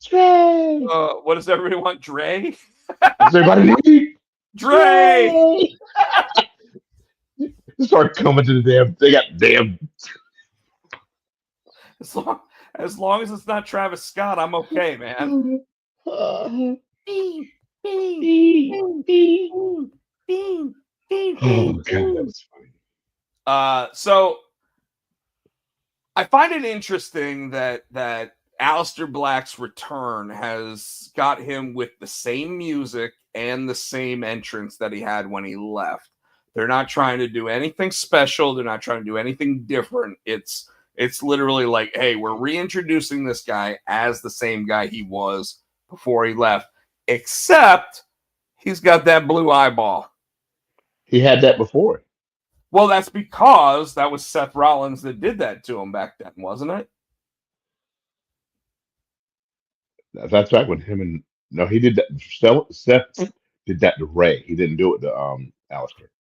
[SPEAKER 3] Dre.
[SPEAKER 2] What does everybody want? Dre?
[SPEAKER 3] What does everybody need?
[SPEAKER 2] Dre!
[SPEAKER 3] They start coming to the damn. They got damn.
[SPEAKER 2] As long as it's not Travis Scott, I'm okay, man.
[SPEAKER 3] Oh god, that was funny.
[SPEAKER 2] So I find it interesting that Aleister Black's return has got him with the same music and the same entrance that he had when he left. They're not trying to do anything special. They're not trying to do anything different. It's literally like, hey, we're reintroducing this guy as the same guy he was before he left, except he's got that blue eyeball.
[SPEAKER 3] He had that before.
[SPEAKER 2] Well, that's because that was Seth Rollins that did that to him back then, wasn't it?
[SPEAKER 3] That's back when him and no, he did that. Seth did that to Ray. He didn't do it to Alistair.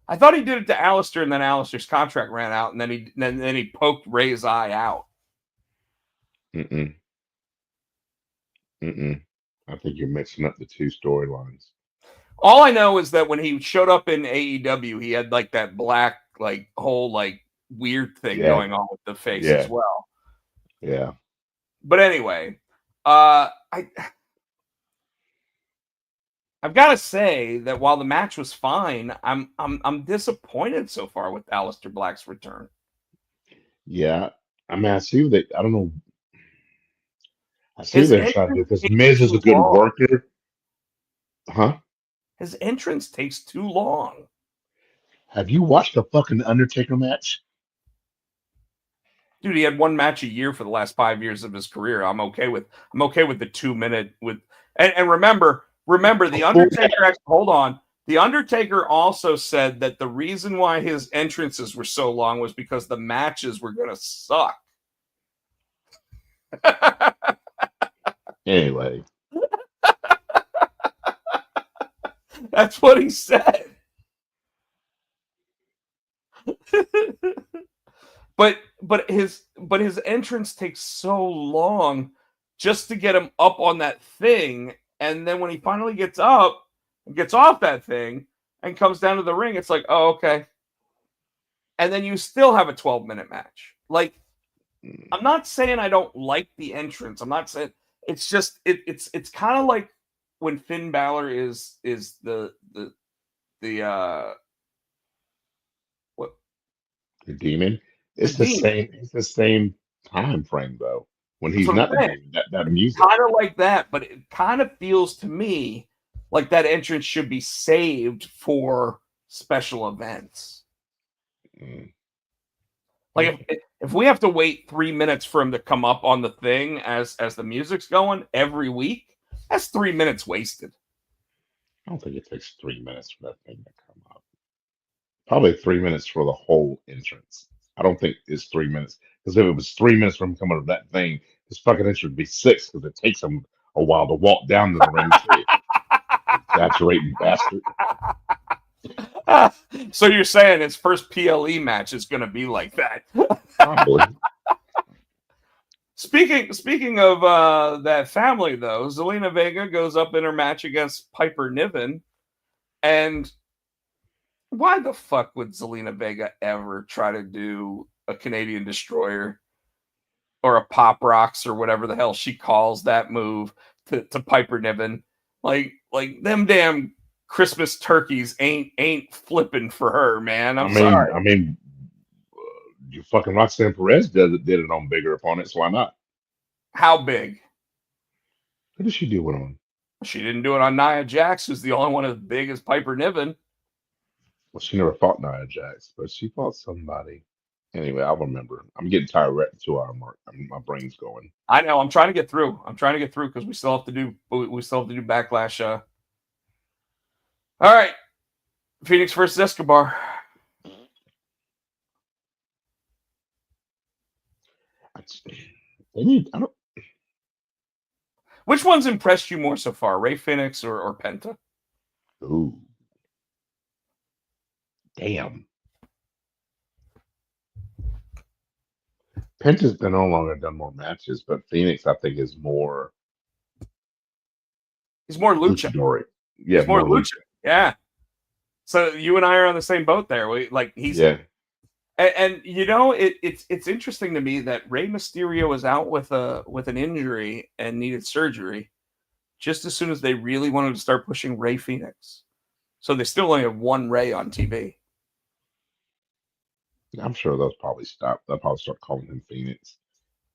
[SPEAKER 2] I thought he did it to Alistair, and then Alistair's contract ran out, and then he poked Ray's eye out.
[SPEAKER 3] I think you're mixing up the two storylines.
[SPEAKER 2] All I know is that when he showed up in AEW, he had like that black, like whole like weird thing going on with the face as well.
[SPEAKER 3] Yeah.
[SPEAKER 2] But anyway, I've got to say that while the match was fine, I'm disappointed so far with Aleister Black's return.
[SPEAKER 3] Yeah, I mean, I see what I don't know. I see what they're trying to do because Miz is a good worker. Huh?
[SPEAKER 2] His entrance takes too long.
[SPEAKER 3] Have you watched the fucking Undertaker match?
[SPEAKER 2] Dude, he had one match a year for the last 5 years of his career. I'm okay with the 2 minute with and remember the Undertaker hold on. The Undertaker also said that the reason why his entrances were so long was because the matches were gonna suck.
[SPEAKER 3] Anyway.
[SPEAKER 2] That's what he said. But his entrance takes so long just to get him up on that thing, and then when he finally gets up and gets off that thing and comes down to the ring, it's like, oh, okay. And then you still have a 12-minute match. Like, I'm not saying I don't like the entrance. I'm not saying it's just it's kind of like when Finn Balor is the what
[SPEAKER 3] the demon. It's the same. It's the same time frame though. When he's not the demon, that music
[SPEAKER 2] kind of like that, but it kind of feels to me like that entrance should be saved for special events. Like if we have to wait 3 minutes for him to come up on the thing as the music's going every week, that's 3 minutes wasted.
[SPEAKER 3] I don't think it takes 3 minutes for that thing to come up. Probably 3 minutes for the whole entrance. I don't think it's 3 minutes because if it was 3 minutes from coming to that thing, this fucking entrance would be 6 because it takes him a while to walk down to the ring. Exaggerating bastard.
[SPEAKER 2] So you're saying his first PLE match is going to be like that?
[SPEAKER 3] Probably.
[SPEAKER 2] Speaking of that family, though, Zelina Vega goes up in her match against Piper Niven, and why the fuck would Zelina Vega ever try to do a Canadian Destroyer or a Pop Rocks or whatever the hell she calls that move to Piper Niven? Like like them damn Christmas turkeys ain't flipping for her, man. I'm
[SPEAKER 3] I
[SPEAKER 2] sorry.
[SPEAKER 3] mean, you fucking Roxanne Perez did it on bigger opponents. Why not?
[SPEAKER 2] How big?
[SPEAKER 3] What did she do it on?
[SPEAKER 2] She didn't do it on Nia Jax, who's the only one as big as Piper Niven.
[SPEAKER 3] Well, she never fought Nia Jax, but she fought somebody. Anyway, I'll remember. I'm getting tired at the 2 hour mark. My brain's going.
[SPEAKER 2] I know. I'm trying to get through. Because we still have to do Backlash. All right, Phoenix versus Escobar.
[SPEAKER 3] I don't.
[SPEAKER 2] Which one's impressed you more so far, Ray Phoenix or Penta?
[SPEAKER 3] Ooh, damn. Penta's been no longer done more matches, but Phoenix, I think, is more
[SPEAKER 2] He's more lucha.
[SPEAKER 3] luchador. Yeah,
[SPEAKER 2] He's more lucha. Yeah. So you and I are on the same boat there.
[SPEAKER 3] Yeah.
[SPEAKER 2] And you know, it's interesting to me that Rey Mysterio was out with an injury and needed surgery just as soon as they really wanted to start pushing Ray Phoenix. So they still only have one Ray on TV.
[SPEAKER 3] I'm sure they'll probably stop. They'll probably start calling him Phoenix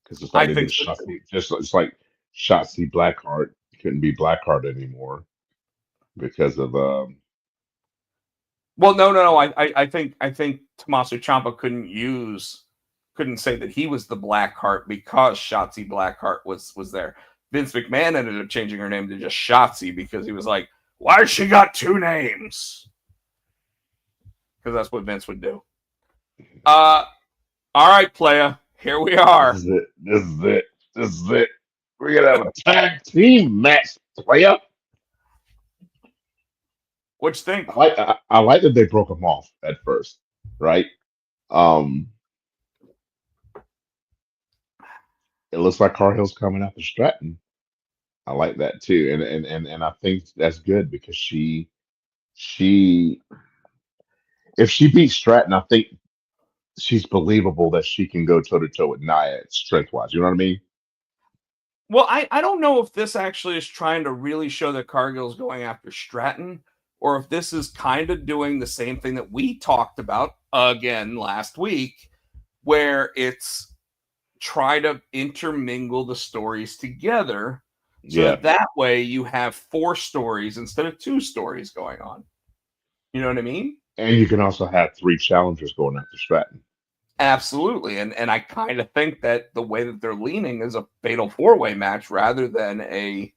[SPEAKER 3] because it's like they did Shotzi. Just it's like Shotzi Blackheart couldn't be Blackheart anymore because of
[SPEAKER 2] Well, no. I think Tommaso Ciampa couldn't say that he was the Blackheart because Shotzi Blackheart was there. Vince McMahon ended up changing her name to just Shotzi because he was like, why has she got two names? Because that's what Vince would do. All right, playa. Here we are.
[SPEAKER 3] This is it. We're gonna have a tag team match, playa.
[SPEAKER 2] What you think?
[SPEAKER 3] I like that they broke them off at first, right? It looks like Cargill's coming after Stratton. I like that too, and I think that's good because she if she beats Stratton, I think she's believable that she can go toe to toe with Nia strength wise. You know what I mean?
[SPEAKER 2] Well, I don't know if this actually is trying to really show that Cargill's going after Stratton, or if this is kind of doing the same thing that we talked about again last week, where it's try to intermingle the stories together so that way you have 4 stories instead of 2 stories going on. You know what I mean?
[SPEAKER 3] And you can also have 3 challengers going after Stratton.
[SPEAKER 2] Absolutely. And I kind of think that the way that they're leaning is a fatal 4-way match rather than a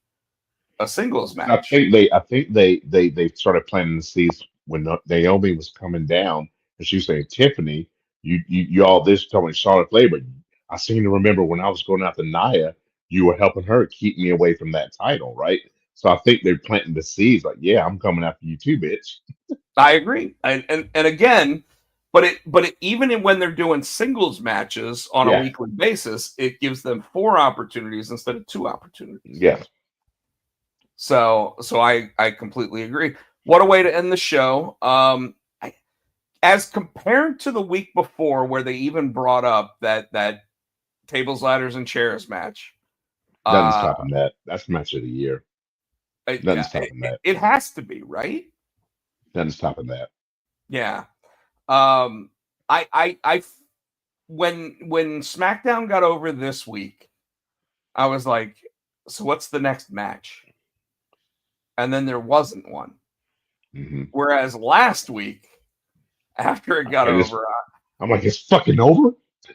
[SPEAKER 2] singles match.
[SPEAKER 3] I think they started planting the seeds when Naomi was coming down and she was saying, Tiffany, you all this told me Charlotte Flair, but I seem to remember when I was going after Nia, you were helping her keep me away from that title, right? So I think they're planting the seeds like, yeah, I'm coming after you too, bitch.
[SPEAKER 2] I agree. And again, but even when they're doing singles matches on a weekly basis, it gives them 4 opportunities instead of 2 opportunities.
[SPEAKER 3] Yeah.
[SPEAKER 2] So I completely agree. What a way to end the show. As compared to the week before, where they even brought up that tables, ladders, and chairs match.
[SPEAKER 3] Nothing's topping that. That's match of the year. Nothing's topping that.
[SPEAKER 2] It has to be, right?
[SPEAKER 3] Nothing's topping that.
[SPEAKER 2] Yeah. I when SmackDown got over this week, I was like, so what's the next match? And then there wasn't one.
[SPEAKER 3] Mm-hmm.
[SPEAKER 2] Whereas last week, after it got over,
[SPEAKER 3] I'm like, it's fucking over.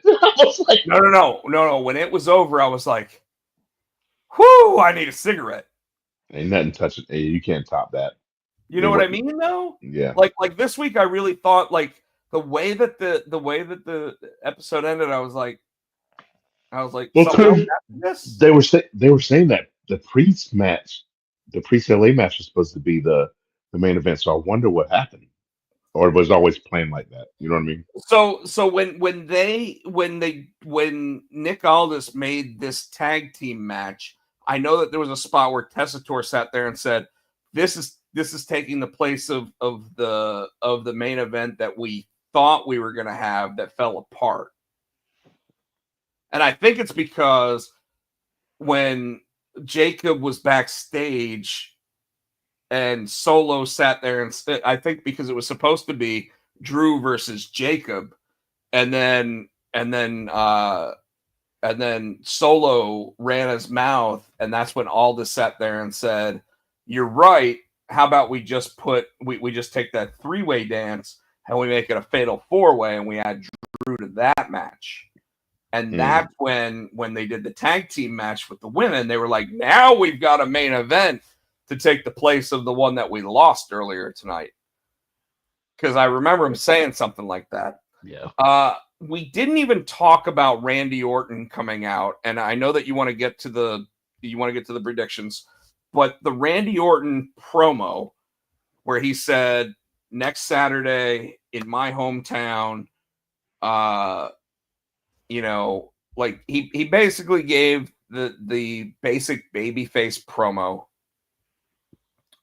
[SPEAKER 3] I was like,
[SPEAKER 2] no. When it was over, I was like, whew, I need a cigarette.
[SPEAKER 3] Ain't nothing touching. Hey, you can't top that.
[SPEAKER 2] You know what I mean, though?
[SPEAKER 3] Yeah.
[SPEAKER 2] Like this week, I really thought like the way that the episode ended, I was like,
[SPEAKER 3] well,
[SPEAKER 2] this?
[SPEAKER 3] They were saying that the priest match, the priest LA match, was supposed to be the main event. So I wonder what happened, or it was always planned like that. You know what I mean?
[SPEAKER 2] So when Nick Aldis made this tag team match, I know that there was a spot where Tessitore sat there and said, "This is taking the place of the main event that we thought we were going to have that fell apart." And I think it's because when Jacob was backstage, and Solo sat there and I think because it was supposed to be Drew versus Jacob, and then Solo ran his mouth, and that's when Aldis sat there and said, "You're right. How about we just we just take that 3-way dance and we make it a fatal 4-way, and we add Drew to that match." And that's when they did the tag team match with the women, they were like, "Now we've got a main event to take the place of the one that we lost earlier tonight." Because I remember him saying something like that.
[SPEAKER 3] Yeah.
[SPEAKER 2] We didn't even talk about Randy Orton coming out, and I know that you want to get to the predictions, but the Randy Orton promo where he said, "Next Saturday in my hometown," like he basically gave the basic babyface promo.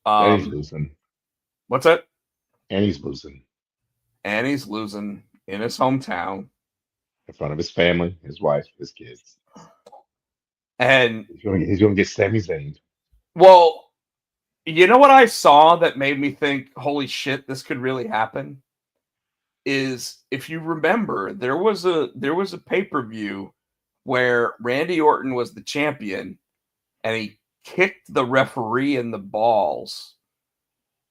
[SPEAKER 3] And he's losing.
[SPEAKER 2] What's that?
[SPEAKER 3] And he's losing.
[SPEAKER 2] And he's losing in his hometown.
[SPEAKER 3] In front of his family, his wife, his kids.
[SPEAKER 2] And
[SPEAKER 3] he's gonna get Sami Zayn.
[SPEAKER 2] Well, you know what I saw that made me think, holy shit, this could really happen? Is if you remember, there was a pay-per-view where Randy Orton was the champion and he kicked the referee in the balls,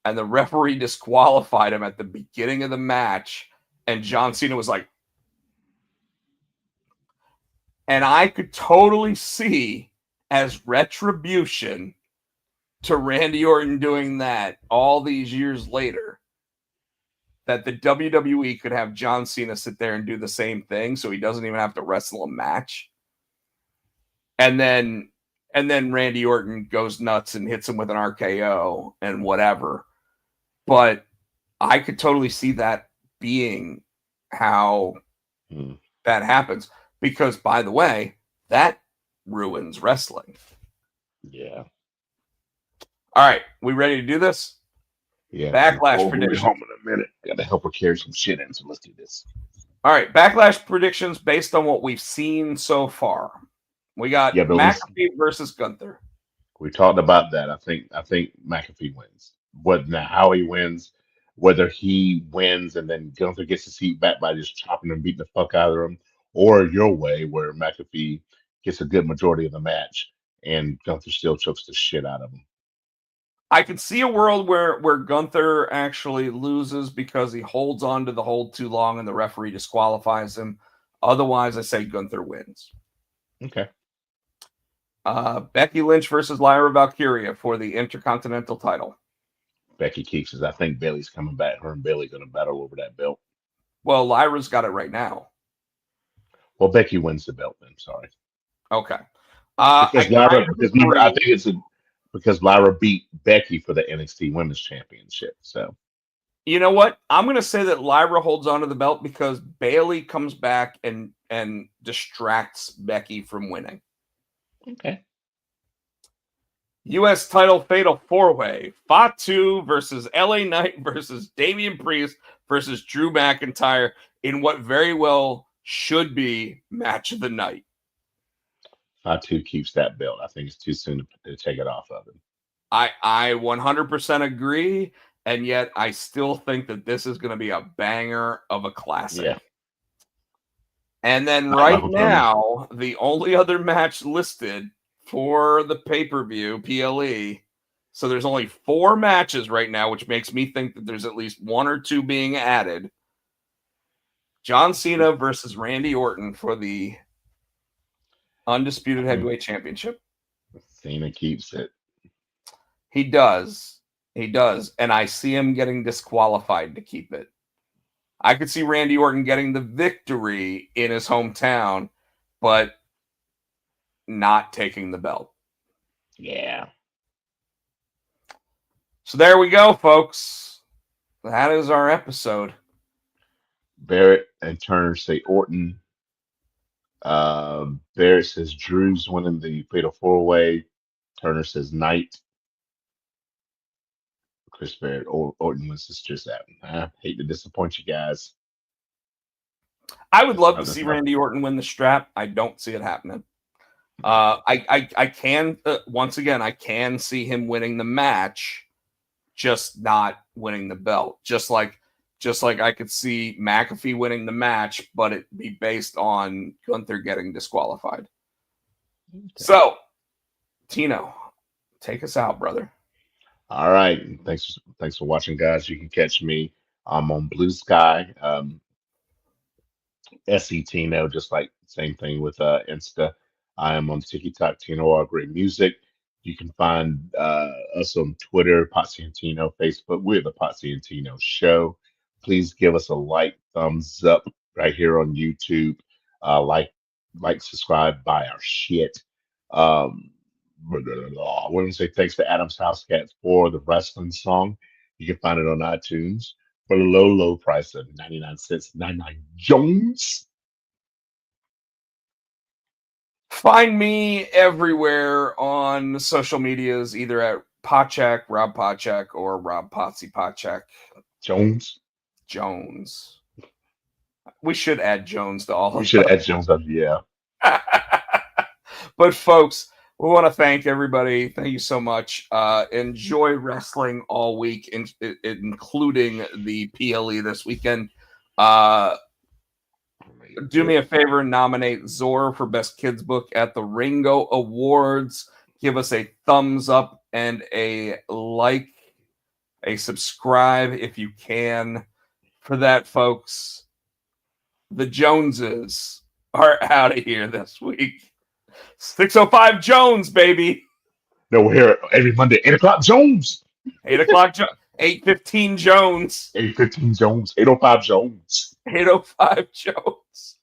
[SPEAKER 2] and the referee disqualified him at the beginning of the match, and John Cena was like, and I could totally see as retribution to Randy Orton doing that all these years later, that the WWE could have John Cena sit there and do the same thing so he doesn't even have to wrestle a match. And then Randy Orton goes nuts and hits him with an RKO and whatever. But I could totally see that being how that happens. Because, by the way, that ruins wrestling.
[SPEAKER 3] Yeah.
[SPEAKER 2] All right. We ready to do this?
[SPEAKER 3] Yeah.
[SPEAKER 2] Backlash predictions.
[SPEAKER 3] Home in a minute. Got to help her carry some shit in, so let's do this.
[SPEAKER 2] All right. Backlash predictions based on what we've seen so far. We got McAfee versus Gunther.
[SPEAKER 3] We talked about that. I think McAfee wins. How he wins, whether he wins and then Gunther gets his seat back by just chopping and beating the fuck out of him, or your way where McAfee gets a good majority of the match and Gunther still chokes the shit out of him.
[SPEAKER 2] I can see a world where Gunther actually loses because he holds on to the hold too long and the referee disqualifies him. Otherwise, I say Gunther wins.
[SPEAKER 3] Okay.
[SPEAKER 2] Becky Lynch versus Lyra Valkyria for the Intercontinental title.
[SPEAKER 3] Becky keeps it. I think Bailey's coming back. Her and Bailey going to battle over that belt.
[SPEAKER 2] Well, Lyra's got it right now.
[SPEAKER 3] Well, Becky wins the belt then. Sorry.
[SPEAKER 2] Okay.
[SPEAKER 3] Because Lyra beat Becky for the NXT Women's Championship. So,
[SPEAKER 2] you know what? I'm going to say that Lyra holds on to the belt because Bailey comes back and distracts Becky from winning.
[SPEAKER 3] Okay.
[SPEAKER 2] U.S. title fatal 4-way. Fatu versus LA Knight versus Damian Priest versus Drew McIntyre in what very well should be match of the night.
[SPEAKER 3] Fatu keeps that belt. I think it's too soon to take it off of him.
[SPEAKER 2] I 100% agree, and yet I still think that this is going to be a banger of a classic. Yeah. And then right now, the only other match listed for the pay-per-view, PLE, so there's only 4 matches right now, which makes me think that there's at least 1 or 2 being added. John Cena versus Randy Orton for the Undisputed Heavyweight Championship.
[SPEAKER 3] Cena keeps it.
[SPEAKER 2] He does. He does. And I see him getting disqualified to keep it. I could see Randy Orton getting the victory in his hometown, but not taking the belt.
[SPEAKER 3] Yeah.
[SPEAKER 2] So there we go, folks. That is our episode.
[SPEAKER 3] Barrett and Turner say Orton. Barrett says Drew's winning the fatal 4-way. Turner says Knight. Chris Barrett, Orton wins. It's just that. I hate to disappoint you guys.
[SPEAKER 2] I would love to see Randy Orton win the strap. I don't see it happening. I can once again, I can see him winning the match, just not winning the belt. Just like I could see McAfee winning the match, but it be based on Gunther getting disqualified. Okay. So, Tino, take us out, brother.
[SPEAKER 3] All right. Thanks for watching, guys. You can catch me on Blue Sky. SE Tino, just like same thing with Insta. I am on TikTok, Tino All Great Music. You can find us on Twitter, Potsy and Tino, Facebook. We're the Potsy and Tino Show. Please give us a like, thumbs up right here on YouTube. Like, subscribe, buy our shit. I want to say thanks to Adam's House Cats for the wrestling song. You can find it on iTunes for the low price of 99 cents, 99 Jones.
[SPEAKER 2] Find me everywhere on social medias, either at Pochak, Rob Pochak, or Rob Potsy Pochak.
[SPEAKER 3] Jones.
[SPEAKER 2] We should add Jones to all of them.
[SPEAKER 3] We should add Jones up, yeah.
[SPEAKER 2] But folks, we want to thank everybody. Thank you so much. Enjoy wrestling all week, including the PLE this weekend. Do me a favor, nominate Zor for Best Kids Book at the Ringo Awards. Give us a thumbs up and a like, a subscribe if you can. For that, folks, the Joneses are out of here this week. 605 Jones, baby.
[SPEAKER 3] No, we're here every Monday, 8 o'clock Jones.
[SPEAKER 2] 8 o'clock, 8:15 Jones.
[SPEAKER 3] 8:15 Jones. 8:05 Jones.
[SPEAKER 2] 8:05 Jones.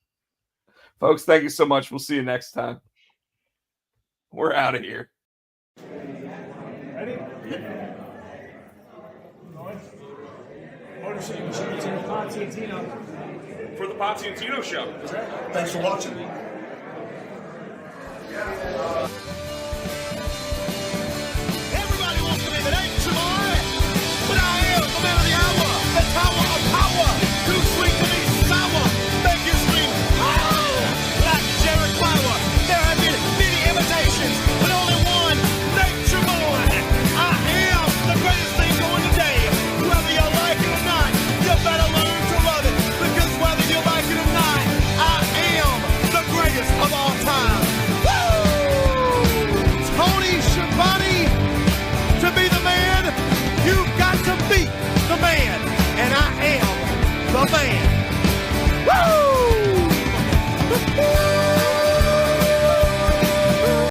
[SPEAKER 2] Folks, thank you so much. We'll see you next time. We're out of here.
[SPEAKER 4] Ready?
[SPEAKER 2] For the Potsy and Tino show.
[SPEAKER 4] Thanks for watching.